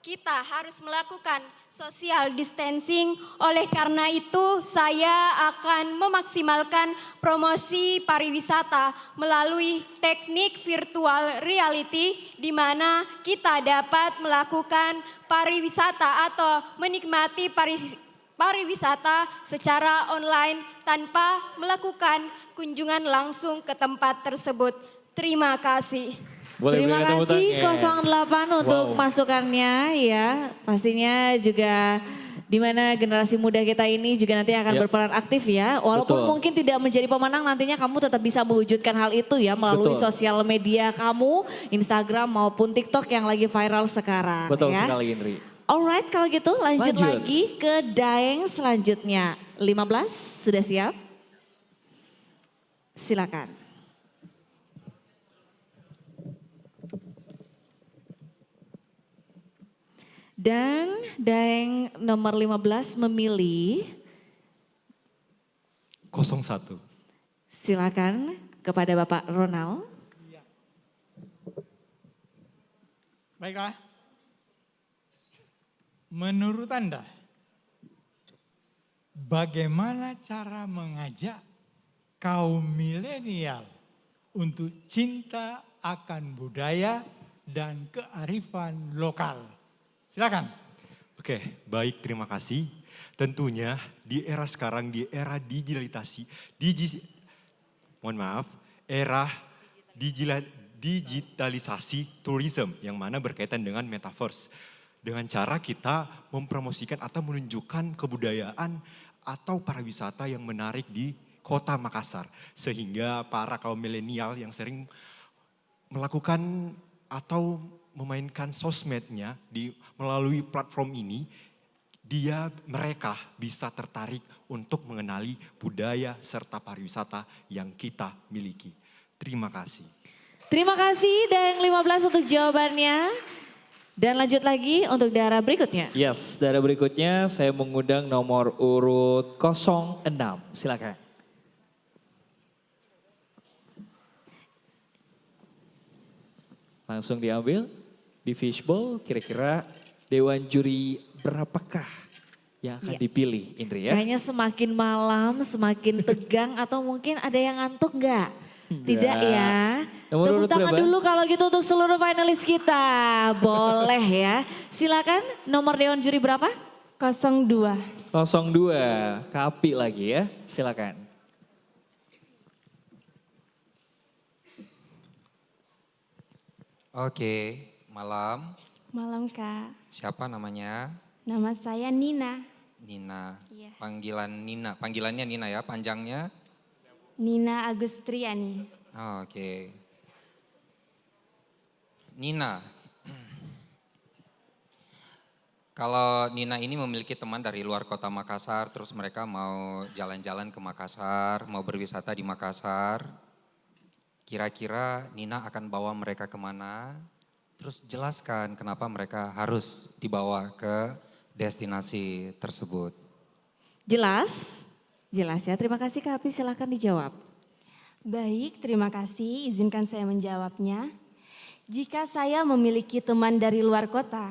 kita harus melakukan social distancing, oleh karena itu saya akan memaksimalkan promosi pariwisata melalui teknik virtual reality, di mana kita dapat melakukan pariwisata atau menikmati pariwisata secara online tanpa melakukan kunjungan langsung ke tempat tersebut. Terima kasih. Terima kasih 08 untuk masukannya ya. Pastinya juga di mana generasi muda kita ini juga nanti akan berperan aktif ya. Walaupun mungkin tidak menjadi pemenang, nantinya kamu tetap bisa mewujudkan hal itu ya melalui sosial media kamu, Instagram maupun TikTok yang lagi viral sekarang. Betul ya. sekali Indri. Alright, kalau gitu lanjut lagi ke Daeng selanjutnya. 15 sudah siap? Silakan. Dan Daeng nomor 15 memilih 01. Silakan kepada Bapak Ronald. Baiklah. Menurut Anda, bagaimana cara mengajak kaum milenial untuk cinta akan budaya dan kearifan lokal? Silakan. Oke, baik, terima kasih. Tentunya di era sekarang, di era digitalisasi tourism yang mana berkaitan dengan metaverse. Dengan cara kita mempromosikan atau menunjukkan kebudayaan atau pariwisata yang menarik di Kota Makassar. Sehingga para kaum milenial yang sering melakukan atau memainkan sosmednya melalui platform ini, mereka bisa tertarik untuk mengenali budaya serta pariwisata yang kita miliki. Terima kasih. Terima kasih Daeng 15 untuk jawabannya. Dan lanjut lagi untuk daerah berikutnya. Yes, daerah berikutnya saya mengundang nomor urut 06. Silakan. Langsung diambil di fishbowl, kira-kira dewan juri berapakah yang akan dipilih Indri ya? Kayaknya semakin malam semakin tegang atau mungkin ada yang ngantuk enggak? Tidak ya. Tepuk tangan dulu kalau gitu untuk seluruh finalis kita. Boleh ya. Silakan nomor dewan juri berapa? 02. 02, Kapi lagi ya. Silakan. Oke, malam. Malam Kak. Siapa namanya? Nama saya Nina. Nina. Iya. Panggilannya Nina ya, panjangnya? Nina Agustriani. Oke. Nina. Kalau Nina ini memiliki teman dari luar kota Makassar, terus mereka mau jalan-jalan ke Makassar, mau berwisata di Makassar. Kira-kira Nina akan bawa mereka kemana? Terus jelaskan kenapa mereka harus dibawa ke destinasi tersebut. Jelas? Jelas ya, terima kasih Kak Api, silahkan dijawab. Baik, terima kasih. Izinkan saya menjawabnya. Jika saya memiliki teman dari luar kota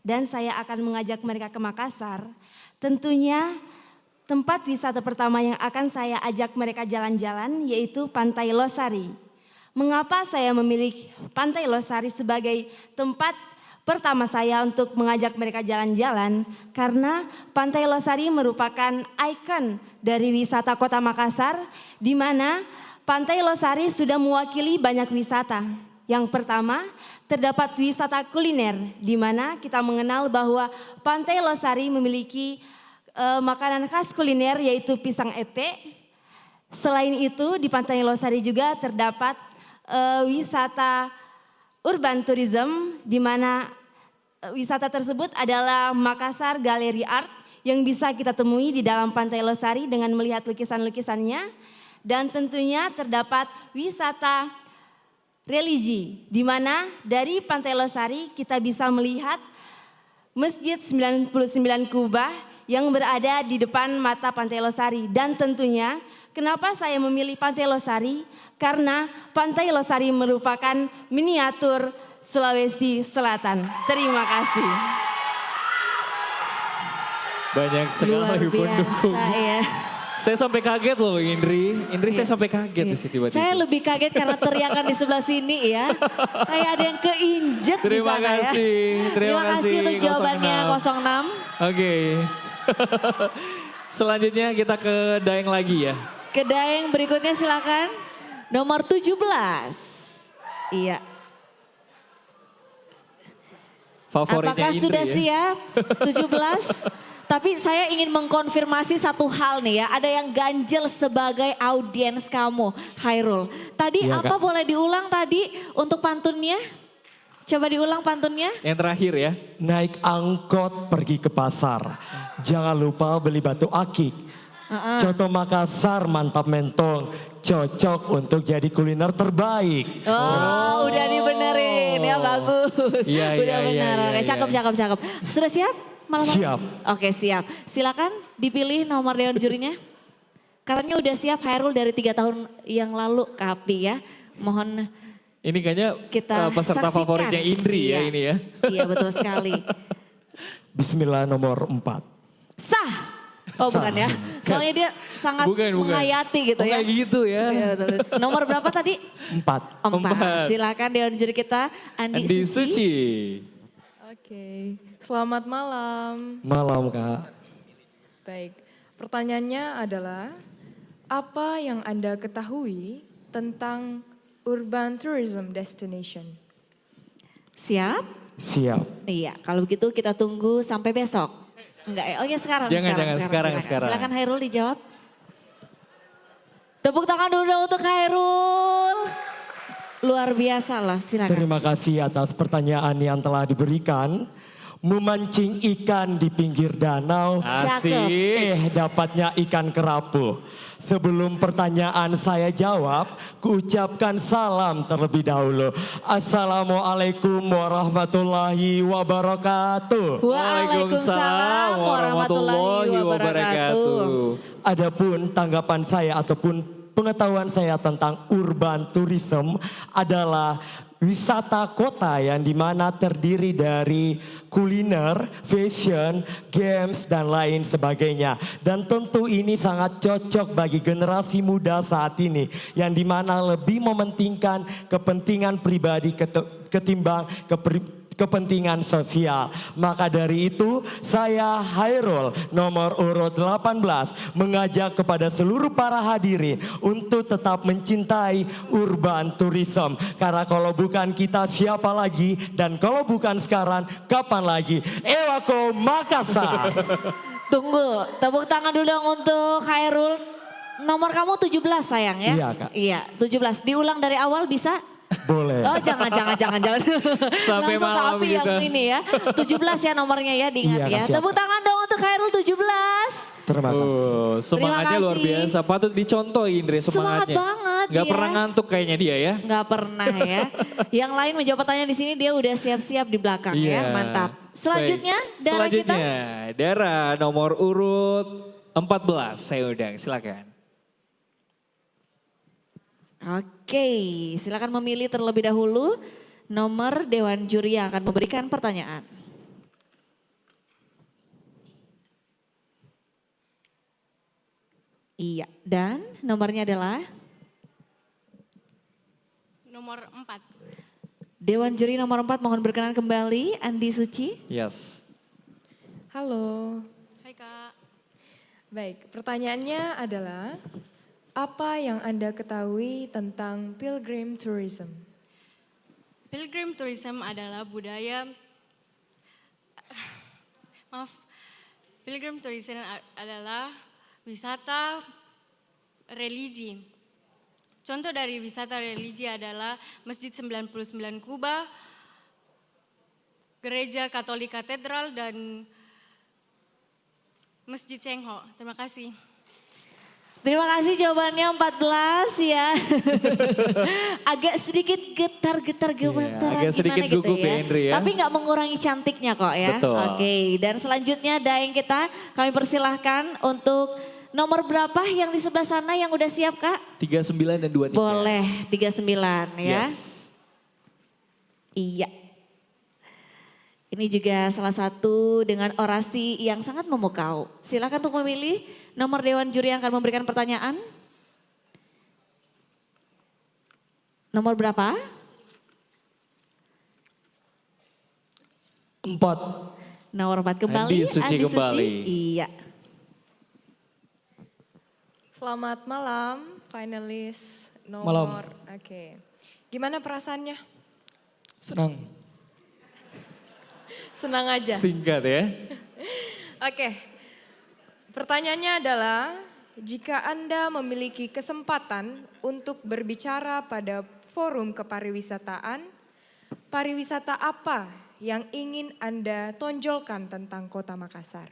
dan saya akan mengajak mereka ke Makassar, tentunya tempat wisata pertama yang akan saya ajak mereka jalan-jalan yaitu Pantai Losari. Mengapa saya memilih Pantai Losari sebagai tempat pertama saya untuk mengajak mereka jalan-jalan? Karena Pantai Losari merupakan ikon dari wisata Kota Makassar, di mana Pantai Losari sudah mewakili banyak wisata. Yang pertama, terdapat wisata kuliner, di mana kita mengenal bahwa Pantai Losari memiliki makanan khas kuliner yaitu pisang epe. Selain itu, di Pantai Losari juga terdapat wisata urban tourism, di mana wisata tersebut adalah Makassar Gallery Art yang bisa kita temui di dalam Pantai Losari dengan melihat lukisan-lukisannya. Dan tentunya terdapat wisata religi, di mana dari Pantai Losari kita bisa melihat Masjid 99 Kubah yang berada di depan mata Pantai Losari. Dan tentunya kenapa saya memilih Pantai Losari? Karena Pantai Losari merupakan miniatur Sulawesi Selatan. Terima kasih. Banyak sekali pendukung. Ya. Saya sampai kaget loh Indri. Indri saya sampai kaget di situ tiba-tiba. Saya lebih kaget karena teriakan di sebelah sini ya. Kayak ada yang keinjek di sana ya. Terima kasih untuk jawabannya 06. Oke. Selanjutnya kita ke Daeng lagi ya. Ke Daeng berikutnya silakan. Nomor 17. Iya. Favoritnya Apakah Indri sudah ya? siap? 17. Tapi saya ingin mengkonfirmasi satu hal nih ya. Ada yang ganjel sebagai audiens kamu, Khairul. Tadi Iya, apa Kak. boleh diulang tadi untuk pantunnya? Coba diulang pantunnya. Yang terakhir ya. Naik angkot pergi ke pasar. Jangan lupa beli batu akik. Coto Makassar mantap mentong. Cocok untuk jadi kuliner terbaik. Oh, udah dibenerin ya, bagus. Iya, Udah iya, benar. iya, Oke, iya, cakep, iya. cakep, cakep. Sudah siap? Malam-malam? Siap. Oke, siap. Silakan dipilih nomor dewan jurinya. Katanya udah siap Khairul dari 3 tahun yang lalu, Kapi ya. Mohon Ini kayaknya kita peserta saksikan. favoritnya Indri ya Iya. ini ya. Iya, betul sekali. Bismillah nomor 4. Sah. Oh bukan ya, soalnya dia sangat Bukan. menghayati gitu Oh, ya. kayak gitu ya. Iya, betul. Nomor berapa tadi? 4. 4. Silakan dewan juri kita Andi Suci. Oke, selamat malam. Malam Kak. Baik, pertanyaannya adalah apa yang Anda ketahui tentang urban tourism destination? Siap? Siap. Iya, kalau begitu kita tunggu sampai besok. Enggak ya? Oh ya sekarang. Sekarang. Silakan Khairul dijawab. Tepuk tangan dulu dong untuk Khairul. Luar biasa lah, silakan. Terima kasih atas pertanyaan yang telah diberikan. Memancing ikan di pinggir danau. Asik. Dapatnya ikan kerapu. Sebelum pertanyaan saya jawab, kuucapkan salam terlebih dahulu. Assalamualaikum warahmatullahi wabarakatuh. Waalaikumsalam warahmatullahi wabarakatuh. Adapun tanggapan saya ataupun pengetahuan saya tentang urban tourism adalah wisata kota yang dimana terdiri dari kuliner, fashion, games, dan lain sebagainya. Dan tentu ini sangat cocok bagi generasi muda saat ini yang dimana lebih mementingkan kepentingan pribadi ketimbang kepentingan sosial. Maka dari itu saya Khairul nomor urut 18 mengajak kepada seluruh para hadirin untuk tetap mencintai urban tourism. Karena kalau bukan kita siapa lagi, dan kalau bukan sekarang kapan lagi? Ewako Makassar. Tunggu, tepuk tangan dulu dong untuk Khairul. Nomor kamu 17 sayang ya? Iya Kak. Iya, 17. Diulang dari awal bisa? Boleh. Oh jangan. Sampai Langsung ke malam Api yang gitu. ini ya. 17 ya nomornya ya, diingat Iya, ya. siap, Tepuk tangan dong untuk Khairul 17. Terima kasih. Semangatnya luar kasih. biasa, patut dicontoh Indri Semangat semangatnya. banget Gak dia. pernah ngantuk kayaknya dia ya. Nggak pernah ya. Yang lain menjawab pertanyaan di sini dia udah siap-siap di belakang Iya. ya, mantap. Selanjutnya Baik. Dara kita. Selanjutnya, Dara nomor urut 14, saya undang, silakan. Oke, silakan memilih terlebih dahulu nomor Dewan Juri yang akan memberikan pertanyaan. Iya, dan nomornya adalah Nomor 4. Dewan Juri nomor 4 mohon berkenan kembali Andi Suci. Yes. Halo. Hai Kak. Baik, pertanyaannya adalah apa yang Anda ketahui tentang pilgrim tourism? Pilgrim tourism adalah budaya, pilgrim tourism adalah wisata religi. Contoh dari wisata religi adalah Masjid 99 Kuba, Gereja Katolik Katedral, dan Masjid Cengho. Terima kasih. Terima kasih jawabannya 14 ya. Agak sedikit getar-getar gemetaran agak sedikit gimana gitu gugup ya, Indri ya. Tapi nggak mengurangi cantiknya kok ya. Betul. Oke, dan selanjutnya Daeng kita kami persilahkan untuk nomor berapa yang di sebelah sana yang udah siap Kak? 39 dan 23. Boleh 39 ya. Yes. Iya. Ini juga salah satu dengan orasi yang sangat memukau. Silakan untuk memilih nomor Dewan Juri yang akan memberikan pertanyaan. Nomor berapa? 4. Nomor 4 kembali. Andi Suci kembali. Iya. Selamat malam, finalis nomor. Malam. Oke. Gimana perasaannya? Senang. Senang aja. Singkat ya. Oke. Pertanyaannya adalah, jika Anda memiliki kesempatan untuk berbicara pada forum kepariwisataan, pariwisata apa yang ingin Anda tonjolkan tentang Kota Makassar?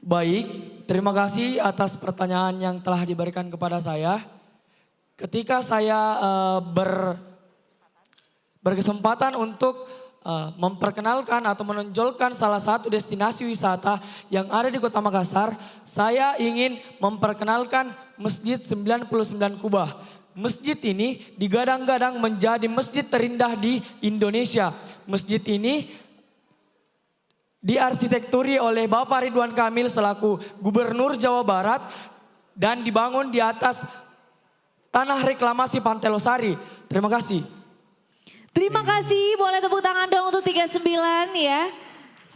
Baik, terima kasih atas pertanyaan yang telah diberikan kepada saya. Ketika saya berkesempatan untuk memperkenalkan atau menonjolkan salah satu destinasi wisata yang ada di Kota Makassar, saya ingin memperkenalkan Masjid 99 Kubah. Masjid ini digadang-gadang menjadi masjid terindah di Indonesia. Masjid ini diarsitekturi oleh Bapak Ridwan Kamil selaku Gubernur Jawa Barat dan dibangun di atas tanah reklamasi Pantai Losari. Terima kasih. Terima kasih, boleh tepuk tangan dong untuk 39 ya.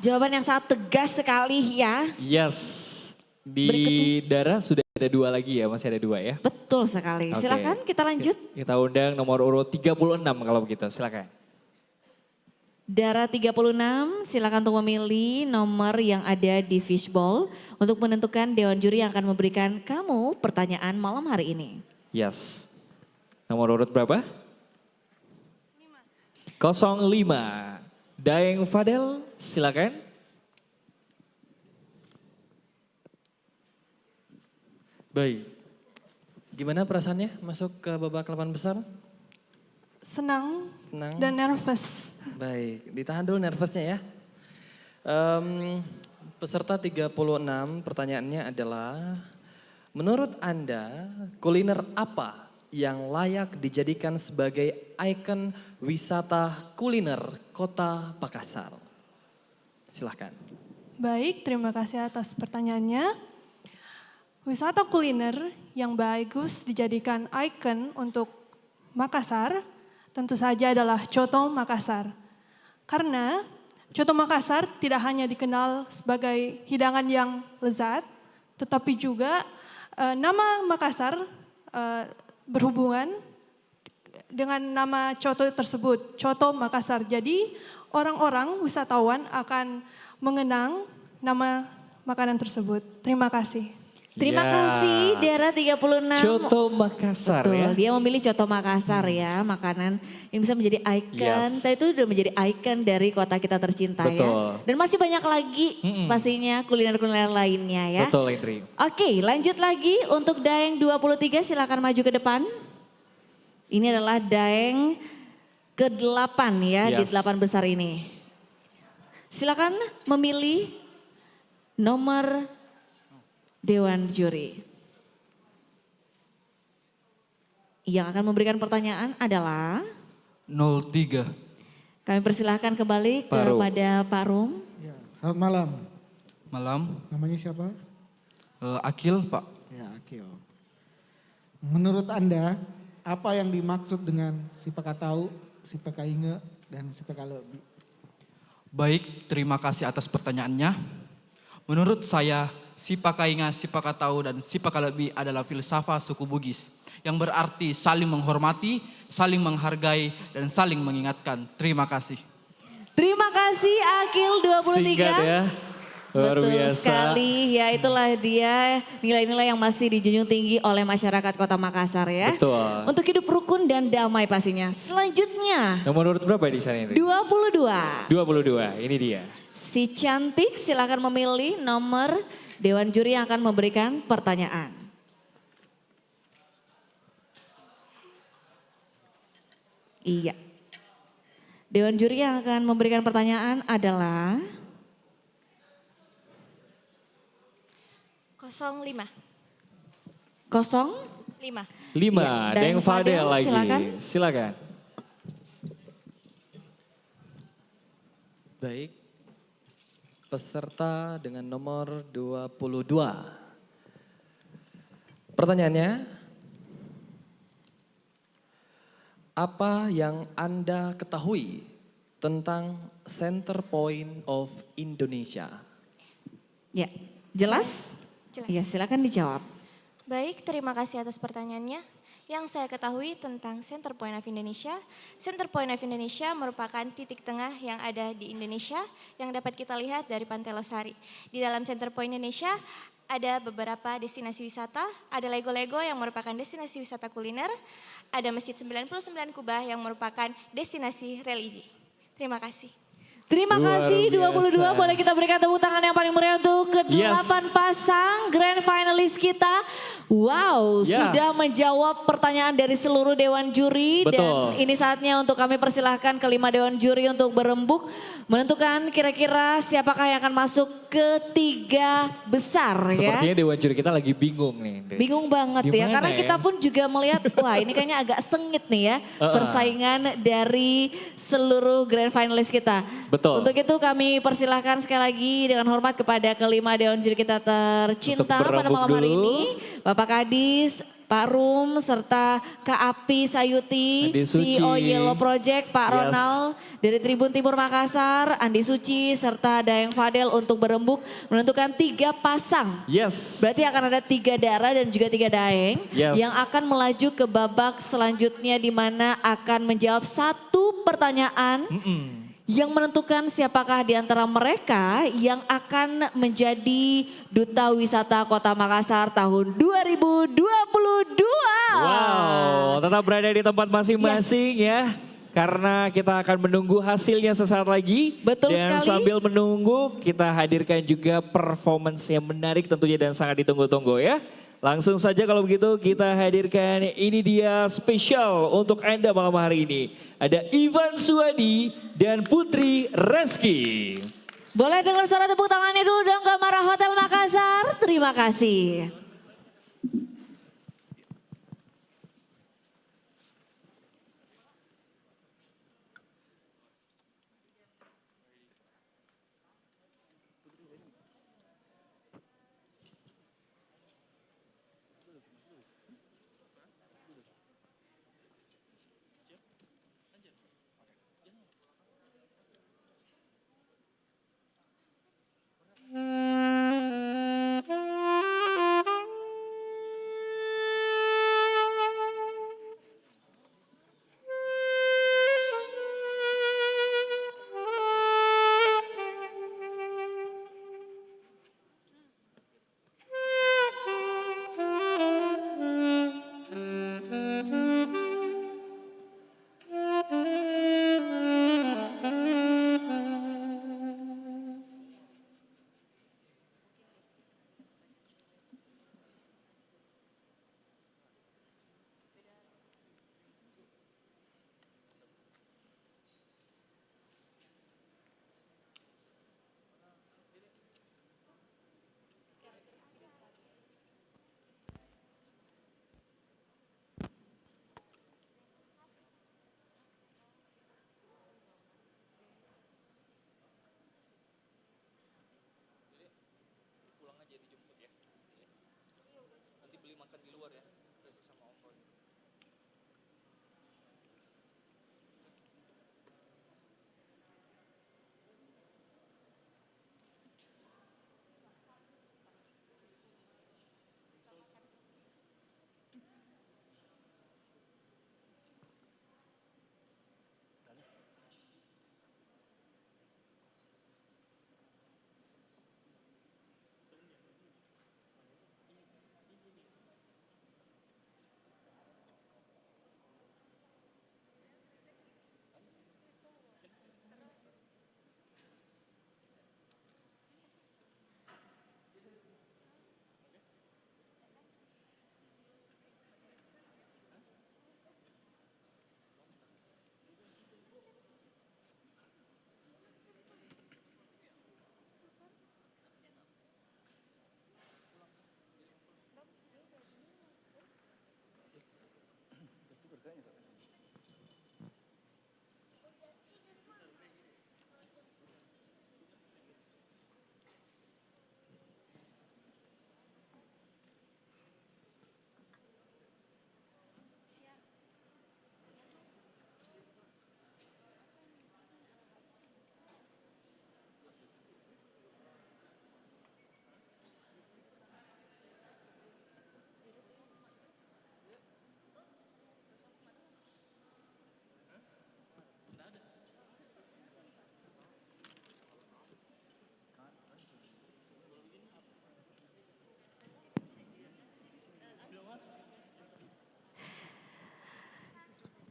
Jawaban yang sangat tegas sekali ya. Yes. Di Dara sudah ada 2 lagi ya, masih ada 2 ya. Betul sekali. Oke. Silakan kita lanjut. Kita undang nomor urut 36 kalau begitu, silakan. Dara 36, silakan untuk memilih nomor yang ada di fishbowl untuk menentukan Dewan Juri yang akan memberikan kamu pertanyaan malam hari ini. Yes. Nomor urut berapa? 05. Daeng Fadel, silakan. Baik. Gimana perasaannya masuk ke babak 8 besar? Senang Senang. dan nervous. Baik, ditahan dulu nervousnya ya. Peserta 36 pertanyaannya adalah, menurut Anda kuliner apa yang layak dijadikan sebagai ikon wisata kuliner Kota Makassar? Silahkan. Baik, terima kasih atas pertanyaannya. Wisata kuliner yang bagus dijadikan ikon untuk Makassar tentu saja adalah Coto Makassar. Karena Coto Makassar tidak hanya dikenal sebagai hidangan yang lezat, tetapi juga nama Makassar berhubungan dengan nama coto tersebut, Coto Makassar. Jadi orang-orang wisatawan akan mengenang nama makanan tersebut. Terima kasih. Terima Ya. kasih Dara 36. Coto Makassar Betul, ya. dia memilih Coto Makassar ya, makanan yang bisa menjadi ikon. Yes. Itu udah menjadi ikon dari kota kita tercinta Betul. ya. Dan masih banyak lagi pastinya kuliner-kuliner lainnya ya. Betul Indri. Oke, lanjut lagi untuk Daeng 23 silakan maju ke depan. Ini adalah Daeng ke-8 ya di Yes. 8 besar ini. Silakan memilih nomor Dewan Juri. Yang akan memberikan pertanyaan adalah 03. kami persilahkan kembali Parum. kepada Pak Rum. Selamat malam. Malam. Namanya siapa? Akil, Pak. Ya, Akil. Menurut Anda, apa yang dimaksud dengan si Pakatau, si Pakainge, dan si Pakalebi? Baik, terima kasih atas pertanyaannya. Menurut saya, si Pakainga, si Pakatau, dan si Pakalebi adalah filsafat suku Bugis yang berarti saling menghormati, saling menghargai, dan saling mengingatkan. Terima kasih. Terima kasih Akil 23. Singkat ya. Luar Betul biasa. sekali, ya itulah dia nilai-nilai yang masih dijunjung tinggi oleh masyarakat Kota Makassar ya. Betul. Untuk hidup rukun dan damai pastinya. Selanjutnya Nomor urut berapa di sana Indri? 22. 22, ini dia. Si cantik silakan memilih nomor Dewan Juri yang akan memberikan pertanyaan. Iya. Dewan Juri yang akan memberikan pertanyaan adalah 05. 05. 5, Ya, Deng Fadel lagi. silakan. Silakan. Baik, peserta dengan nomor 22. Pertanyaannya, apa yang Anda ketahui tentang Center Point of Indonesia? Ya, jelas? Jelas. Ya, silakan dijawab. Baik, terima kasih atas pertanyaannya. Yang saya ketahui tentang Center Point of Indonesia, Center Point of Indonesia merupakan titik tengah yang ada di Indonesia yang dapat kita lihat dari Pantai Losari. Di dalam Center Point Indonesia ada beberapa destinasi wisata, ada Lego-Lego yang merupakan destinasi wisata kuliner, ada Masjid 99 Kubah yang merupakan destinasi religi. Terima kasih. Terima Luar kasih biasa. 22, boleh kita berikan tepuk tangan yang paling meriah untuk ke-8 pasang grand finalis kita. Wow, Ya. sudah menjawab pertanyaan dari seluruh Dewan Juri. Betul. Dan ini saatnya untuk kami persilahkan kelima Dewan Juri untuk berembuk. Menentukan kira-kira siapakah yang akan masuk ke 3 besar ya. Sepertinya Dewan Juri kita lagi bingung nih. Indri. Bingung banget ya, Gimana karena ya? kita pun juga melihat, wah ini kayaknya agak sengit nih ya persaingan dari seluruh grand finalis kita. Betul. Untuk itu kami persilahkan sekali lagi dengan hormat kepada kelima Dewan Juri kita tercinta Untuk pada berembuk malam hari dulu. ini. Bapak Kadis, Pak Rum, serta Kak Api Sayuti, Andi Suci. CEO Yellow Project, Pak Yes. Ronald dari Tribun Timur Makassar, Andi Suci, serta Daeng Fadel untuk berembuk menentukan 3 pasang. Yes. Berarti akan ada 3 Dara dan juga 3 Daeng Yes. yang akan melaju ke babak selanjutnya di mana akan menjawab 1 pertanyaan yang menentukan siapakah di antara mereka yang akan menjadi Duta Wisata Kota Makassar tahun 2022. Wow, tetap berada di tempat masing-masing ya. Karena kita akan menunggu hasilnya sesaat lagi. Betul dan sekali. sambil menunggu kita hadirkan juga performance yang menarik tentunya dan sangat ditunggu-tunggu ya. Langsung saja kalau begitu kita hadirkan ini dia spesial untuk Anda malam hari ini. Ada Ivan Suwadi dan Putri Reski. Boleh dengar suara tepuk tangannya dulu dong ke Mara Hotel Makassar. Terima kasih.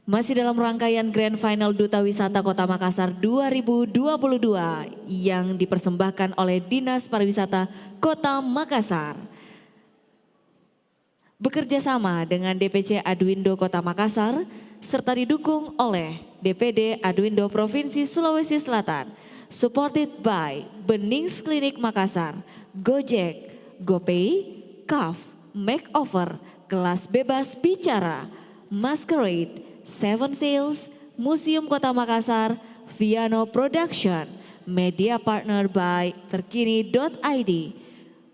Masih dalam rangkaian Grand Final Duta Wisata Kota Makassar 2022 yang dipersembahkan oleh Dinas Pariwisata Kota Makassar. Bekerja sama dengan DPC Adwindo Kota Makassar serta didukung oleh DPD Adwindo Provinsi Sulawesi Selatan. Supported by Benings Klinik Makassar, Gojek, GoPay, CAF, Makeover, Kelas Bebas Bicara, Masquerade, Seven Sails, Museum Kota Makassar, Viano Production, Media Partner by Terkini.id,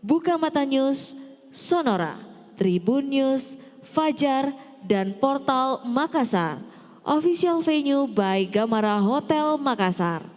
Buka Mata News, Sonora, Tribun News, Fajar, dan Portal Makassar. Official venue by Gamara Hotel Makassar.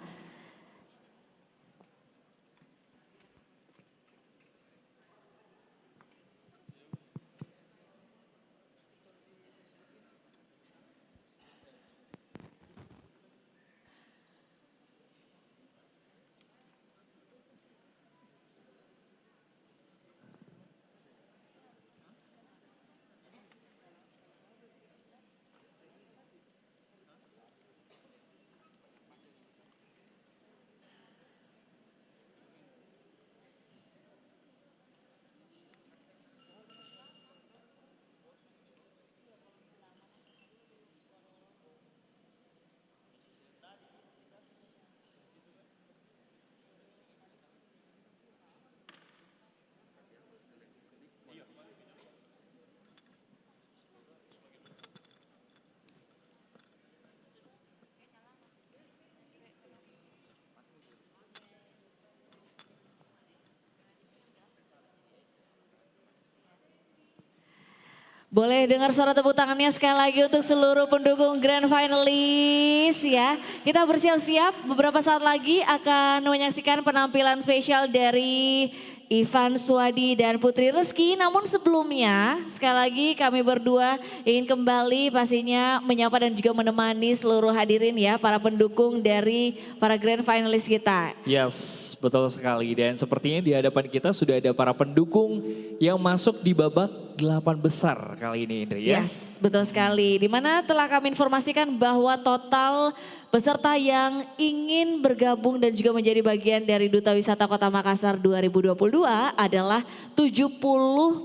Boleh dengar suara tepuk tangannya sekali lagi untuk seluruh pendukung Grand Finalist ya. Kita bersiap-siap beberapa saat lagi akan menyaksikan penampilan spesial dari Ivan Swadi dan Putri Reski. Namun sebelumnya sekali lagi kami berdua ingin kembali pastinya menyapa dan juga menemani seluruh hadirin ya, para pendukung dari para Grand Finalist kita. Yes, betul sekali. Dan sepertinya di hadapan kita sudah ada para pendukung yang masuk di babak 8 besar kali ini, Indri ya. Yes, betul sekali. Di mana telah kami informasikan bahwa total peserta yang ingin bergabung dan juga menjadi bagian dari Duta Wisata Kota Makassar 2022 adalah 70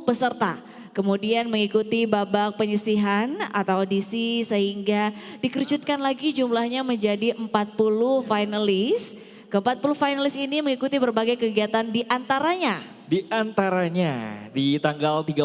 peserta. Kemudian mengikuti babak penyisihan atau audisi sehingga dikerucutkan lagi jumlahnya menjadi 40 finalis. Ke-40 finalis ini mengikuti berbagai kegiatan di antaranya di tanggal 13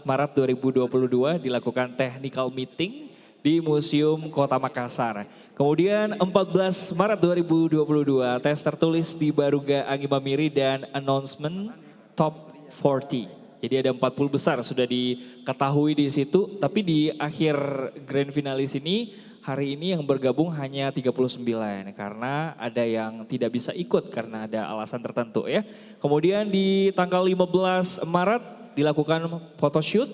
Maret 2022 dilakukan technical meeting di Museum Kota Makassar. Kemudian 14 Maret 2022 tes tertulis di Baruga Anggi Mamiri dan announcement top 40. Jadi ada 40 besar sudah diketahui di situ, tapi di akhir grand finalis ini hari ini yang bergabung hanya 39 karena ada yang tidak bisa ikut karena ada alasan tertentu ya. Kemudian di tanggal 15 Maret dilakukan photoshoot,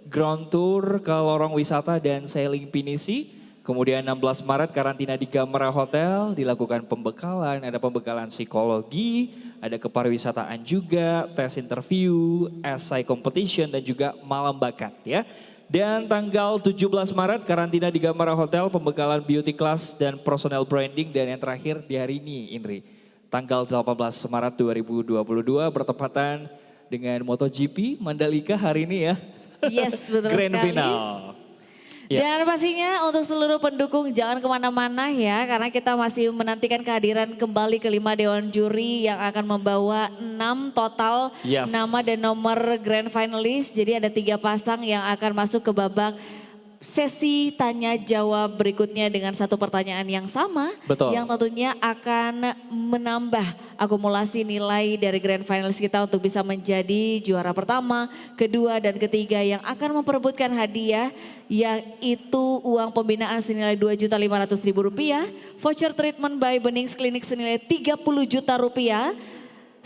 ground tour ke lorong wisata dan sailing pinisi. Kemudian 16 Maret karantina di Gamera Hotel, dilakukan pembekalan, ada pembekalan psikologi, ada kepariwisataan juga, tes interview, essay competition dan juga malam bakat ya. Dan tanggal 17 Maret karantina di Gamera Hotel, pembekalan beauty class dan personal branding. Dan yang terakhir di hari ini Indri, tanggal 18 Maret 2022 bertepatan dengan MotoGP Mandalika hari ini ya. Yes, betul Grand sekali. final. Dan pastinya untuk seluruh pendukung jangan kemana-mana ya, karena kita masih menantikan kehadiran kembali kelima Dewan Juri yang akan membawa 6 total nama dan nomor grand finalis. Jadi ada 3 pasang yang akan masuk ke babak sesi tanya jawab berikutnya dengan satu pertanyaan yang sama. Betul. Yang tentunya akan menambah akumulasi nilai dari grand finalis kita untuk bisa menjadi juara pertama, kedua dan ketiga yang akan memperebutkan hadiah yaitu uang pembinaan senilai Rp2.500.000, voucher treatment by Benings Clinic senilai Rp30 juta,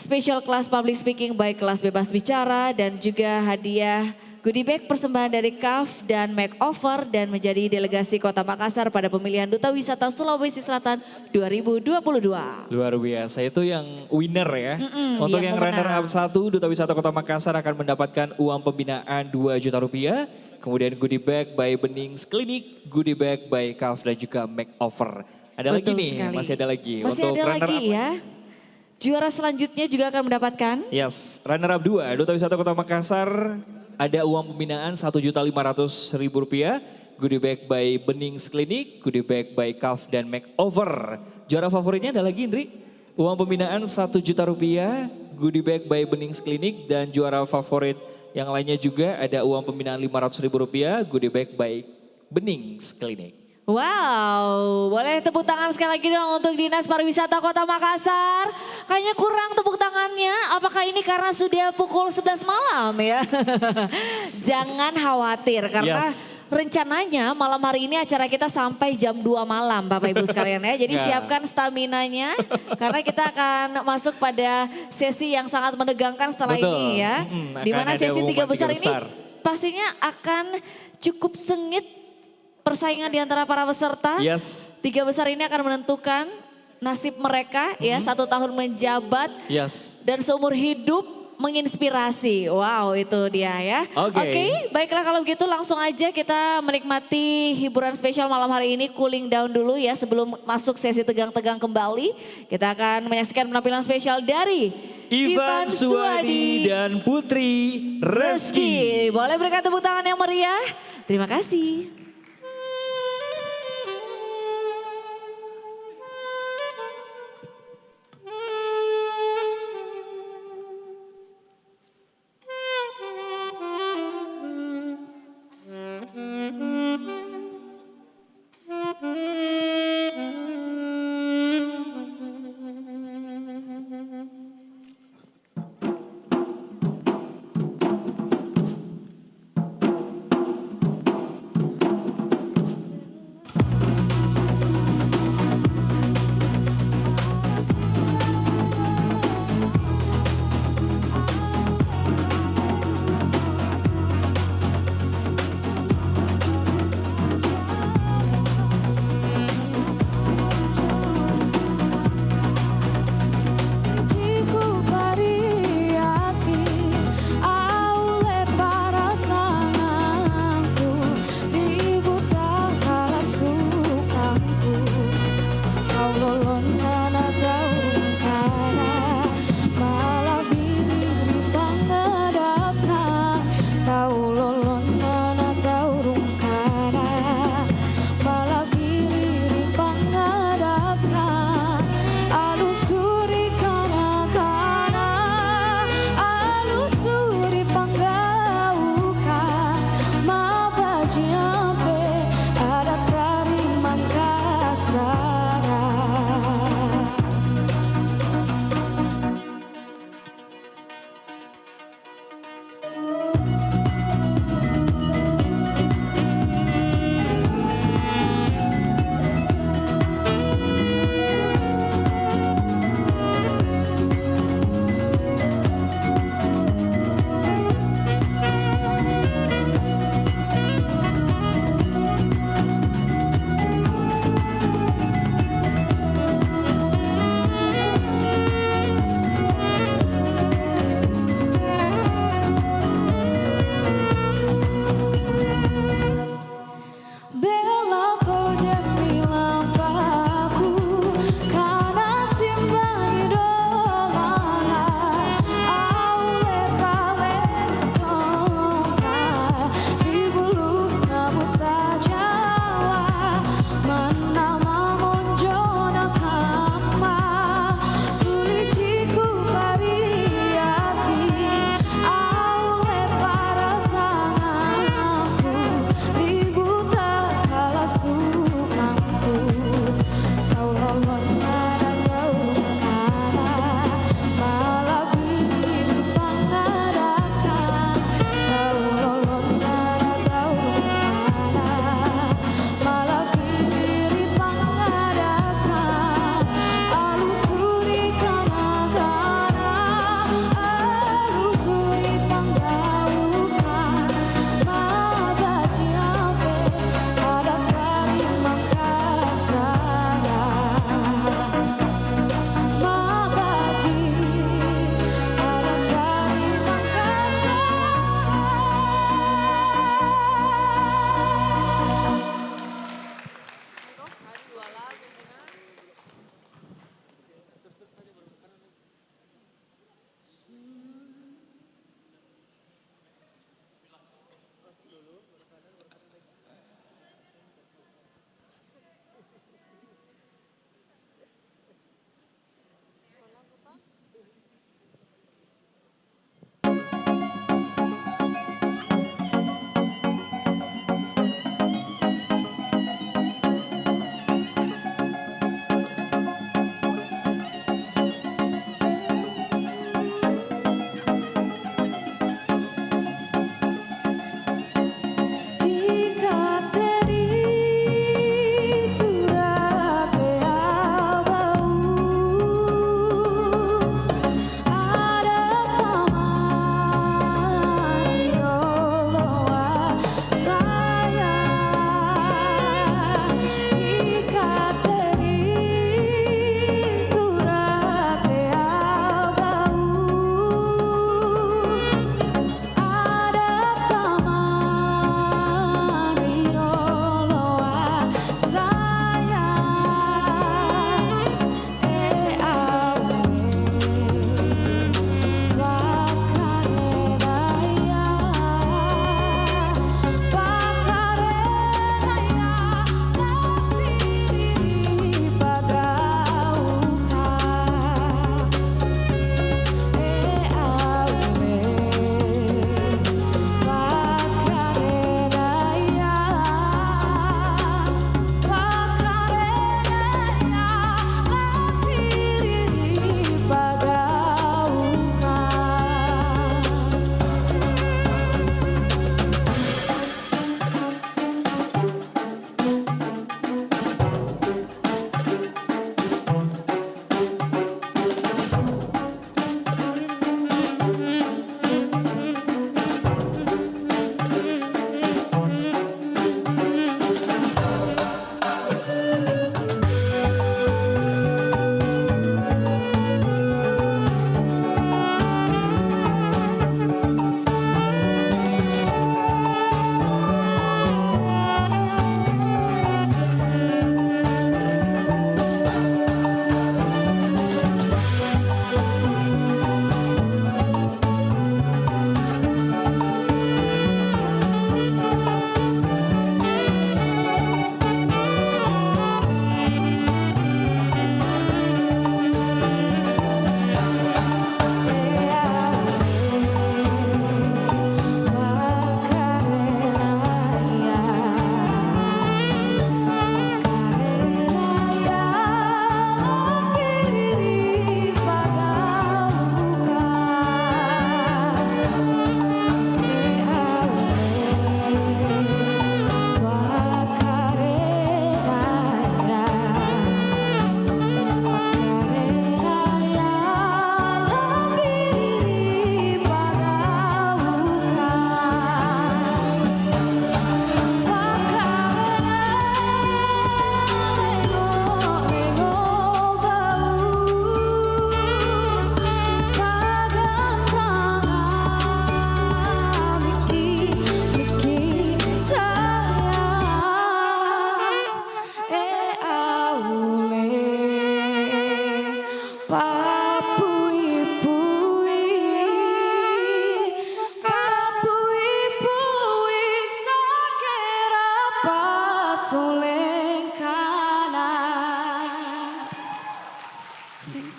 special class public speaking by kelas bebas bicara dan juga hadiah goodie bag persembahan dari CAF dan Makeover dan menjadi delegasi Kota Makassar pada pemilihan Duta Wisata Sulawesi Selatan 2022. Luar biasa, itu yang winner ya. Untuk yang runner up 1, Duta Wisata Kota Makassar akan mendapatkan uang pembinaan Rp2 juta. Kemudian goodie bag by Benings Clinic, goodie bag by CAF dan juga Makeover. Ada lagi nih, masih ada lagi. Masih untuk ada lagi ya. Juara selanjutnya juga akan mendapatkan. Yes, runner up 2, Duta Wisata Kota Makassar. Ada uang pembinaan Rp1.500.000, goodie bag by Benings Clinic, goodie bag by CAF dan Makeover. Juara favoritnya ada lagi Indri, uang pembinaan Rp1 juta, goodie bag by Benings Clinic dan juara favorit yang lainnya juga ada uang pembinaan Rp500.000, goodie bag by Benings Clinic. Wow, boleh tepuk tangan sekali lagi dong untuk Dinas Pariwisata Kota Makassar. Kayaknya kurang tepuk tangannya, apakah ini karena sudah pukul 11 malam ya? Jangan khawatir karena rencananya malam hari ini acara kita sampai jam 2 malam Bapak Ibu sekalian ya. Jadi siapkan staminanya karena kita akan masuk pada sesi yang sangat menegangkan setelah ini ya. Dimana sesi 3 besar ini pastinya akan cukup sengit persaingan di antara para peserta. 3 besar ini akan menentukan nasib mereka ya, 1 tahun menjabat dan seumur hidup menginspirasi. Wow, itu dia ya. Oke, baiklah kalau begitu langsung aja kita menikmati hiburan spesial malam hari ini, cooling down dulu ya sebelum masuk sesi tegang-tegang kembali. Kita akan menyaksikan penampilan spesial dari Ivan Suwadi dan Putri Reski. Boleh berikan tepuk tangan yang meriah. Terima kasih.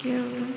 kasih Allah.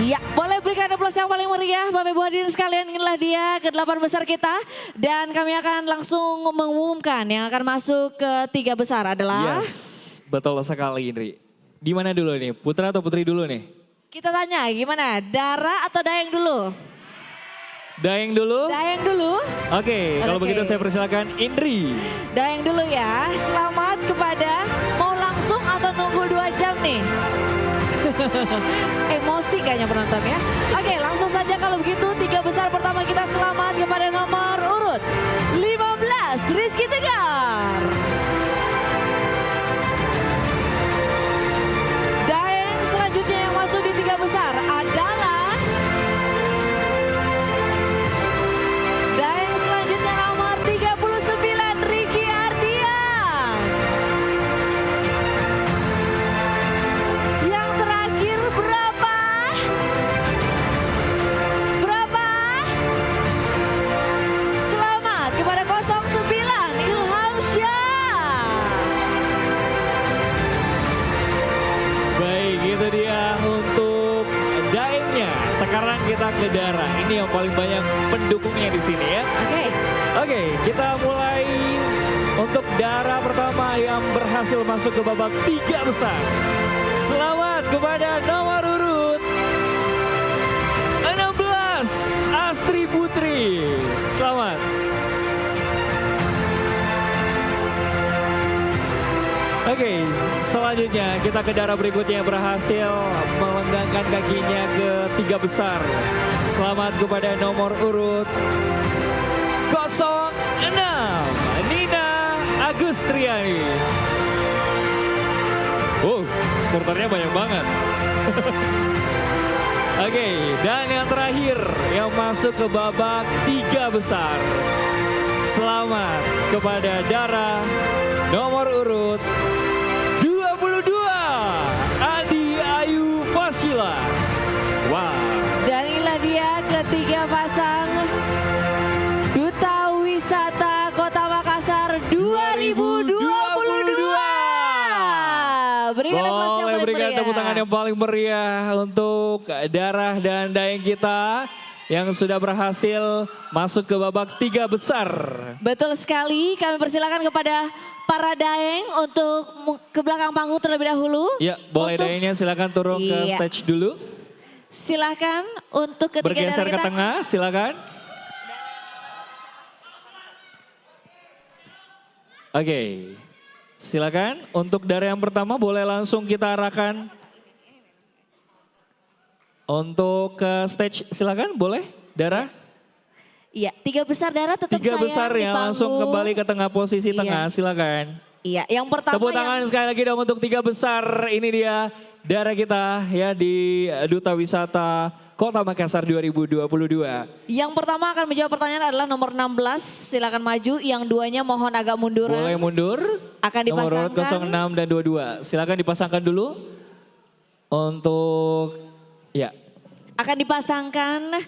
Ya, boleh berikan aplaus yang paling meriah Bapak Ibu hadirin sekalian, inilah dia ke-8 besar kita. Dan kami akan langsung mengumumkan yang akan masuk ke 3 besar adalah... Yes, betul sekali Indri. Di mana dulu nih, Putra atau Putri dulu nih? Kita tanya gimana, Dara atau Dayeng dulu? Dayeng dulu? Dayeng dulu. Oke, kalau begitu saya persilakan Indri. Dayeng dulu ya, selamat kepada mau langsung atau nunggu 2 jam nih? Emosi kayaknya penonton ya. Oke, langsung saja kalau begitu 3 besar pertama kita selamat kepada nomor urut 15 Rizky Tegar. Dayeng selanjutnya yang masuk di 3 besar adalah Dayeng selanjutnya nomor 39 Ricky Ardian. Yang terakhir berapa? Berapa? Selamat kepada 09 Ilham Syah. Baik, itu dia untuk Dayengnya. Sekarang kita ke Dara. Ini yang paling banyak pendukungnya di sini ya. Oke. Oke, kita mulai untuk Dara pertama yang berhasil masuk ke babak 3 besar. Selamat kepada nomor urut 16, Astri Putri. Selamat. Oke, selanjutnya kita ke Dara berikutnya yang berhasil melenggangkan kakinya ke 3 besar. Selamat kepada nomor urut 06, Nina Agustriani. Oh, supporternya banyak banget. Oke, dan yang terakhir yang masuk ke babak 3 besar. Selamat kepada Dara nomor urut 22, Adi Ayu Fasila. Wow. Dan inilah dia ketiga pasang Duta Wisata Kota Makassar 2022. Berikan Boleh berikan tepuk tangan yang paling meriah untuk Dara dan Daeng kita yang sudah berhasil masuk ke babak 3 besar. Betul sekali, kami persilakan kepada para Daeng untuk ke belakang panggung terlebih dahulu. Ya, boleh Daengnya silakan turun ke stage dulu. Silakan untuk ketiga Bergeser dari ke kita. tengah, silakan. Oke, silakan untuk Dara yang pertama boleh langsung kita arahkan untuk ke stage, silakan boleh Dara. Iya, 3 besar Dara tetap 3 sayang besar di ya, langsung panggung. kembali ke tengah posisi tengah, silakan. Iya, yang pertama Tepuk tangan sekali lagi dong untuk 3 besar, ini dia Dara kita ya di Duta Wisata Kota Makassar 2022. Yang pertama akan menjawab pertanyaan adalah nomor 16, silakan maju. Yang duanya mohon agak munduran. Boleh mundur. Akan Nomor urut dipasangkan. 06 dan 22. Silakan dipasangkan dulu. Untuk ya. Akan dipasangkan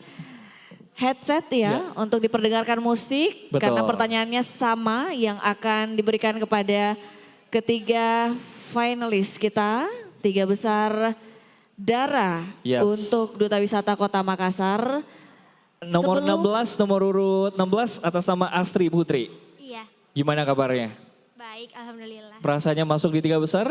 headset ya, untuk diperdengarkan musik. Betul. Karena pertanyaannya sama yang akan diberikan kepada ketiga finalis kita. 3 besar Dara untuk Duta Wisata Kota Makassar. Nomor 16, nomor urut 16 atas nama Astri Putri. Iya, Gimana kabarnya? baik, alhamdulillah. Perasaannya masuk di 3 besar?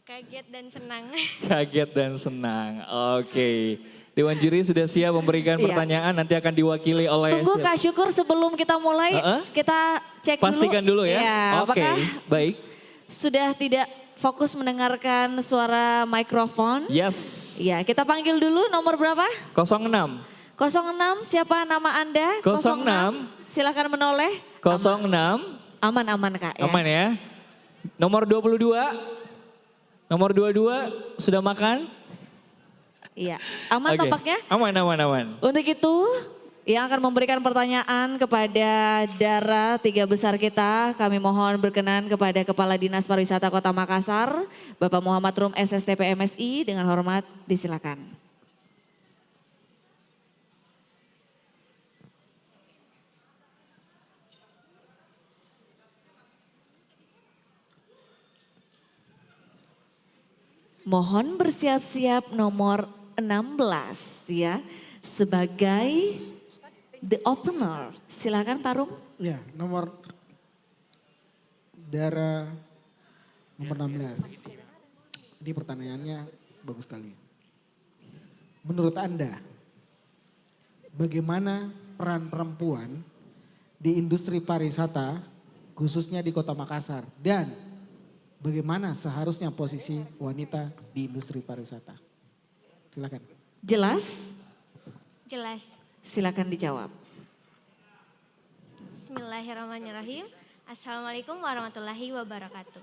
Kaget dan senang. Kaget dan senang. Oke. Dewan juri sudah siap memberikan Iya. pertanyaan, nanti akan diwakili oleh... Tunggu Kak Syukur sebelum kita mulai, kita cek dulu. Pastikan dulu ya. Oke, Apakah baik. sudah tidak fokus mendengarkan suara mikrofon? Yes. Ya, kita panggil dulu nomor berapa? 06. 06, siapa nama Anda? 06. Silakan menoleh. 06. Aman-aman Kak ya. Aman ya. Nomor 22. Nomor 22 sudah makan? Iya, aman Oke. tampaknya? Aman, aman, aman. Untuk itu yang akan memberikan pertanyaan kepada Dara 3 besar kita, kami mohon berkenan kepada Kepala Dinas Pariwisata Kota Makassar, Bapak Muhammad Rum SSTP MSI, dengan hormat disilakan. Mohon bersiap-siap nomor 16 ya, sebagai the opener. Silakan Pak Rum. Ya, nomor Dara nomor 16. Ini pertanyaannya bagus sekali. Menurut Anda, bagaimana peran perempuan di industri pariwisata khususnya di Kota Makassar, dan bagaimana seharusnya posisi wanita di industri pariwisata? Silakan. Jelas? Jelas. Silakan dijawab. Bismillahirrahmanirrahim. Assalamualaikum warahmatullahi wabarakatuh.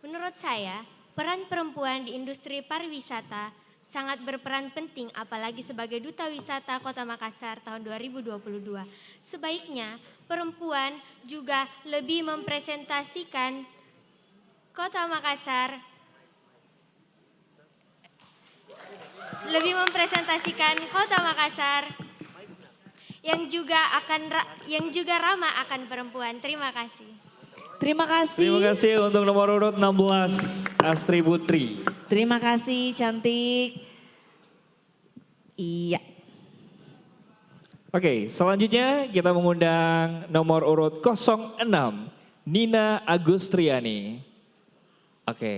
Menurut saya, peran perempuan di industri pariwisata sangat berperan penting apalagi sebagai Duta Wisata Kota Makassar tahun 2022. Sebaiknya perempuan juga lebih mempresentasikan Kota Makassar, yang juga ramah akan perempuan. Terima kasih. Terima kasih. Terima kasih untuk nomor urut 16 Astri Putri. Terima kasih cantik. Iya. Oke, selanjutnya kita mengundang nomor urut 06, Nina Agustriani. Oke.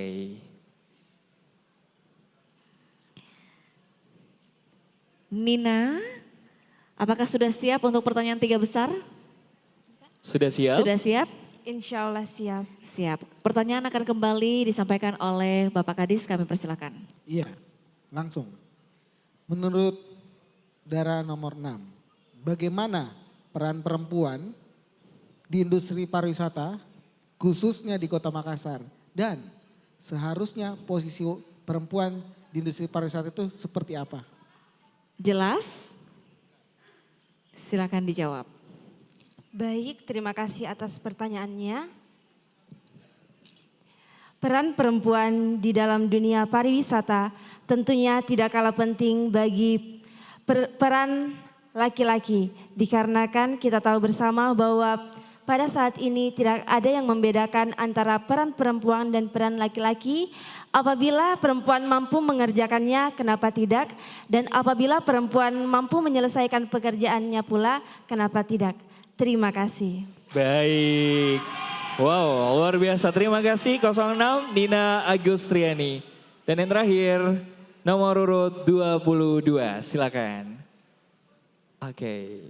Nina, apakah sudah siap untuk pertanyaan 3 besar? Sudah siap? Sudah siap? Insya Allah siap. Siap. Pertanyaan akan kembali disampaikan oleh Bapak Kadis, kami persilakan. Iya, langsung. Menurut Dara nomor 6, bagaimana peran perempuan di industri pariwisata, khususnya di Kota Makassar, dan seharusnya posisi perempuan di industri pariwisata itu seperti apa? Jelas? Silakan dijawab. Baik, terima kasih atas pertanyaannya. Peran perempuan di dalam dunia pariwisata tentunya tidak kalah penting bagi peran laki-laki. Dikarenakan kita tahu bersama bahwa pada saat ini tidak ada yang membedakan antara peran perempuan dan peran laki-laki. Apabila perempuan mampu mengerjakannya, kenapa tidak? Dan apabila perempuan mampu menyelesaikan pekerjaannya pula, kenapa tidak? Terima kasih. Baik. Wow, luar biasa. Terima kasih 06 Nina Agustriani. Dan yang terakhir nomor urut 22. Silakan. Oke.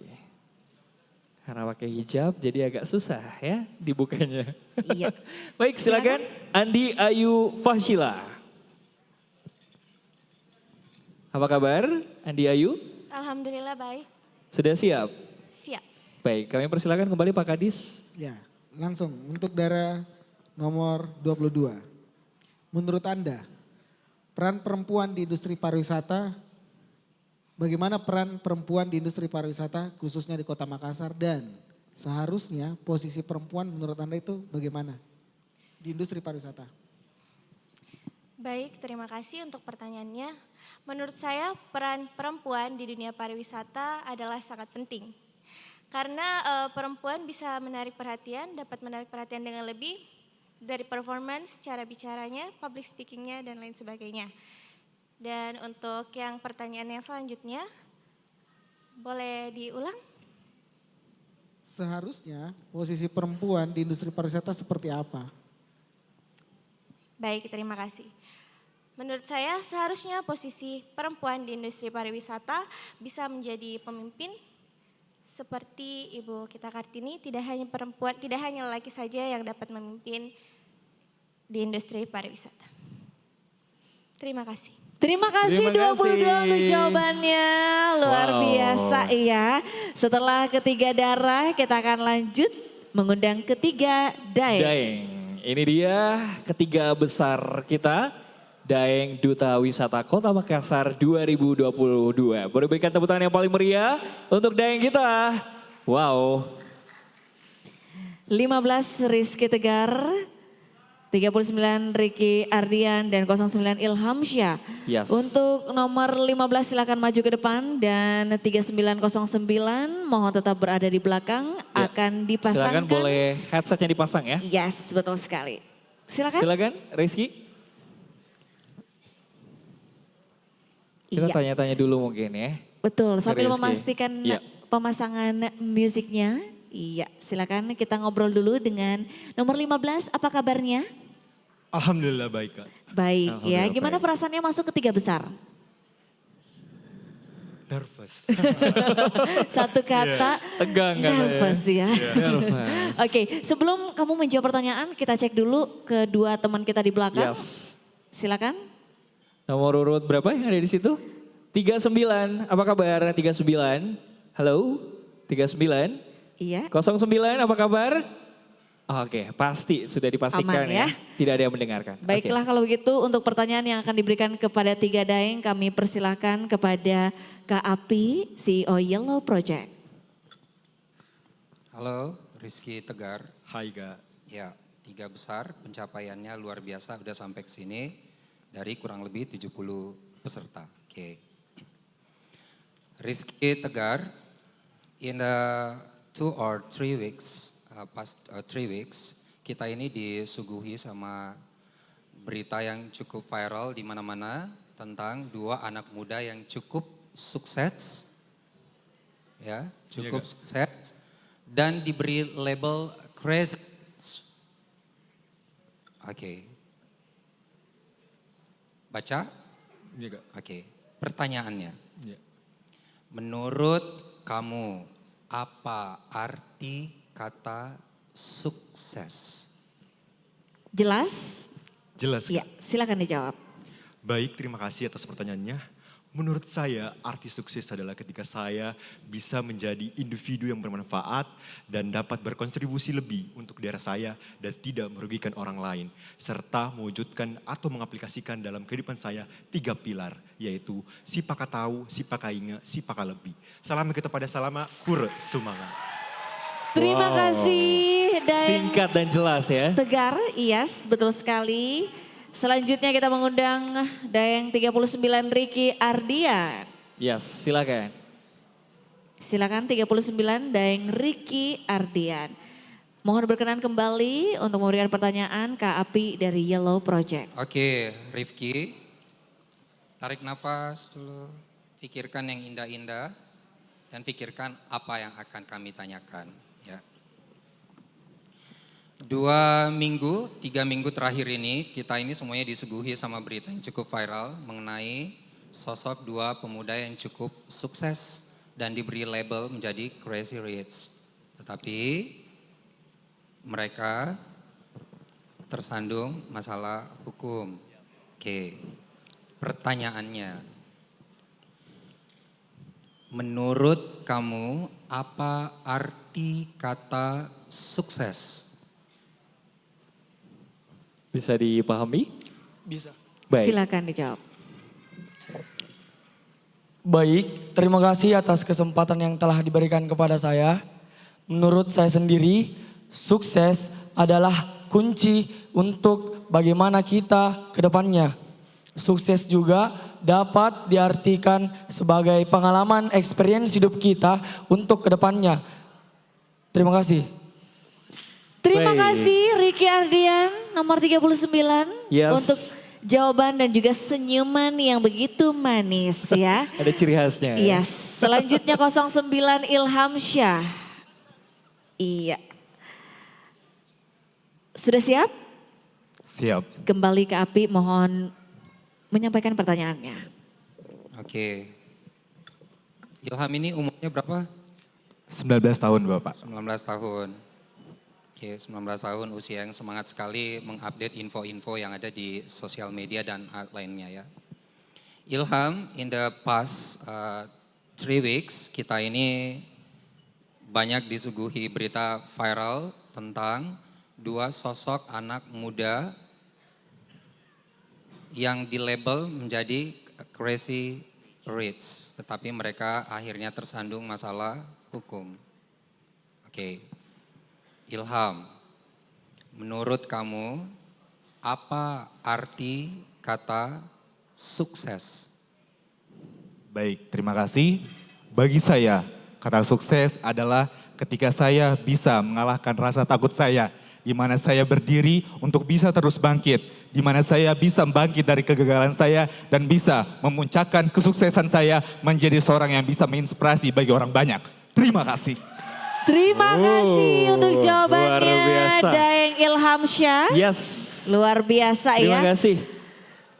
Karena pakai hijab jadi agak susah ya dibukanya. Iya. Baik, silakan Andi Ayu Fashila. Apa kabar Andi Ayu? Alhamdulillah baik. Sudah siap? Siap. Baik, kami persilakan kembali Pak Kadis. Ya, langsung untuk Dara nomor 22. Menurut Anda, peran perempuan di industri pariwisata, bagaimana peran perempuan di industri pariwisata khususnya di Kota Makassar dan seharusnya posisi perempuan menurut Anda itu bagaimana di industri pariwisata? Baik, terima kasih untuk pertanyaannya. Menurut saya peran perempuan di dunia pariwisata adalah sangat penting. Karena perempuan bisa menarik perhatian, dapat menarik perhatian dengan lebih dari performance, cara bicaranya, public speakingnya, dan lain sebagainya. Dan untuk yang pertanyaan yang selanjutnya, boleh diulang? Seharusnya posisi perempuan di industri pariwisata seperti apa? Baik, terima kasih. Menurut saya seharusnya posisi perempuan di industri pariwisata bisa menjadi pemimpin seperti Ibu kita Kartini, tidak hanya perempuan, tidak hanya lelaki saja yang dapat memimpin di industri pariwisata. Terima kasih. Terima kasih 22 untuk jawabannya, luar biasa ya. Setelah ketiga Dara, kita akan lanjut mengundang ketiga Daeng. Daeng, ini dia ketiga besar kita, Daeng Duta Wisata Kota Makassar 2022. Boleh berikan tepuk tangan yang paling meriah untuk Daeng kita. Wow. 15 Rizky Tegar, 39 Ricky Ardian dan 09 Ilham Syah. Yes. Untuk nomor 15 silakan maju ke depan dan 3909 mohon tetap berada di belakang, akan dipasangkan. Silakan boleh headsetnya dipasang ya. Yes, betul sekali. Silakan. Silakan Rizky. Kita tanya-tanya dulu mungkin ya. Betul, sambil Rizky. memastikan Iya. pemasangan musiknya. Iya, silakan kita ngobrol dulu dengan nomor 15, apa kabarnya? Alhamdulillah baik Kak. Baik ya, Alhamdulillah gimana baik. perasaannya masuk ke 3 besar? Nervous. Satu kata, tegang kan nervous ya. Nervous. Oke, sebelum kamu menjawab pertanyaan, kita cek dulu kedua teman kita di belakang. Yes. Silakan. Nomor urut berapa yang ada di situ? 39, apa kabar 39? Halo, 39? Iya. 09, apa kabar? Oke, pasti sudah dipastikan Aman ya. Tidak ada yang mendengarkan. Baiklah kalau begitu untuk pertanyaan yang akan diberikan kepada 3 Daeng, kami persilahkan kepada Kak Api, CEO Yellow Project. Halo, Rizky Tegar. Hai Kak. Ya, 3 besar pencapaiannya luar biasa udah sampai ke sini dari kurang lebih 70 peserta. Oke. Rizky Tegar, in the 2 or 3 weeks, past 3 weeks, kita ini disuguhi sama berita yang cukup viral di mana-mana tentang 2 anak muda yang cukup sukses ya, cukup sukses dan diberi label Crazy Rich. Oke. Baca? Iya, Kak. Oke. Pertanyaannya. Iya. Menurut kamu apa arti kata sukses? Jelas? Jelas. Ya, silakan dijawab. Baik, terima kasih atas pertanyaannya. Menurut saya, arti sukses adalah ketika saya bisa menjadi individu yang bermanfaat dan dapat berkontribusi lebih untuk daerah saya dan tidak merugikan orang lain. Serta mewujudkan atau mengaplikasikan dalam kehidupan saya 3 pilar, yaitu sipaka tahu, sipaka inga, sipaka lebih. Salam kita pada salama, kure sumanga. Terima kasih Daeng. Singkat dan jelas ya. Tegar, yes, betul sekali. Selanjutnya kita mengundang Daeng 39 Ricky Ardian. Yes, silakan. Silakan 39 Daeng Ricky Ardian. Mohon berkenan kembali untuk memberikan pertanyaan Kak Api dari Yellow Project. Oke, Rifki. Tarik nafas dulu. Pikirkan yang indah-indah dan pikirkan apa yang akan kami tanyakan. Ya. 2 minggu, 3 minggu terakhir ini kita ini semuanya disuguhi sama berita yang cukup viral mengenai sosok 2 pemuda yang cukup sukses dan diberi label menjadi Crazy Rich. Tetapi mereka tersandung masalah hukum. Oke, pertanyaannya, menurut kamu apa arti kata sukses? Bisa dipahami? Bisa. Baik. Silakan dijawab. Baik, terima kasih atas kesempatan yang telah diberikan kepada saya. Menurut saya sendiri, sukses adalah kunci untuk bagaimana kita ke depannya. Sukses juga dapat diartikan sebagai pengalaman experience hidup kita untuk ke depannya. Terima kasih. Terima Baik. kasih Ricky Ardian nomor 39 Yes. untuk jawaban dan juga senyuman yang begitu manis ya. Ada ciri khasnya. Yes. Selanjutnya 09 Ilham Syah. Iya. Sudah siap? Siap. Kembali ke Api, mohon menyampaikan pertanyaannya. Oke. Ilham ini umurnya berapa? 19 tahun Bapak. 19 tahun. Oke, 19 tahun usia yang semangat sekali mengupdate info-info yang ada di sosial media dan lainnya ya. Ilham, in the past 3 weeks kita ini banyak disuguhi berita viral tentang 2 sosok anak muda yang dilabel menjadi Crazy Rich, tetapi mereka akhirnya tersandung masalah hukum. Oke. Ilham, menurut kamu apa arti kata sukses? Baik, terima kasih. Bagi saya, kata sukses adalah ketika saya bisa mengalahkan rasa takut saya, di mana saya berdiri untuk bisa terus bangkit, di mana saya bisa bangkit dari kegagalan saya dan bisa memuncakkan kesuksesan saya menjadi seorang yang bisa menginspirasi bagi orang banyak. Terima kasih. Terima kasih untuk jawabannya luar biasa. Daeng Ilham Syah. Yes. Luar biasa Terima ya. kasih.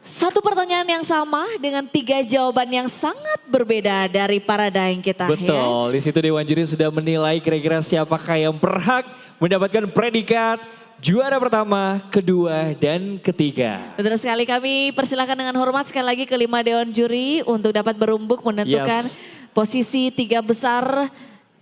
Satu pertanyaan yang sama dengan 3 jawaban yang sangat berbeda dari para daeng kita ya. Betul, di situ Dewan Juri sudah menilai kira-kira siapakah yang berhak mendapatkan predikat juara pertama, kedua, dan ketiga. Betul sekali, kami persilakan dengan hormat sekali lagi ke-5 Dewan Juri untuk dapat berumbuk menentukan posisi 3 besar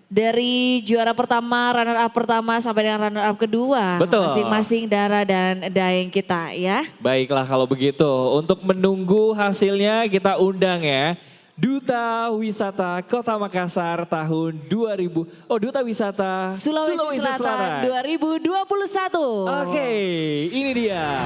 dari juara pertama, runner up pertama sampai dengan runner up kedua. Betul. Masing-masing Dara dan Daeng kita ya. Baiklah kalau begitu, untuk menunggu hasilnya kita undang ya. Duta Wisata Kota Makassar tahun 2000, Duta Wisata Sulawesi Selatan 2021. Oke, ini dia.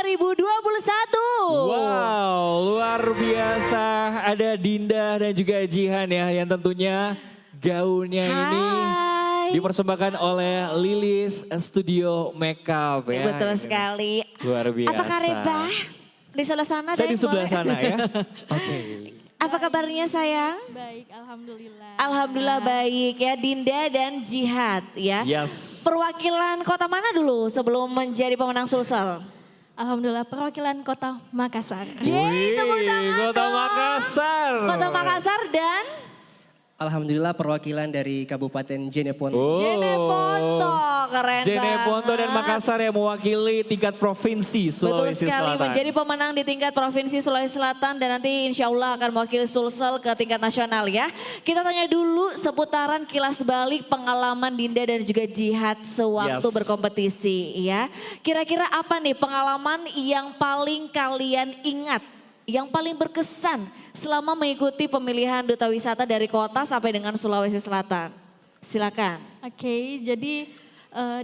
2021. Wow, luar biasa. Ada Dinda dan juga Jihan ya, yang tentunya gaunnya ini dipersembahkan oleh Lilis Studio Makeup ya. Betul sekali. Luar biasa. Apa Kareba? Di sebelah sana Saya deh, di sebelah boleh. sana ya. Oke. Apa kabarnya sayang? Baik, alhamdulillah. Alhamdulillah baik ya, Dinda dan Jihad ya. Yes. Perwakilan kota mana dulu sebelum menjadi pemenang Sulsel? Alhamdulillah perwakilan Kota Makassar. Yeay, tepuk tangan Kota dong. Makassar. Kota Makassar dan Alhamdulillah perwakilan dari Kabupaten Jeneponto. Oh. Jeneponto, keren Jeneponto banget. dan Makassar yang mewakili tingkat provinsi Betul Sulawesi sekali, Selatan. menjadi pemenang di tingkat Provinsi Sulawesi Selatan dan nanti insya Allah akan mewakili Sulsel ke tingkat nasional ya. Kita tanya dulu seputaran kilas balik pengalaman Dinda dan juga Jihad sewaktu Yes. berkompetisi ya. Kira-kira apa nih pengalaman yang paling kalian ingat? Yang paling berkesan selama mengikuti pemilihan Duta Wisata dari kota sampai dengan Sulawesi Selatan? Silakan. Oke, jadi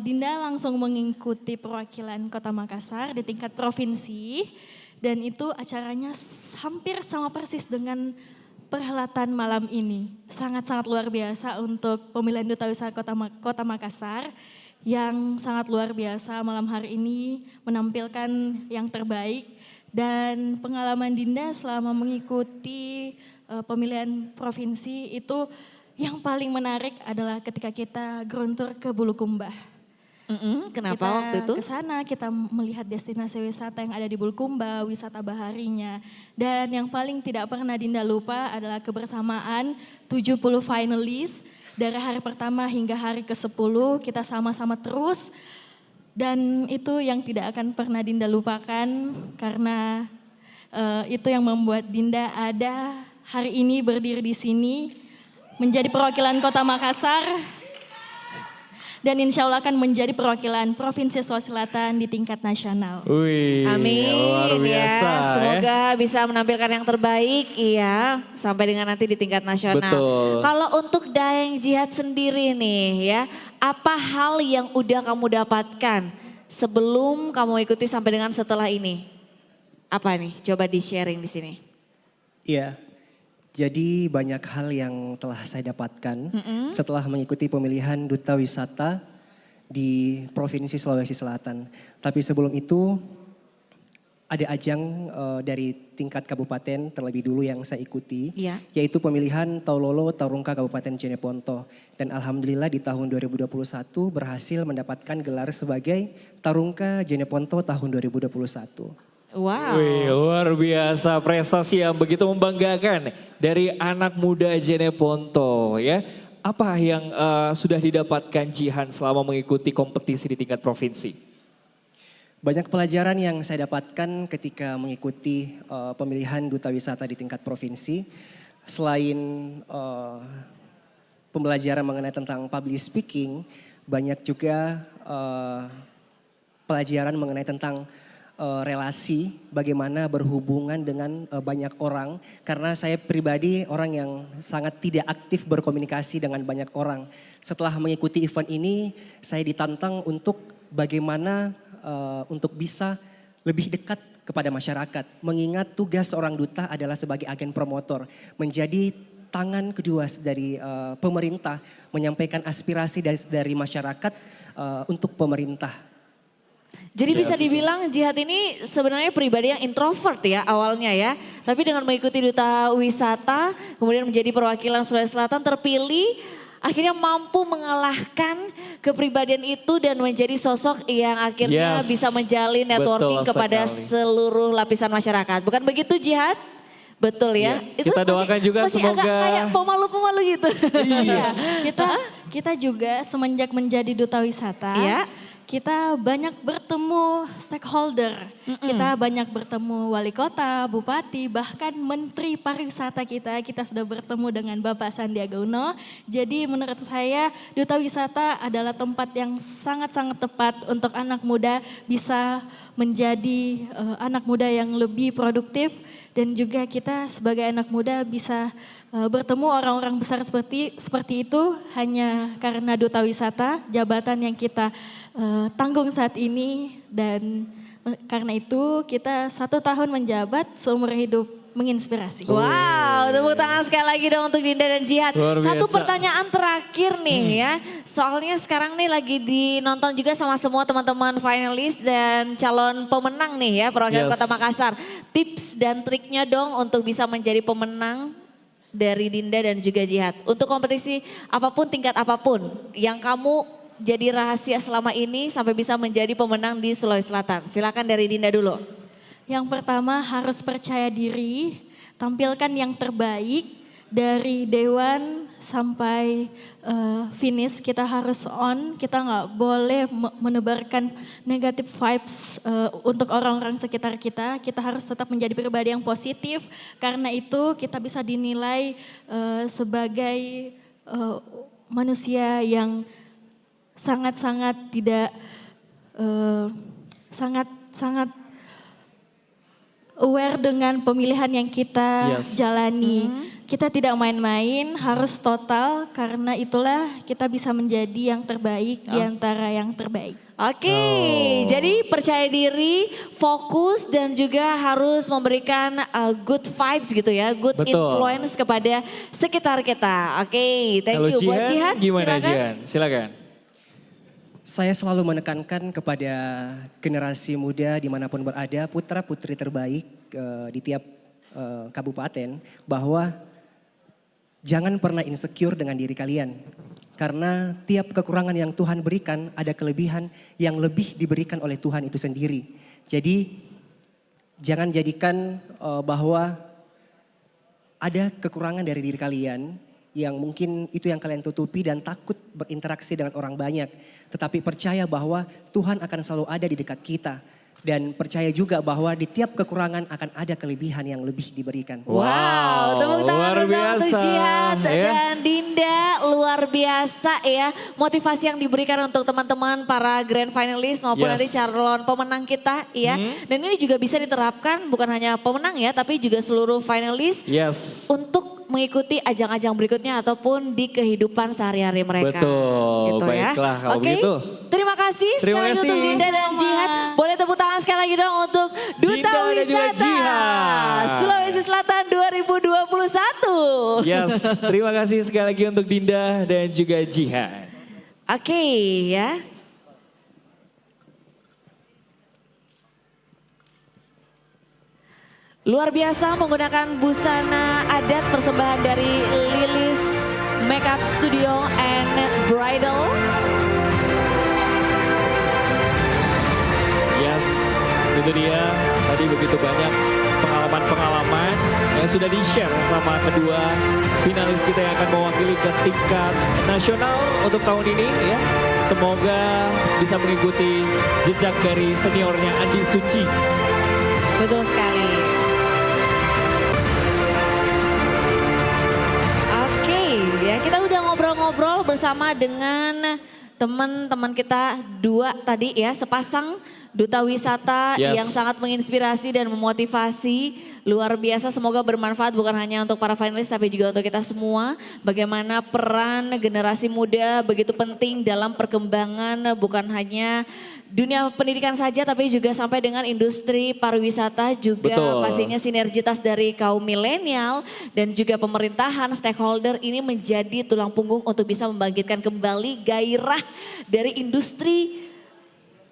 Dinda langsung mengikuti perwakilan Kota Makassar di tingkat provinsi dan itu acaranya hampir sama persis dengan perhelatan malam ini. Sangat-sangat luar biasa untuk pemilihan Duta Wisata Kota Makassar yang sangat luar biasa malam hari ini menampilkan yang terbaik dan pengalaman Dinda selama mengikuti pemilihan provinsi itu yang paling menarik adalah ketika kita geruntur ke Bulukumba. Kenapa Kita waktu itu? ke sana kita melihat destinasi wisata yang ada di Bulukumba, wisata baharinya. Dan yang paling tidak pernah Dinda lupa adalah kebersamaan 70 finalis dari hari pertama hingga hari ke-10 kita sama-sama terus. Dan itu yang tidak akan pernah Dinda lupakan karena itu yang membuat Dinda ada hari ini berdiri di sini menjadi perwakilan Kota Makassar dan insya Allah akan menjadi perwakilan Provinsi Sulawesi Selatan di tingkat nasional. Wih, Amin luar biasa, ya, semoga bisa menampilkan yang terbaik iya sampai dengan nanti di tingkat nasional. Betul. Kalau untuk Daeng Jihad sendiri nih ya, apa hal yang udah kamu dapatkan sebelum kamu ikuti sampai dengan setelah ini? Apa nih? Coba di sharing di sini. Iya, jadi banyak hal yang telah saya dapatkan setelah mengikuti pemilihan Duta Wisata di Provinsi Sulawesi Selatan. Tapi sebelum itu ada ajang dari tingkat kabupaten terlebih dulu yang saya ikuti, yaitu pemilihan Taulolo Taurungka Kabupaten Jeneponto. Dan alhamdulillah di tahun 2021 berhasil mendapatkan gelar sebagai Taurungka Jeneponto tahun 2021. Wow. Wih, luar biasa prestasi yang begitu membanggakan dari anak muda Jeneponto ya. Apa yang sudah didapatkan Jihan selama mengikuti kompetisi di tingkat provinsi? Banyak pelajaran yang saya dapatkan ketika mengikuti pemilihan Duta Wisata di tingkat provinsi. Selain pembelajaran mengenai tentang public speaking, banyak juga pelajaran mengenai tentang relasi, bagaimana berhubungan dengan banyak orang. Karena saya pribadi orang yang sangat tidak aktif berkomunikasi dengan banyak orang. Setelah mengikuti event ini, saya ditantang untuk bagaimana untuk bisa lebih dekat kepada masyarakat. Mengingat tugas seorang duta adalah sebagai agen promotor, menjadi tangan kedua dari pemerintah, menyampaikan aspirasi dari masyarakat untuk pemerintah. Jadi bisa dibilang Jihad ini sebenarnya pribadi yang introvert ya awalnya ya. Tapi dengan mengikuti Duta Wisata, kemudian menjadi perwakilan Sulawesi Selatan terpilih, akhirnya mampu mengalahkan kepribadian itu dan menjadi sosok yang akhirnya bisa menjalin networking kepada seluruh lapisan masyarakat. Bukan begitu Jihad? Betul ya. Itu kita doakan juga masih semoga agak kayak pemalu-pemalu gitu. Iya, kita juga semenjak menjadi Duta Wisata, kita banyak bertemu stakeholder, kita banyak bertemu wali kota, bupati, bahkan menteri pariwisata kita sudah bertemu dengan Bapak Sandiaga Uno. Jadi menurut saya Duta Wisata adalah tempat yang sangat-sangat tepat untuk anak muda bisa menjadi anak muda yang lebih produktif dan juga kita sebagai anak muda bisa bertemu orang-orang besar seperti itu hanya karena Duta Wisata, jabatan yang kita tanggung saat ini dan Karena itu kita 1 tahun menjabat, seumur hidup menginspirasi. Wow, tepuk tangan sekali lagi dong untuk Dinda dan Jihad. Luar Satu biasa. pertanyaan terakhir nih ya. Soalnya sekarang nih lagi dinonton juga sama semua teman-teman finalis dan calon pemenang nih ya perwakilan Yes. Kota Makassar. Tips dan triknya dong untuk bisa menjadi pemenang dari Dinda dan juga Jihad. Untuk kompetisi apapun, tingkat apapun yang kamu jadi rahasia selama ini sampai bisa menjadi pemenang di Sulawesi Selatan. Silakan dari Dinda dulu. Yang pertama harus percaya diri, tampilkan yang terbaik dari dewan sampai finish. Kita harus on, kita nggak boleh menebarkan negatif vibes untuk orang-orang sekitar kita. Kita harus tetap menjadi pribadi yang positif, karena itu kita bisa dinilai sebagai manusia yang sangat-sangat tidak sangat aware dengan pemilihan yang kita jalani. Kita tidak main-main, harus total, karena itulah kita bisa menjadi yang terbaik di antara yang terbaik. Oke, jadi percaya diri, fokus dan juga harus memberikan good vibes gitu ya, good Betul. influence kepada sekitar kita. Oke, thank Kalau you. Buat Jihan, Jihad, gimana silakan. Jihan? Silakan. Saya selalu menekankan kepada generasi muda dimanapun berada, putra-putri terbaik di tiap kabupaten, bahwa jangan pernah insecure dengan diri kalian. Karena tiap kekurangan yang Tuhan berikan, ada kelebihan yang lebih diberikan oleh Tuhan itu sendiri. Jadi jangan jadikan bahwa ada kekurangan dari diri kalian yang mungkin itu yang kalian tutupi dan takut berinteraksi dengan orang banyak. Tetapi percaya bahwa Tuhan akan selalu ada di dekat kita. Dan percaya juga bahwa di tiap kekurangan akan ada kelebihan yang lebih diberikan. Wow, tepuk tangan luar dulu untuk biasa, Jihad ya. dan Dinda, luar biasa ya. Motivasi yang diberikan untuk teman-teman para grand finalis maupun nanti calon pemenang kita ya. Dan ini juga bisa diterapkan bukan hanya pemenang ya, tapi juga seluruh finalis untuk mengikuti ajang-ajang berikutnya ataupun di kehidupan sehari-hari mereka. Betul, Gitu baiklah kalau Oke, begitu. terima kasih Terima sekali lagi untuk kasih. Dinda dan Jihad. Boleh tepuk tangan sekali lagi dong untuk Duta Dinda dan juga Wisata Jihad. Sulawesi Selatan 2021. Yes, terima kasih sekali lagi untuk Dinda dan juga Jihad. Oke ya. Luar biasa menggunakan busana adat persembahan dari Lilis Makeup Studio and Bridal. Yes, itu dia tadi begitu banyak pengalaman-pengalaman yang sudah di-share sama kedua finalis kita yang akan mewakili ke tingkat nasional untuk tahun ini ya. Semoga bisa mengikuti jejak dari seniornya Andi Suci. Betul sekali. Oke, ya kita udah ngobrol-ngobrol bersama dengan teman-teman kita dua tadi ya, sepasang duta wisata yang sangat menginspirasi dan memotivasi. Luar biasa, semoga bermanfaat bukan hanya untuk para finalis tapi juga untuk kita semua. Bagaimana peran generasi muda begitu penting dalam perkembangan bukan hanya dunia pendidikan saja tapi juga sampai dengan industri pariwisata juga. Betul. Pastinya sinergitas dari kaum milenial dan juga pemerintahan, stakeholder ini menjadi tulang punggung untuk bisa membangkitkan kembali gairah dari industri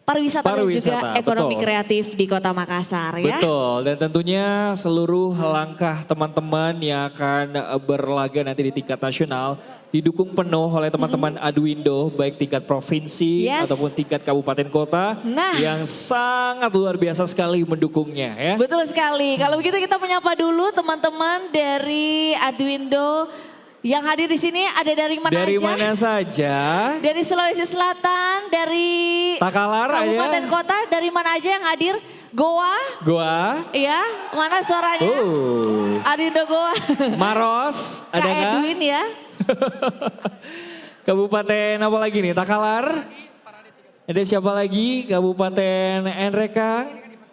pariwisata dan juga ekonomi betul. kreatif di Kota Makassar ya. Betul, dan tentunya seluruh langkah teman-teman yang akan berlaga nanti di tingkat nasional didukung penuh oleh teman-teman Adwindo, baik tingkat provinsi ataupun tingkat kabupaten kota yang sangat luar biasa sekali mendukungnya ya. Betul sekali, kalau begitu kita menyapa dulu teman-teman dari Adwindo. Yang hadir di sini ada dari mana Dari aja? mana saja? Dari Sulawesi Selatan, dari Takalar kabupaten ya. kota, dari mana aja yang hadir? Goa? Goa. Iya, mana suaranya? Adwindo Goa. Maros, ada Kak nggak? Edwin ya. Kabupaten apa lagi nih? Takalar. Ada siapa lagi? Kabupaten Enreka,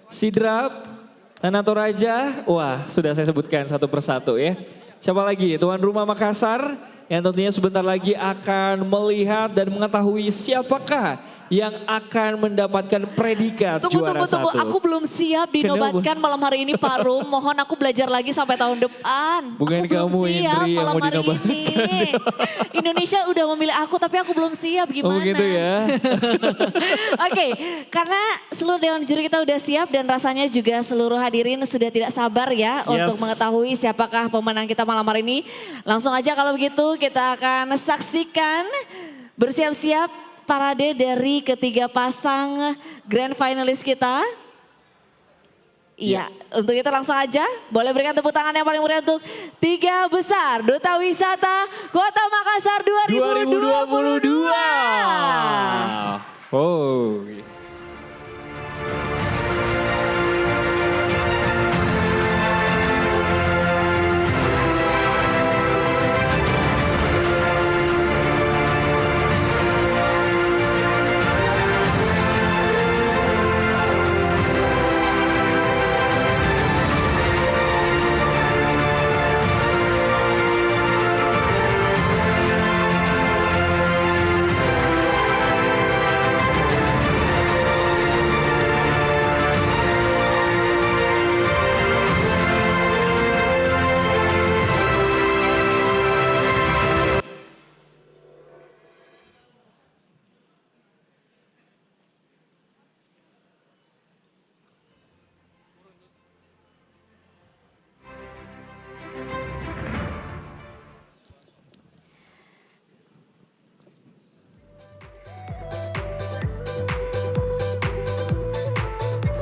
Sidrap, Tanah Toraja. Wah, sudah saya sebutkan satu persatu ya. Siapa lagi? Tuan rumah Makassar yang tentunya sebentar lagi akan melihat dan mengetahui siapakah yang akan mendapatkan predikat juara Tunggu, 1. aku belum siap dinobatkan malam hari ini Pak Rum. Mohon aku belajar lagi sampai tahun depan. Bukan aku belum kamu, siap Indri, yang malam mau hari ini. Indonesia udah memilih aku tapi aku belum siap, gimana? Oh gitu ya. Oke, karena seluruh Dewan Juri kita udah siap dan rasanya juga seluruh hadirin sudah tidak sabar ya untuk mengetahui siapakah pemenang kita malam hari ini. Langsung aja kalau begitu kita akan saksikan bersiap-siap parade dari ketiga pasang grand finalis kita. Iya, untuk itu langsung aja boleh berikan tepuk tangan yang paling meriah untuk 3 besar Duta Wisata Kota Makassar 2022. Oh.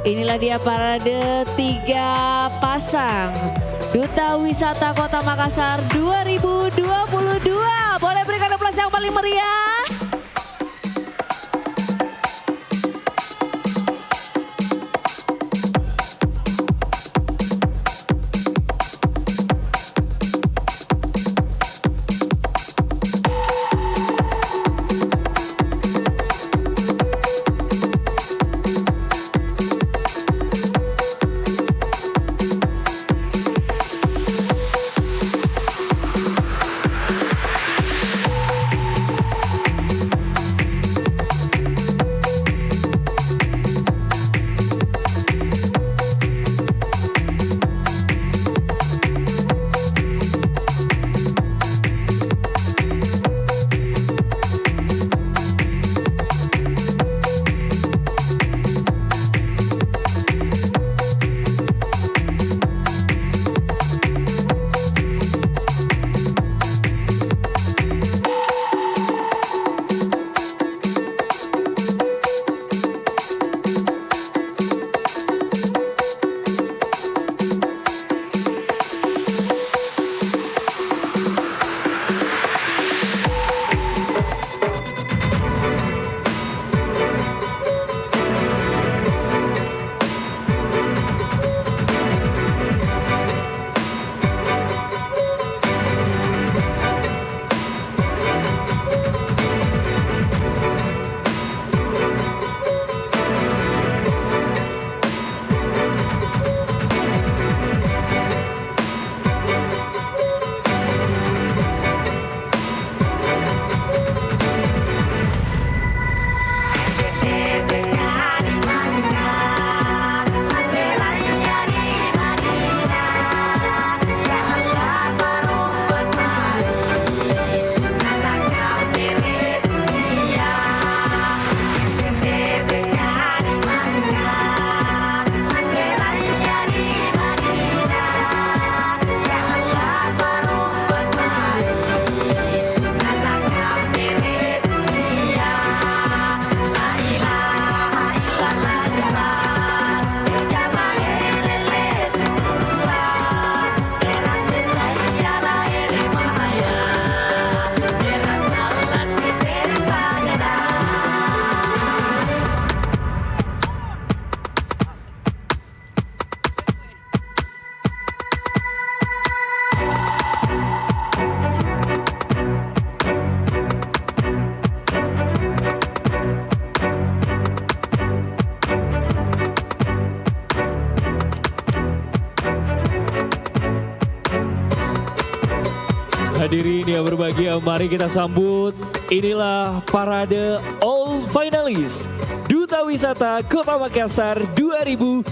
Inilah dia parade 3 pasang Duta Wisata Kota Makassar 2022. Boleh berikan aplaus yang paling meriah. Hadirin yang berbahagia, mari kita sambut. Inilah parade all finalis Duta Wisata Kota Makassar 2022.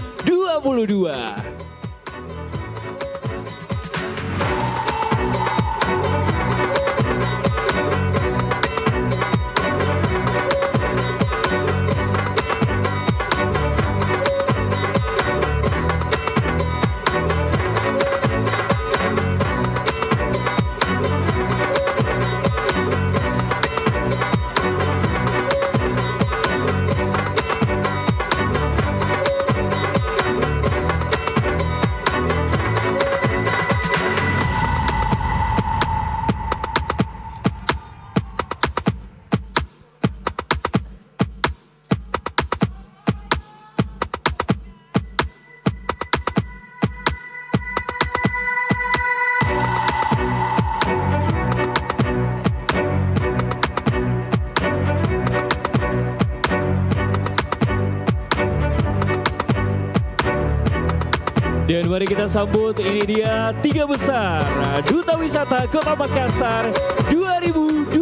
Dan mari kita sambut, ini dia 3 besar Duta Wisata Kota Makassar 2022.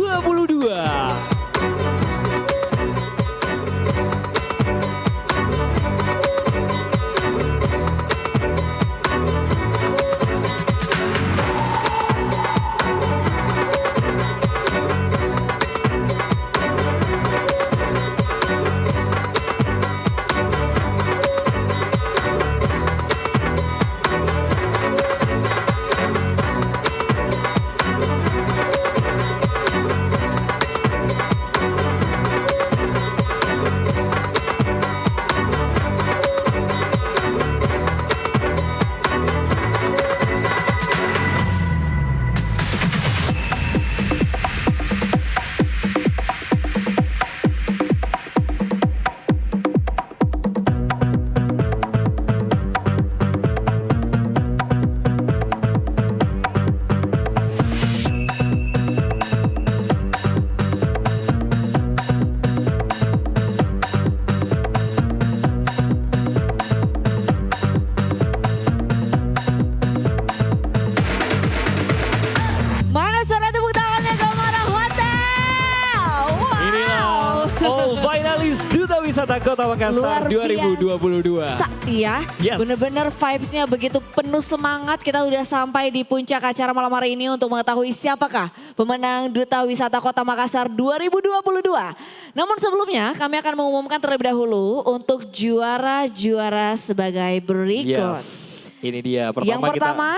Duta Wisata Kota Makassar 2022. Ya, Yes. bener-bener vibes-nya begitu penuh semangat. Kita udah sampai di puncak acara malam hari ini untuk mengetahui siapakah pemenang Duta Wisata Kota Makassar 2022. Namun sebelumnya kami akan mengumumkan terlebih dahulu untuk juara-juara sebagai berikut. Yes, ini dia. Yang pertama,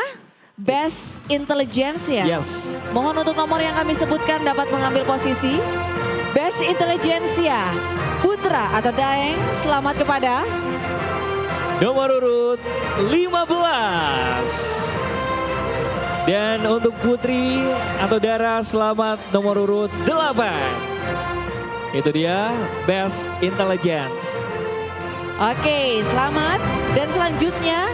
Best Intelligence ya. Yes. Mohon untuk nomor yang kami sebutkan dapat mengambil posisi. Best Intelligentsia Putra atau Daeng, selamat kepada nomor urut 15. Dan untuk Putri atau Dara, selamat nomor urut 8. Itu dia Best Intelligence. Oke, selamat. Dan selanjutnya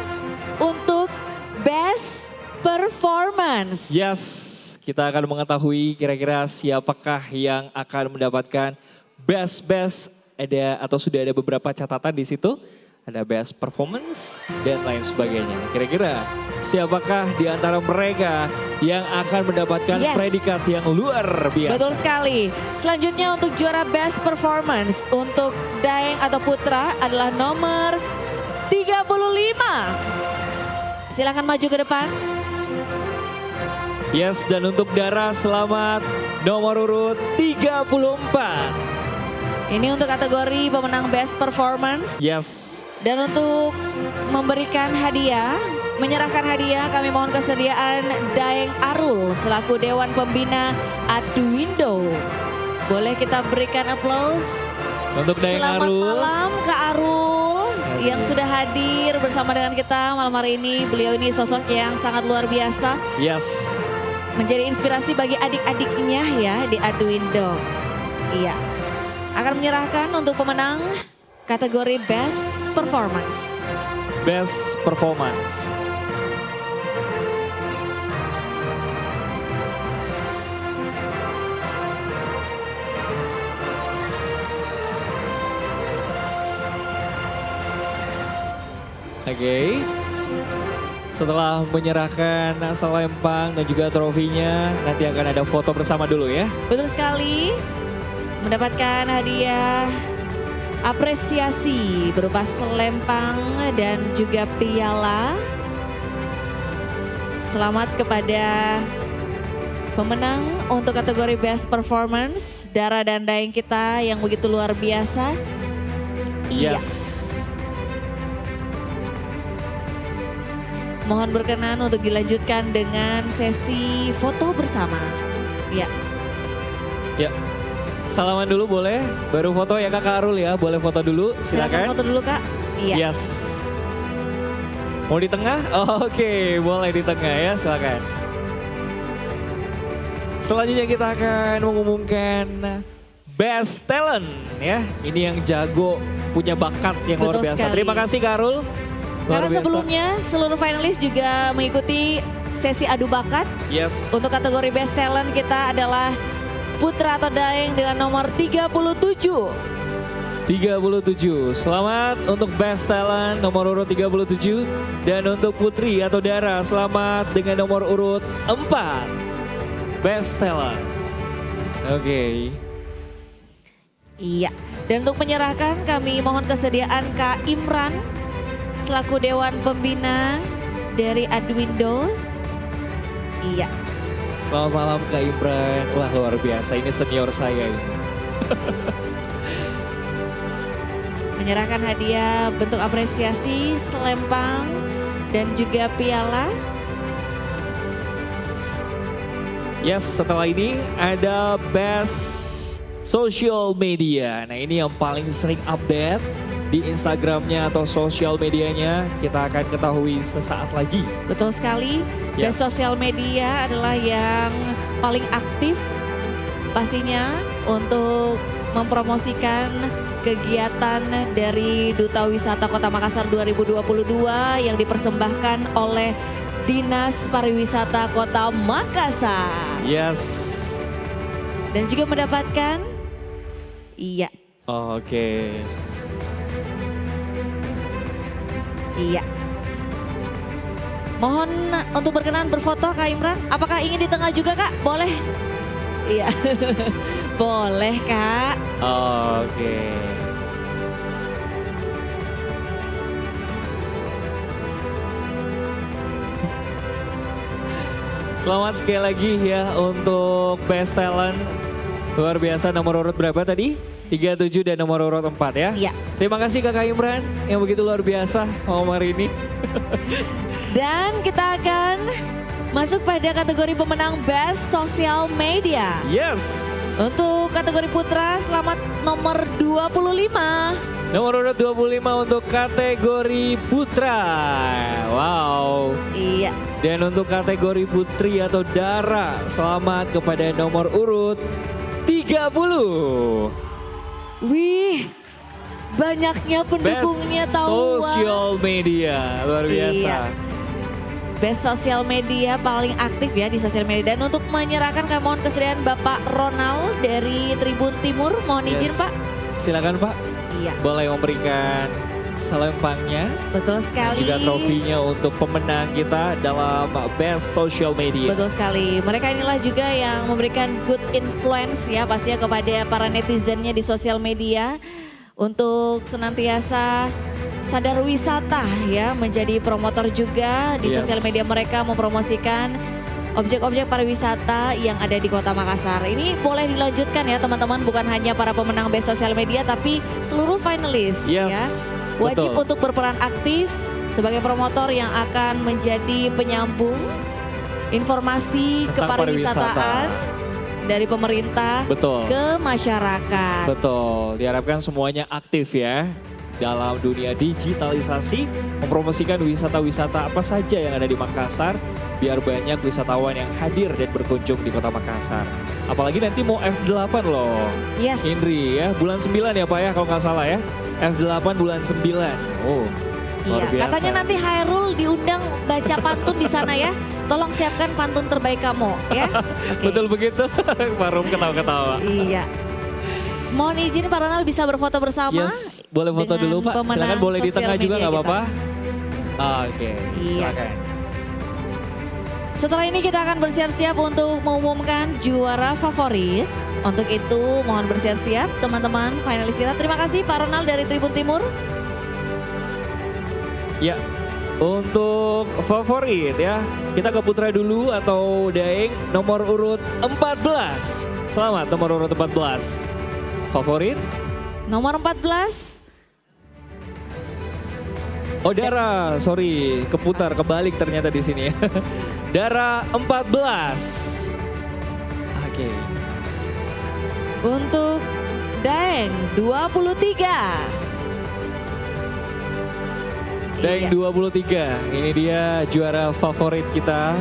untuk Best Performance. Yes, kita akan mengetahui kira-kira siapakah yang akan mendapatkan best ada atau sudah ada beberapa catatan di situ. Ada best performance dan lain sebagainya. Kira-kira siapakah di antara mereka yang akan mendapatkan predikat yang luar biasa? Betul sekali. Selanjutnya untuk juara best performance untuk Daeng atau Putra adalah nomor 35. Silakan maju ke depan. Yes, dan untuk Dara selamat nomor urut 34. Ini untuk kategori pemenang best performance. Yes. Dan untuk memberikan hadiah, menyerahkan hadiah, kami mohon kesediaan Daeng Arul selaku Dewan Pembina Arduindo. Boleh kita berikan aplaus. Untuk Daeng Selamat Arul. malam Kak Arul yang sudah hadir bersama dengan kita malam hari ini. Beliau ini sosok yang sangat luar biasa. Yes. Menjadi inspirasi bagi adik-adiknya ya di Arduindo. Iya. Akan menyerahkan untuk pemenang kategori Best Performance. Best Performance. Oke. setelah menyerahkan selempang dan juga trofinya, nanti akan ada foto bersama dulu ya. Betul sekali, mendapatkan hadiah apresiasi berupa selempang dan juga piala. Selamat kepada pemenang untuk kategori Best Performance, Dara dan Daeng kita yang begitu luar biasa. Iya. Mohon berkenan untuk dilanjutkan dengan sesi foto bersama. Ya. Ya. Salaman dulu boleh, baru foto ya Kak Arul ya, boleh foto dulu, silakan. Foto dulu Kak. Iya. Yes. Mau di tengah? Oh, oke, boleh di tengah ya, silakan. Selanjutnya kita akan mengumumkan Best Talent ya. Ini yang jago, punya bakat yang luar biasa. Sekali. Terima kasih Kak Arul. Karena sebelumnya seluruh finalis juga mengikuti sesi adu bakat. Yes. Untuk kategori Best Talent kita adalah Putra atau Daeng dengan nomor 37. 37. Selamat untuk Best Talent nomor urut 37. Dan untuk Putri atau Dara selamat dengan nomor urut 4. Best Talent. Oke. Iya. Dan untuk menyerahkan kami mohon kesediaan Kak Imran selaku Dewan Pembina dari Adwindo. Iya. Selamat malam Kak Imran. Wah luar biasa, ini senior saya ini. Menyerahkan hadiah bentuk apresiasi, selempang dan juga piala. Yes, setelah ini ada Best Social Media. Nah ini yang paling sering update di Instagramnya atau sosial medianya, kita akan ketahui sesaat lagi. Betul sekali, Best Social Media adalah yang paling aktif pastinya untuk mempromosikan kegiatan dari Duta Wisata Kota Makassar 2022 yang dipersembahkan oleh Dinas Pariwisata Kota Makassar. Yes. Dan juga mendapatkan, iya. Oh, oke. Iya. Mohon untuk berkenan berfoto Kak Imran. Apakah ingin di tengah juga Kak? Boleh. Iya. Boleh Kak. Oh, oke. Selamat sekali lagi ya untuk Best Talent. Luar biasa, nomor urut berapa tadi? 37 dan nomor urut 4 ya. Iya. Terima kasih Kakak Imran yang begitu luar biasa malam hari ini. Dan kita akan masuk pada kategori pemenang Best Social Media. Yes. Untuk kategori putra selamat nomor 25. Nomor urut 25 untuk kategori putra. Wow. Iya. Dan untuk kategori putri atau Dara, selamat kepada nomor urut 30. Wih, banyaknya pendukungnya Best tahu. Social Media, luar biasa. Iya. Best Social Media paling aktif ya di sosial media. Dan untuk menyerahkan kami mohon kesediaan Bapak Ronald dari Tribun Timur. Mohon izin Pak. Silakan Pak. Iya. Boleh memberikan selempangnya. Betul sekali. Juga trofinya untuk pemenang kita dalam Best Social Media. Betul sekali. Mereka inilah juga yang memberikan good influence ya pastinya kepada para netizennya di sosial media. Untuk senantiasa sadar wisata ya, menjadi promotor juga di sosial media mereka mempromosikan objek-objek pariwisata yang ada di Kota Makassar. Ini boleh dilanjutkan ya teman-teman, bukan hanya para pemenang Best Social Media tapi seluruh finalis ya. Wajib untuk berperan aktif sebagai promotor yang akan menjadi penyambung informasi kepariwisataan dari pemerintah ke masyarakat. Betul, diharapkan semuanya aktif ya dalam dunia digitalisasi, mempromosikan wisata-wisata apa saja yang ada di Makassar, biar banyak wisatawan yang hadir dan berkunjung di Kota Makassar. Apalagi nanti mau F8 loh. Yes. Indri ya, bulan 9 ya Pak ya kalau nggak salah ya. F8 bulan 9. Oh, luar biasa. Katanya nanti Hairul diundang baca pantun di sana ya. Tolong siapkan pantun terbaik kamu ya. Betul begitu, Pak Rum ketawa-ketawa. Iya. Mohon izin Pak Ronald bisa berfoto bersama. Yes, boleh foto dulu Pak. Silakan boleh di tengah juga nggak apa-apa. Oke, silakan. Setelah ini kita akan bersiap-siap untuk mengumumkan juara favorit. Untuk itu mohon bersiap-siap teman-teman finalis kita. Terima kasih Pak Ronald dari Tribun Timur. Ya, untuk favorit ya, kita ke Putra dulu atau Daeng nomor urut 14. Selamat nomor urut 14. Favorit? Nomor 14. Oh Dara, sorry, keputar, kebalik ternyata di sini ya. Dara 14. Oke. Untuk Daeng 23. Daeng 23, ini dia juara favorit kita.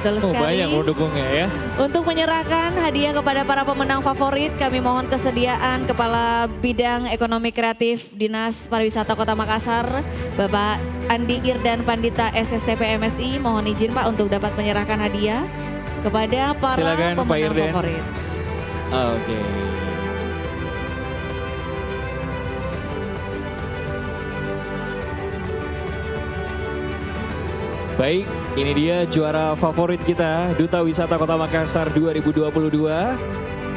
Betul sekali. Banyak pendukungnya ya. Untuk menyerahkan hadiah kepada para pemenang favorit, kami mohon kesediaan Kepala Bidang Ekonomi Kreatif Dinas Pariwisata Kota Makassar, Bapak Andi Irdan Pandita SSTP MSI. Mohon izin Pak untuk dapat menyerahkan hadiah kepada para Silakan, Pak pemenang Irdan. favorit. Oke. Baik, ini dia juara favorit kita, Duta Wisata Kota Makassar 2022.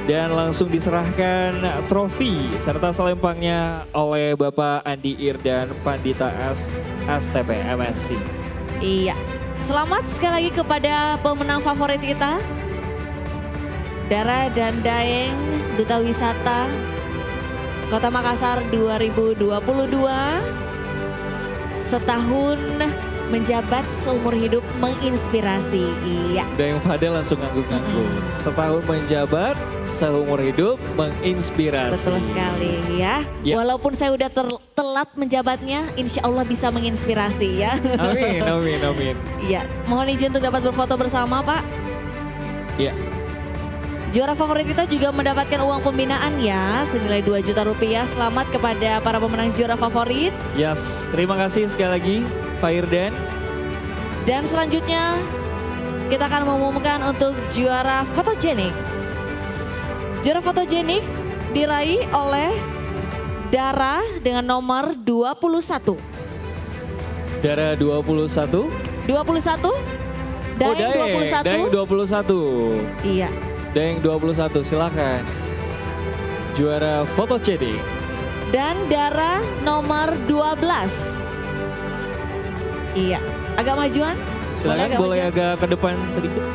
Dan langsung diserahkan trofi serta selempangnya oleh Bapak Andi Irdan Pandita STP MSI. Iya, selamat sekali lagi kepada pemenang favorit kita. Dara dan Daeng, Duta Wisata Kota Makassar 2022. Setahun menjabat seumur hidup menginspirasi. Iya. Daeng Fadel langsung ngangguk-ngangguk. Setahun menjabat, seumur hidup menginspirasi. Betul sekali ya. Ya. Walaupun saya udah telat menjabatnya, insya Allah bisa menginspirasi ya. Amin, amin, amin. Iya, mohon izin untuk dapat berfoto bersama Pak. Iya. Juara favorit kita juga mendapatkan uang pembinaan ya, senilai 2 juta rupiah. Selamat kepada para pemenang juara favorit. Yes, terima kasih sekali lagi Pak Irdan. Dan selanjutnya kita akan mengumumkan untuk juara fotogenik. Juara fotogenik diraih oleh Dara dengan nomor 21. Dara 21. 21. Daeng 21. Daeng 21. Iya. Daeng 21, silakan. Juara fotogenik. Dan Dara nomor 12. Iya, agak majuan. Silakan, boleh agak ke depan sedikit.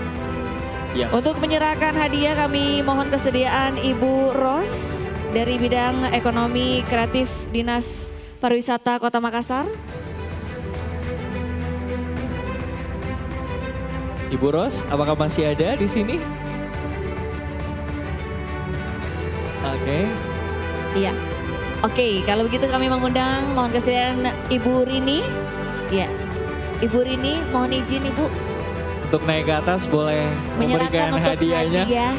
Yes. Untuk menyerahkan hadiah kami mohon kesediaan Ibu Ros dari bidang ekonomi kreatif Dinas Pariwisata Kota Makassar. Ibu Ros, apakah masih ada di sini? Oke. Iya. Oke, kalau begitu kami mengundang mohon kesediaan Ibu Rini. Iya. Ibu Rini, mohon izin Ibu Untuk naik ke atas boleh menyerahkan memberikan untuk hadiahnya. hadiah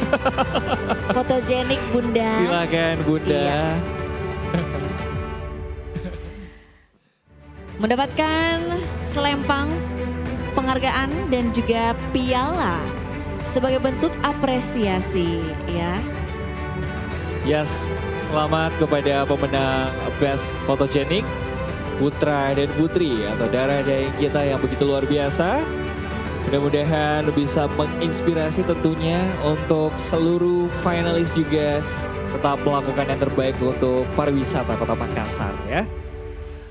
fotogenik Bunda. Silakan Bunda. Iya. Mendapatkan selempang penghargaan dan juga piala sebagai bentuk apresiasi ya. Yes, selamat kepada pemenang Best Photogenic Putra dan Putri atau Dara Daeng kita yang begitu luar biasa. Mudah-mudahan bisa menginspirasi tentunya untuk seluruh finalis juga tetap melakukan yang terbaik untuk pariwisata Kota Makassar ya.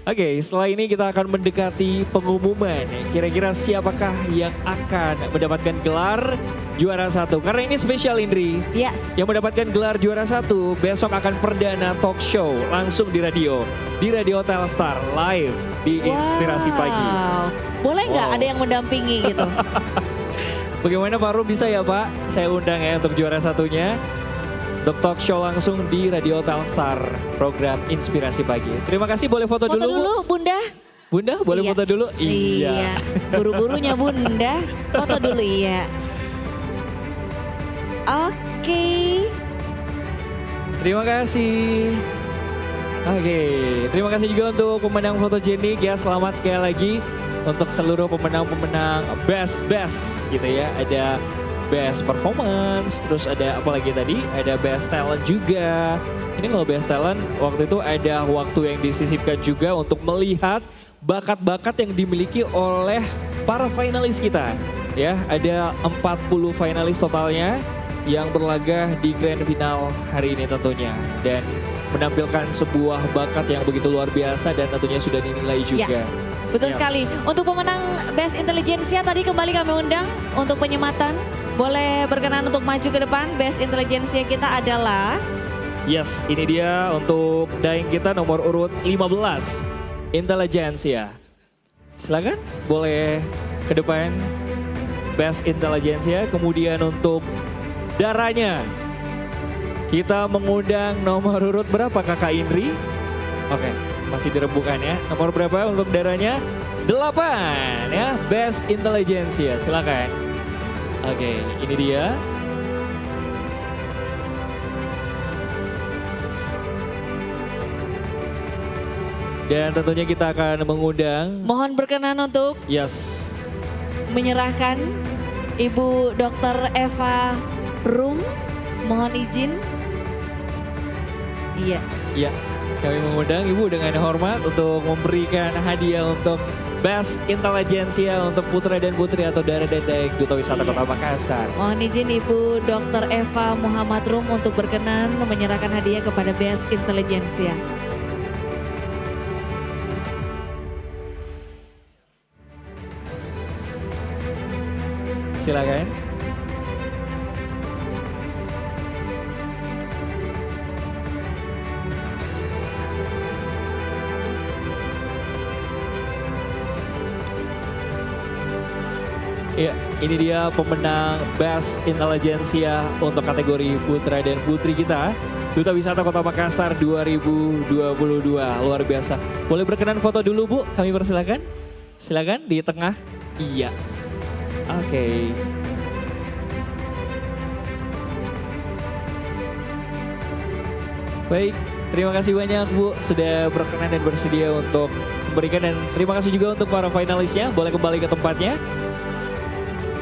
Oke, setelah ini kita akan mendekati pengumuman. Kira-kira siapakah yang akan mendapatkan gelar juara 1? Karena ini spesial Indri. Yes. Yang mendapatkan gelar juara 1 besok akan perdana talk show langsung di radio. Di Radio Telstar live di Inspirasi Pagi. Boleh nggak ada yang mendampingi gitu? Bagaimana Pak Rum, bisa ya Pak? Saya undang ya untuk juara satunya. Untuk talk show langsung di Radio Telstar, program Inspirasi Pagi. Terima kasih, boleh foto dulu? Foto dulu Bunda. Bunda, boleh Iya. foto dulu? Iya. Buru-burunya Bunda, foto dulu iya. Oke. Terima kasih. Oke, terima kasih juga untuk pemenang fotogenik ya. Selamat sekali lagi untuk seluruh pemenang-pemenang best gitu ya. Ada best performance, terus ada apa lagi tadi? Ada best talent juga. Ini kalau best talent waktu itu ada waktu yang disisipkan juga untuk melihat bakat-bakat yang dimiliki oleh para finalis kita. Ya, ada 40 finalis totalnya yang berlaga di grand final hari ini tentunya. Dan menampilkan sebuah bakat yang begitu luar biasa dan tentunya sudah dinilai juga. Ya, betul sekali. Untuk pemenang Best Intelligentsia tadi kembali kami undang untuk penyematan. Boleh berkenan untuk maju ke depan. Best Intelligentsia kita adalah... Yes, ini dia untuk daeng kita nomor urut 15, Intelligentsia. Silakan boleh ke depan Best Intelligentsia. Kemudian untuk darahnya, kita mengundang nomor urut berapa Kakak Indri? Oke, masih direbukan ya. Nomor berapa untuk darahnya? 8 ya, Best Intelligentsia. Silakan. Oke, ini dia. Dan tentunya kita akan mengundang. Mohon berkenan untuk menyerahkan Ibu Dr. Eva Rum. Mohon izin. Iya. Ya, kami mengundang Ibu dengan hormat untuk memberikan hadiah untuk Best Intelligentsia untuk putra dan putri atau dara dan daeng Duta Wisata Kota Makassar. Mohon izin Ibu Dr. Eva Muhammad Rum untuk berkenan menyerahkan hadiah kepada Best Intelligentsia. Silakan. Ya, ini dia pemenang Best Intelligentsia untuk kategori putra dan putri kita. Duta Wisata Kota Makassar 2022. Luar biasa. Boleh berkenan foto dulu Bu, kami persilakan. Silakan di tengah. Iya. Oke. Baik, terima kasih banyak Bu sudah berkenan dan bersedia untuk memberikan, dan terima kasih juga untuk para finalisnya. Boleh kembali ke tempatnya.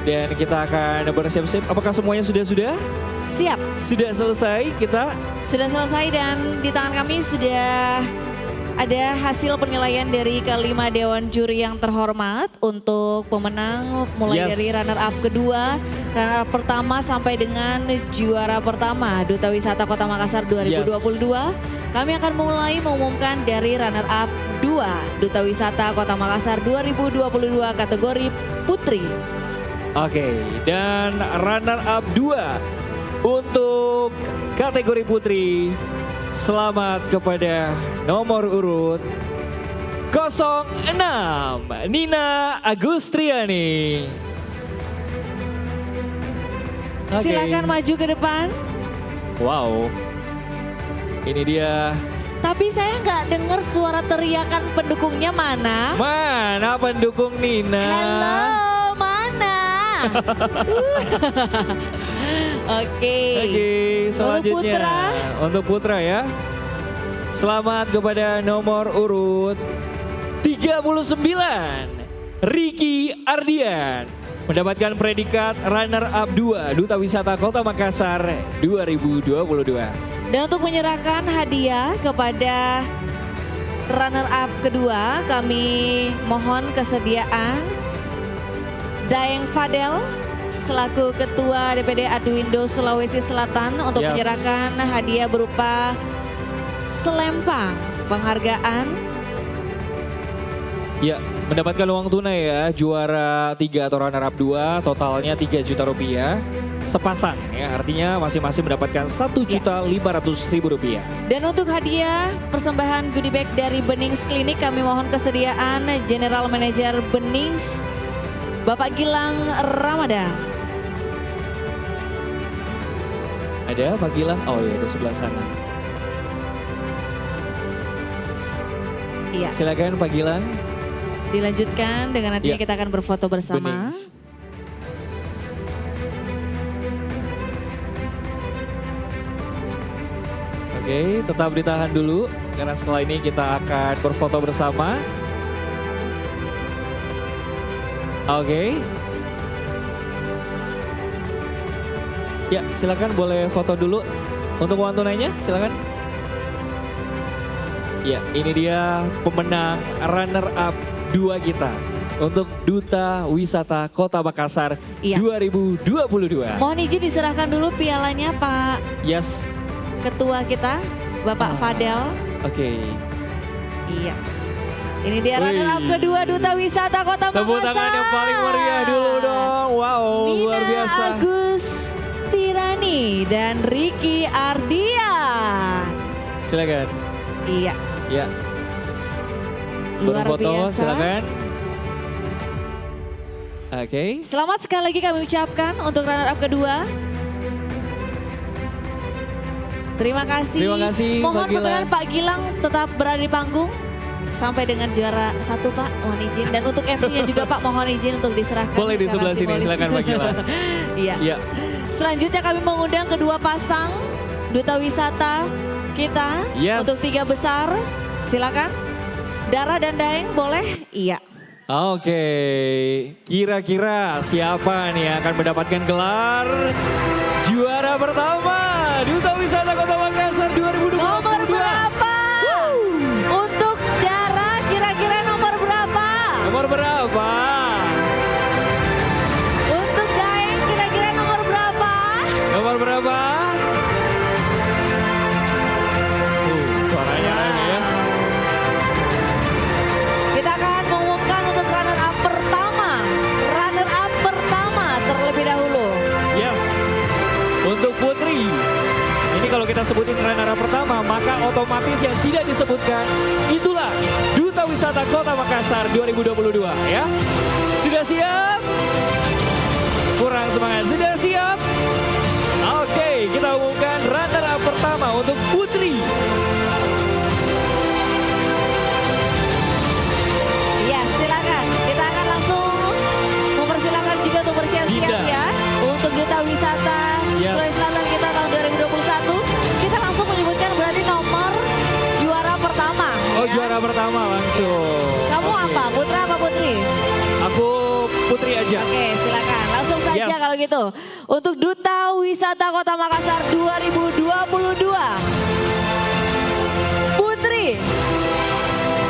Dan kita akan bersiap-siap. Apakah semuanya sudah? Siap. Sudah selesai kita? Sudah selesai dan di tangan kami sudah ada hasil penilaian dari kelima Dewan Juri yang terhormat untuk pemenang mulai dari runner up kedua, runner up pertama sampai dengan juara pertama Duta Wisata Kota Makassar 2022. Kami akan mulai mengumumkan dari runner up 2 Duta Wisata Kota Makassar 2022 kategori putri. Oke, dan runner up 2 untuk kategori putri. Selamat kepada nomor urut 06, Nina Agustriani. Silakan maju ke depan. Wow, ini dia. Tapi saya nggak dengar suara teriakan pendukungnya mana? Mana pendukung Nina? Hello, mana? Oke, selanjutnya untuk putra ya. Selamat kepada nomor urut 39, Ricky Ardian. Mendapatkan predikat runner up 2 Duta Wisata Kota Makassar 2022. Dan untuk menyerahkan hadiah kepada runner up kedua, kami mohon kesediaan Daeng Fadel selaku Ketua DPD Arduindo Sulawesi Selatan untuk menyerahkan hadiah berupa selempang penghargaan. Ya, mendapatkan uang tunai ya, juara 3 atau runner up 2, totalnya 3 juta rupiah sepasang ya, artinya masing-masing mendapatkan 1.500.000 rupiah. Dan untuk hadiah persembahan goodie bag dari Benings Klinik, kami mohon kesediaan General Manager Benings Bapak Gilang Ramadan. Ada Pak Gilang? Oh iya, di sebelah sana. Iya. Silakan Pak Gilang. Dilanjutkan dengan nantinya kita akan berfoto bersama. Benings. Oke, tetap ditahan dulu karena setelah ini kita akan berfoto bersama. Oke. Ya, silakan boleh foto dulu untuk uang tunainya, silakan. Ya, ini dia pemenang runner up 2 kita untuk Duta Wisata Kota Makassar 2022. Mohon izin diserahkan dulu pialanya Pak Yes. Ketua kita, Bapak Fadel. Oke. Iya. Ini dia runner up kedua Duta Wisata Kota Makassar. Tepuk tangan yang paling meriah dulu dong. Wow, luar biasa. Agus Tirani dan Ricky Ardia. Silakan. Iya. Ya. Luar Foto, biasa. silakan. Oke. Selamat sekali lagi kami ucapkan untuk runner up kedua. Terima kasih. Terima kasih, Mohon Pak Gilang. perkenan Pak Gilang tetap berada di panggung sampai dengan juara 1 Pak, mohon izin. Dan untuk MC-nya juga Pak, mohon izin untuk diserahkan. Boleh di secara sebelah sini, simbolis. silakan Pak Gilang. Iya. Ya. Selanjutnya kami mengundang kedua pasang Duta Wisata kita Yes. untuk 3 besar. Silakan. Dara dan Daeng boleh? Iya. Oke, kira-kira siapa nih yang akan mendapatkan gelar juara pertama Duta Wisata Kota Makassar 2022? Nomor berapa? Untuk Dara kira-kira nomor berapa? Nomor berapa? Untuk Daeng kira-kira nomor berapa? Nomor berapa? Suaranya ada ya. Kita akan mengumumkan untuk runner up pertama. Runner up pertama terlebih dahulu. Yes, untuk Putri. Ini kalau kita sebutin runner up pertama, maka otomatis yang tidak disebutkan itulah Duta Wisata Kota Makassar 2022 ya. Sudah siap? Kurang semangat. Sudah siap? Oke, kita umumkan runner up pertama untuk Putri. Ya, silakan. Kita akan langsung mempersilakan juga untuk bersiap-siap Dinda. ya. Untuk Duta Wisata Yes. Sulawesi Selatan kita tahun 2021. Kita langsung menyebutkan berarti nomor juara pertama. Oh, ya. juara pertama langsung. Kamu Oke. apa? Putra apa Putri? Aku Putri aja. Oke, silakan. Langsung saja Yes. kalau gitu. Untuk Duta Wisata Kota Makassar 2022. Putri.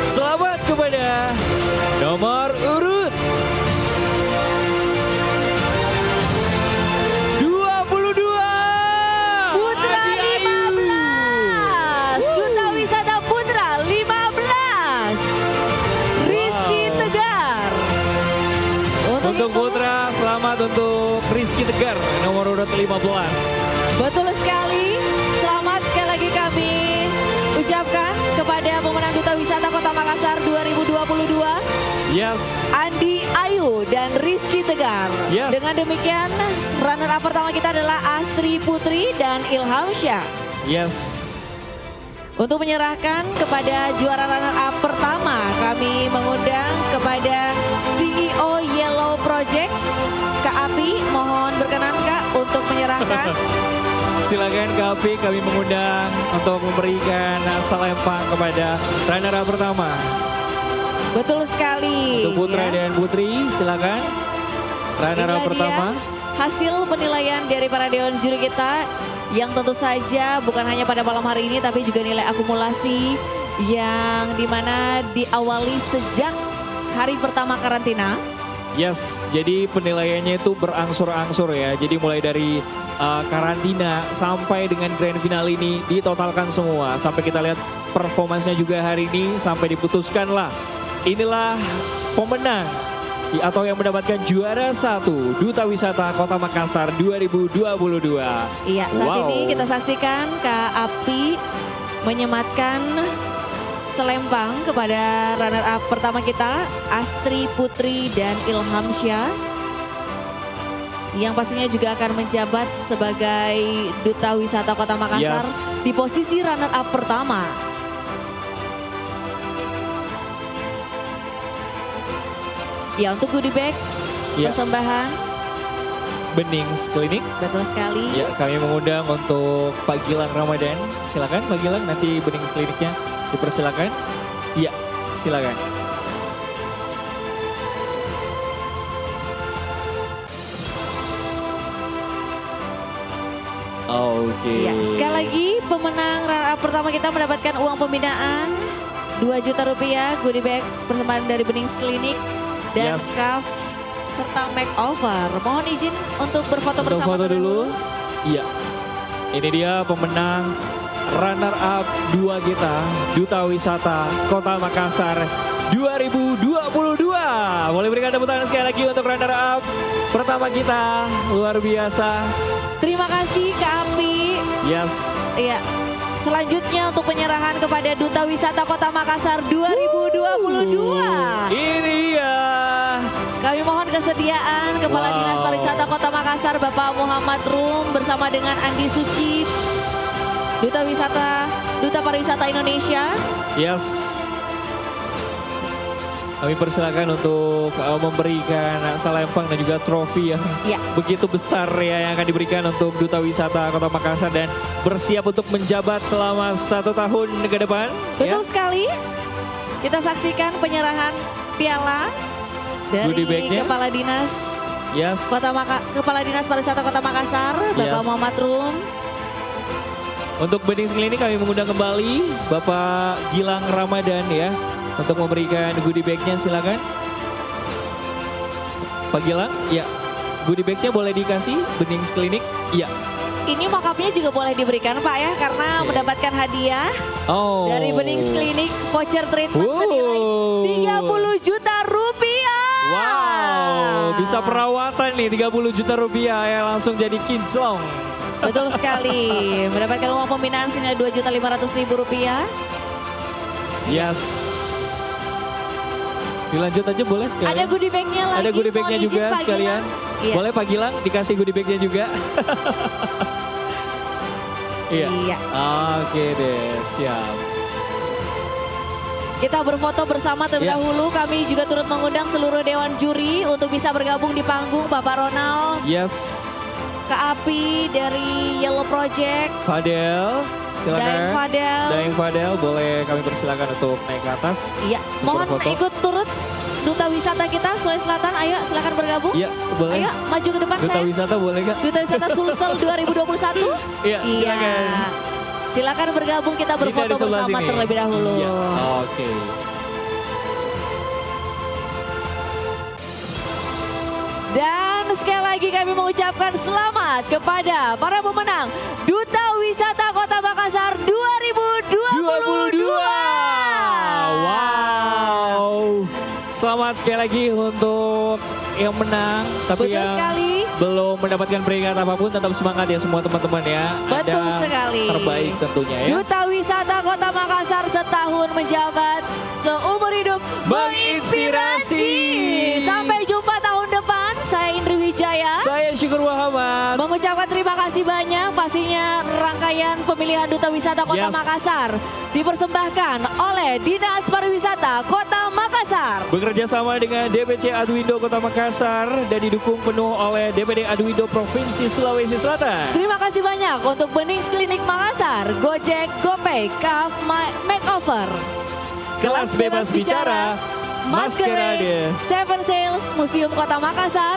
Selamat kepada nomor urut 22. Putra 15. Duta Wisata Putra 15. Rizky Tegar. Untuk Putra, selamat untuk Rizky Tegar, nomor urut 15. Betul sekali. Selamat sekali lagi kami ucapkan kepada pemenang Duta Wisata Kota Makassar 2022. Yes. Andi Ayu dan Rizky Tegar. Yes. Dengan demikian runner up pertama kita adalah Astri Putri dan Ilham Syah. Yes. Untuk menyerahkan kepada juara runner up pertama, kami mengundang kepada CEO Yellow Project, Kak Api, mohon berkenan Kak untuk menyerahkan. Silakan Kak Api, kami mengundang untuk memberikan salempang kepada runner up pertama. Betul sekali. Untuk Putra ya. dan Putri, silakan. Runner up Inilah pertama. dia hasil penilaian dari para dewan juri kita yang tentu saja bukan hanya pada malam hari ini tapi juga nilai akumulasi yang dimana diawali sejak hari pertama karantina. Yes, jadi penilaiannya itu berangsur-angsur ya. Jadi mulai dari karantina sampai dengan grand final ini ditotalkan semua. Sampai kita lihat performansnya juga hari ini sampai diputuskanlah. Inilah pemenang atau yang mendapatkan juara 1 Duta Wisata Kota Makassar 2022. Iya, saat ini kita saksikan Kak Api menyematkan selempang kepada runner up pertama kita, Astri Putri dan Ilham Syah. Yang pastinya juga akan menjabat sebagai Duta Wisata Kota Makassar di posisi runner up pertama. Ya, untuk goodie bag persembahan Benings Klinik. betul sekali. Ya, kami mengundang untuk Pak Gilang Ramadan. Silakan Pak Gilang, nanti Benings Kliniknya dipersilakan. Iya, silakan. Oke. Ya, sekali lagi pemenang runner up pertama kita mendapatkan uang pembinaan 2 juta rupiah goodie bag persembahan dari Benings Klinik dan Yes. Scarf serta makeover. Mohon izin untuk berfoto Untuk bersama foto terlebih dulu. Iya. Ini dia pemenang runner up 2 kita, Duta Wisata Kota Makassar 2022. Boleh berikan tepuk tangan sekali lagi untuk runner up pertama kita. Luar biasa. Terima kasih Kak Api. Yes. Iya. Selanjutnya untuk penyerahan kepada Duta Wisata Kota Makassar 2022. Ini dia. Kami mohon kesediaan Kepala Dinas Pariwisata Kota Makassar Bapak Muhammad Rum bersama dengan Andi Suci, Duta Pariwisata Indonesia. Yes. Kami persilakan untuk memberikan salempang dan juga trofi yang begitu besar ya yang akan diberikan untuk Duta Wisata Kota Makassar dan bersiap untuk menjabat selama 1 tahun ke depan. Betul sekali. Kita saksikan penyerahan piala Goodie dari bag-nya. Kepala Dinas Kepala Dinas Pariwisata Kota Makassar Bapak Yes. Muhammad Rum. Untuk Benings Klinik kami mengundang kembali Bapak Gilang Ramadan ya untuk memberikan goodie bag-nya, silakan. Pak Gilang, ya. Goodie bag-nya boleh dikasih Benings Klinik? Iya. Ini mock-up-nya juga boleh diberikan Pak ya karena mendapatkan hadiah Oh. dari Benings Klinik voucher treatment senilai 30 juta rupiah. Wow, bisa perawatan nih 30 juta rupiah ya langsung jadi kinclong. Betul sekali. Mendapatkan uang pembinaan senilai 2.500.000 rupiah. Yes. Dilanjut aja boleh sekalian. Ada goodie bag-nya lagi. Ada goodie bag-nya Mohon izin, juga Pak sekalian. Gilang. Iya. Boleh Pak Gilang dikasih goodie bag-nya juga. Iya. Iya. Oke deh, siap. Kita berfoto bersama terlebih Ya. dahulu. Kami juga turut mengundang seluruh Dewan Juri untuk bisa bergabung di panggung. Bapak Ronald, Yes. Kak Api dari Yellow Project, Fadel, silakan. Daeng Fadel. Daeng Fadel, boleh kami persilakan untuk naik ke atas. Iya, untuk mohon berfoto. ikut turut Duta Wisata kita Sulawesi Selatan. Ayo silakan bergabung. Iya, boleh. Ayo maju ke depan Duta saya. Wisata boleh Kak? Duta Wisata Sulsel 2021. Iya, silakan. Silakan bergabung, kita Ini berfoto dari sebelah bersama sini. terlebih dahulu. Iya, oke. Dan sekali lagi kami mengucapkan selamat kepada para pemenang Duta Wisata Kota Makassar 2022. Wow. Selamat sekali lagi untuk yang menang. Tapi Betul yang sekali. belum mendapatkan peringkat apapun tetap semangat ya semua teman-teman ya. Betul Ada sekali. terbaik tentunya ya. Duta Wisata Kota Makassar setahun menjabat, seumur hidup menginspirasi. Sampai jumpa tahun depan. Saya Indri Wijaya. Saya Syukur Muhammad. Mengucapkan terima kasih banyak. Pastinya rangkaian pemilihan Duta Wisata Kota Yes. Makassar dipersembahkan oleh Dinas Pariwisata Kota Makassar. Bekerja sama dengan DPC Aduindo Kota Makassar dan didukung penuh oleh DPD Aduindo Provinsi Sulawesi Selatan. Terima kasih banyak untuk Benings Klinik Makassar, Gojek, GoPay, Kaf, Makeover, Kelas Bebas Bicara, Masquerade, Seven Sales, Museum Kota Makassar,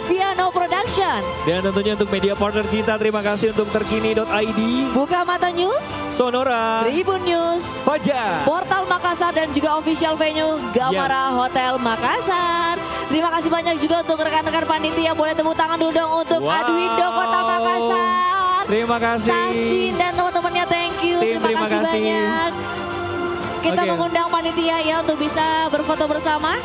Viano Production, dan tentunya untuk media partner kita terima kasih untuk terkini.id, Buka Mata News, Sonora, Tribun News, Fajar, Portal Makassar dan juga official venue Gamara Yes. Hotel Makassar. Terima kasih banyak juga untuk rekan-rekan panitia. Boleh tepuk tangan dulu dong untuk Wow. Aduindo Kota Makassar. Terima kasih. Sasin dan teman-temannya, thank you. Tim, Terima kasih banyak. Kita Oke. mengundang panitia ya untuk bisa berfoto bersama.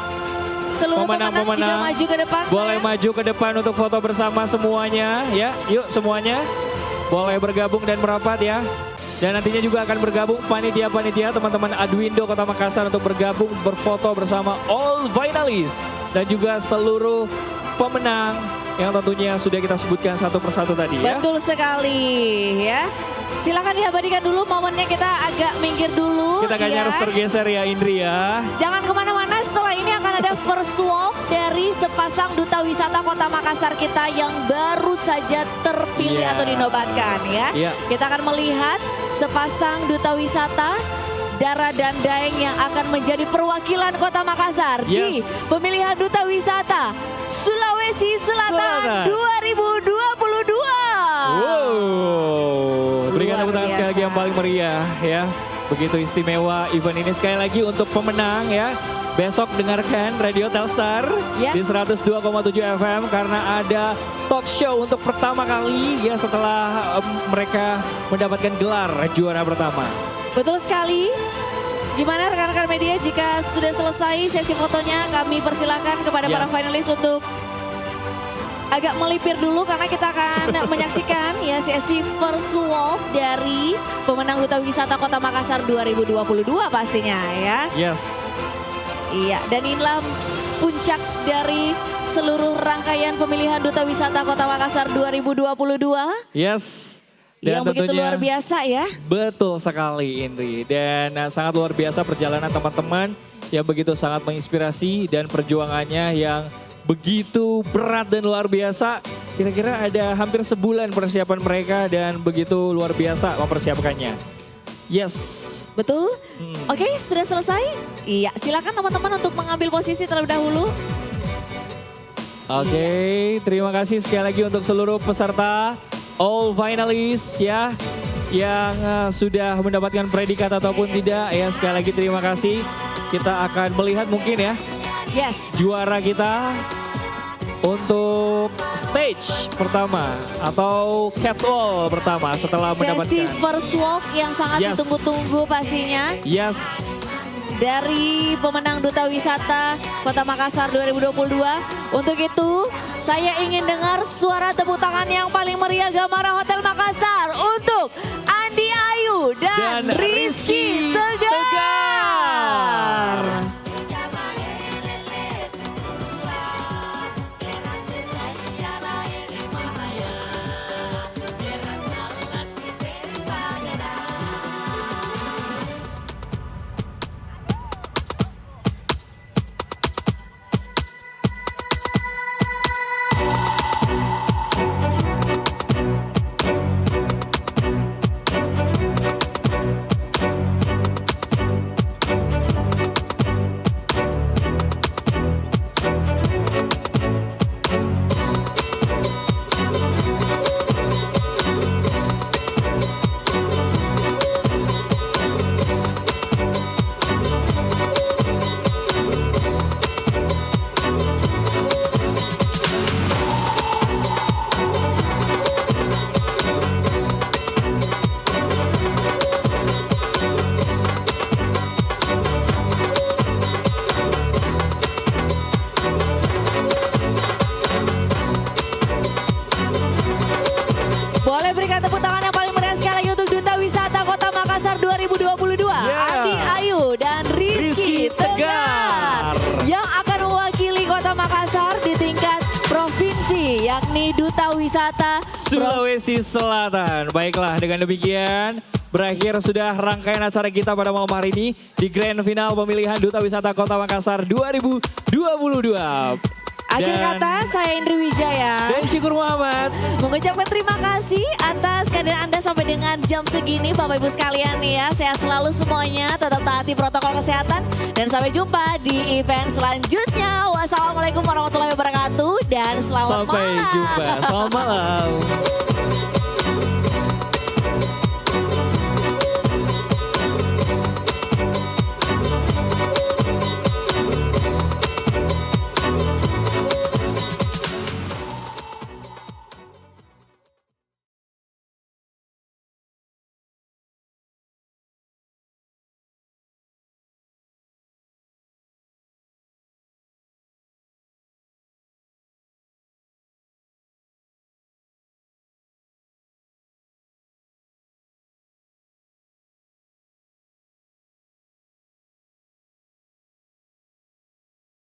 Seluruh pemenang juga maju ke depan. Boleh maju ke depan untuk foto bersama semuanya ya. Yuk semuanya boleh bergabung dan merapat ya. Dan nantinya juga akan bergabung panitia-panitia teman-teman Aduindo Kota Makassar untuk bergabung berfoto bersama all finalists dan juga seluruh pemenang yang tentunya sudah kita sebutkan satu persatu tadi ya. Betul sekali ya. Silakan diabadikan dulu momennya, kita agak minggir dulu. Kita kayaknya ya. harus tergeser ya Indri ya. Jangan kemana-mana, setelah ini akan ada first walk dari sepasang Duta Wisata Kota Makassar kita yang baru saja terpilih Yes. atau dinobatkan ya. Iya. Kita akan melihat sepasang Duta Wisata Dara dan Daeng yang akan menjadi perwakilan Kota Makassar di Yes. pemilihan Duta Wisata Sulawesi Selatan 2022. Wow. Berikan Luar tepuk tangan sekali lagi biasa. yang paling meriah ya. Begitu istimewa event ini, sekali lagi untuk pemenang ya. Besok dengarkan Radio Telstar di 102,7 FM karena ada talk show untuk pertama kali ya setelah mereka mendapatkan gelar juara pertama. Betul sekali. Gimana rekan-rekan media, jika sudah selesai sesi fotonya kami persilakan kepada para finalis untuk agak melipir dulu karena kita akan menyaksikan ya sesi first walk dari pemenang Duta Wisata Kota Makassar 2022 pastinya ya. Yes. Iya, dan inilah puncak dari seluruh rangkaian pemilihan Duta Wisata Kota Makassar 2022. Yes. Dan yang begitu luar biasa ya. Betul sekali Indri. Dan sangat luar biasa perjalanan teman-teman yang begitu sangat menginspirasi dan perjuangannya yang begitu berat dan luar biasa. Kira-kira ada hampir sebulan persiapan mereka dan begitu luar biasa mempersiapkannya. Yes. Betul? Oke, sudah selesai? Iya, silakan teman-teman untuk mengambil posisi terlebih dahulu. Oke, terima kasih sekali lagi untuk seluruh peserta, all finalists ya, yang sudah mendapatkan predikat ataupun tidak ya. Sekali lagi terima kasih. Kita akan melihat mungkin ya, juara kita untuk stage pertama atau catwalk pertama setelah mendapatkan sesi first walk yang sangat ditunggu-tunggu pastinya. Yes. Dari pemenang Duta Wisata Kota Makassar 2022. Untuk itu saya ingin dengar suara tepuk tangan yang paling meriah Gamara Hotel Makassar untuk Andi Ayu dan Rizky Tegar. Boleh berikan tepuk tangan yang paling meriah sekali lagi untuk Duta Wisata Kota Makassar 2022. Andi Ayu dan Rizky Tegar. Yang akan mewakili Kota Makassar di tingkat provinsi, yakni Duta Wisata Sulawesi Selatan. Baiklah, dengan demikian berakhir sudah rangkaian acara kita pada malam hari ini di grand final pemilihan Duta Wisata Kota Makassar 2022. Akhir kata, saya Indri Wijaya dan Syukur Muhammad mengucapkan terima kasih atas kehadiran Anda sampai dengan jam segini Bapak Ibu sekalian ya. Sehat selalu semuanya, tetap taati protokol kesehatan dan sampai jumpa di event selanjutnya. Wassalamualaikum warahmatullahi wabarakatuh dan selamat malam. Sampai jumpa, selamat malam.